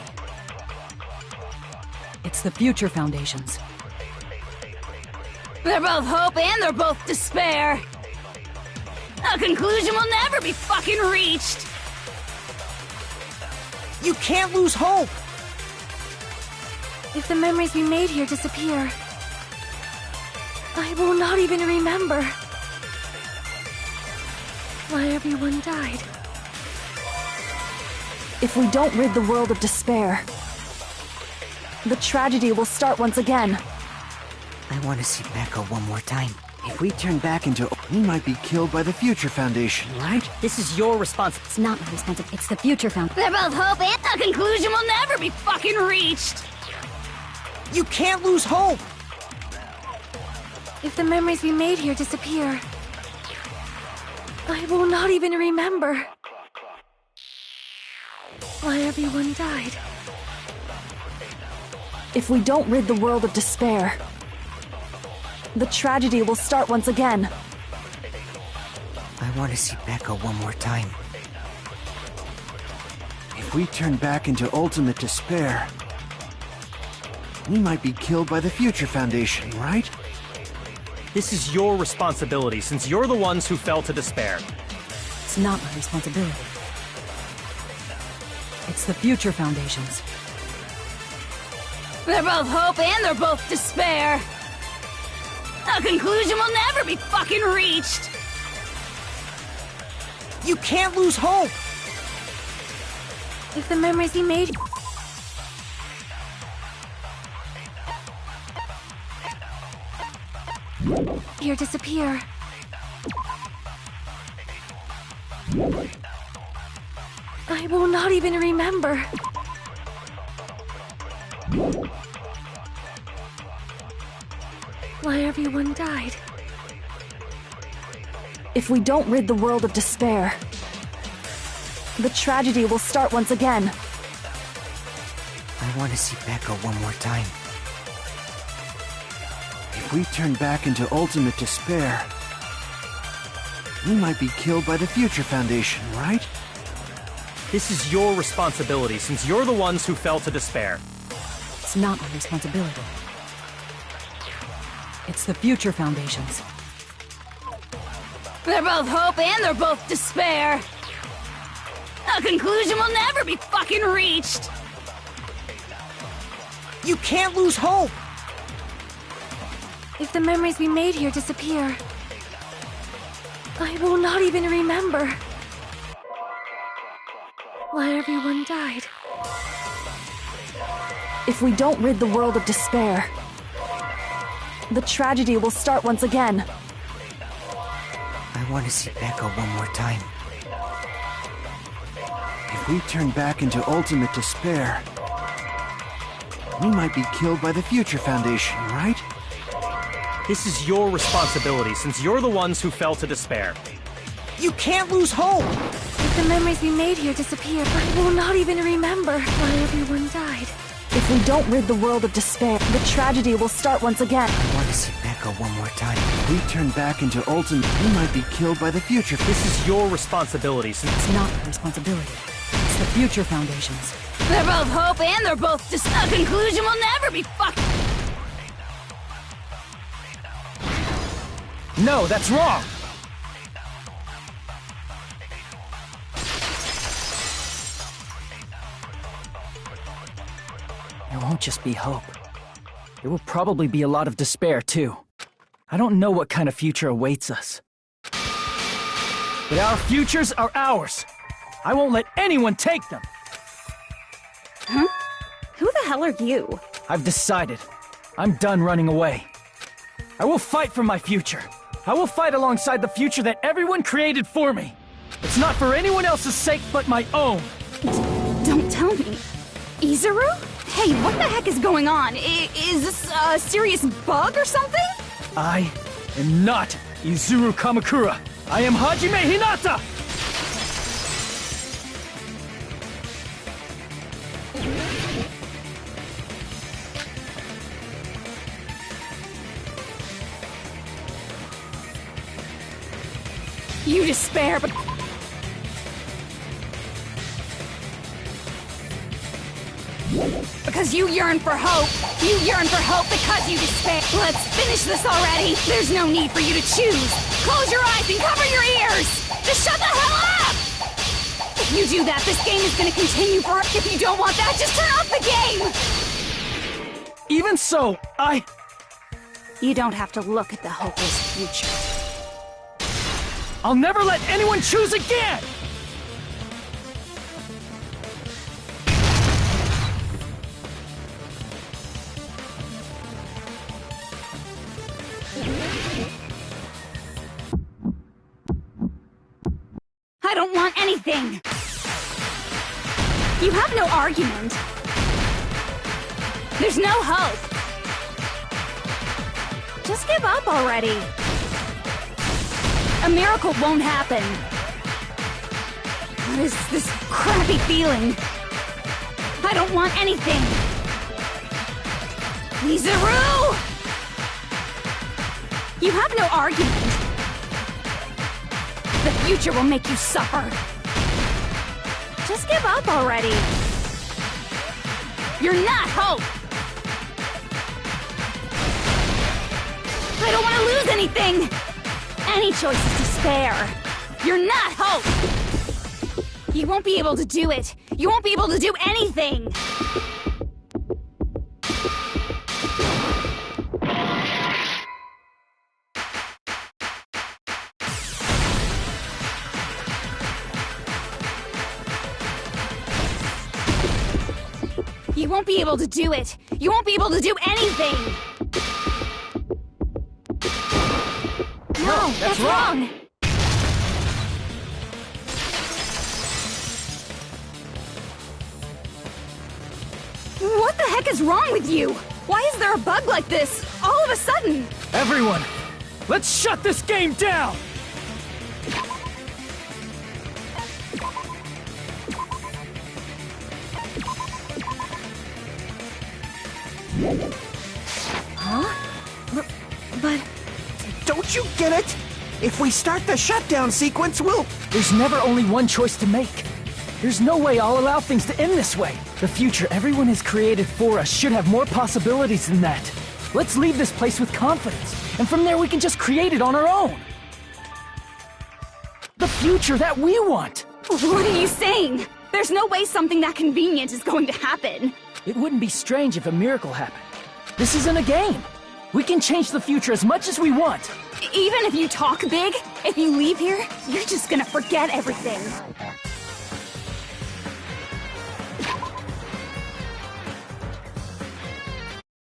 It's the Future Foundation's. They're both hope and they're both despair. A conclusion will never be fucking reached. You can't lose hope! If the memories we made here disappear, I will not even remember why everyone died. If we don't rid the world of despair, the tragedy will start once again. I want to see Becca one more time. If we turn back into... we might be killed by the Future Foundation, right? This is your responsibility. It's not my responsibility. It's the Future Foundation. They're both hope and a conclusion will never be fucking reached. You can't lose hope! If the memories we made here disappear, I will not even remember why everyone died. If we don't rid the world of despair, the tragedy will start once again. I want to see Becca one more time. If we turn back into ultimate despair, we might be killed by the Future Foundation, right? This is your responsibility, since you're the ones who fell to despair. It's not my responsibility. It's the Future Foundation's. They're both hope and they're both despair. A conclusion will never be fucking reached. You can't lose hope! If the memories we made here disappear, I will not even remember why everyone died. If we don't rid the world of despair, the tragedy will start once again. I want to see Becca one more time. If we turn back into ultimate despair, we might be killed by the Future Foundation, right? This is your responsibility, since you're the ones who fell to despair. It's not my responsibility. It's the Future Foundation's. They're both hope and they're both despair. A conclusion will never be fucking reached. You can't lose hope! If the memories we made here disappear, I will not even remember why everyone died. If we don't rid the world of despair, the tragedy will start once again. I want to see Becca one more time. If we turn back into ultimate despair, we might be killed by the Future Foundation, right? This is your responsibility, since you're the ones who fell to despair. You can't lose hope! If the memories we made here disappear, I will not even remember why everyone died. If we don't rid the world of despair, the tragedy will start once again. I want to see Becca one more time. If we turn back into ultimate, we might be killed by the Future. This is your responsibility, since It's not my responsibility. It's the Future Foundation's. They're both hope and they're both a conclusion will never be fucked. No, that's wrong! There won't just be hope. There will probably be a lot of despair, too. I don't know what kind of future awaits us. But our futures are ours! I won't let anyone take them! Huh? Who the hell are you? I've decided. I'm done running away. I will fight for my future. I will fight alongside the future that everyone created for me. It's not for anyone else's sake but my own. Don't tell me. Izuru? Hey, what the heck is going on? Is this a serious bug or something? I am not Izuru Kamakura. I am Hajime Hinata! You despair, but... Because you yearn for hope. You yearn for hope because you despair. Let's finish this already. There's no need for you to choose. Close your eyes and cover your ears. Just shut the hell up! If you do that, this game is gonna continue for... If you don't want that, just turn off the game! Even so, You don't have to look at the hopeless future. I'll never let anyone choose again! I don't want anything! You have no argument. There's no hope. Just give up already. A miracle won't happen. What is this crappy feeling? I don't want anything. Izuru! You have no argument. The future will make you suffer. Just give up already. You're not hope. I don't want to lose anything. Any choice is despair. You're not hope. You won't be able to do it. You won't be able to do anything. You won't be able to do it. You won't be able to do anything. No, that's wrong. What the heck is wrong with you? Why is there a bug like this, all of a sudden? Everyone, let's shut this game down! Huh? But... Don't you get it? If we start the shutdown sequence, we'll... There's never only one choice to make. There's no way I'll allow things to end this way. The future everyone has created for us should have more possibilities than that. Let's leave this place with confidence, and from there we can just create it on our own. future that we want. What are you saying? There's no way something that convenient is going to happen. It wouldn't be strange if a miracle happened. This isn't a game. We can change the future as much as we want. Even if you talk big, if you leave here, you're just gonna forget everything.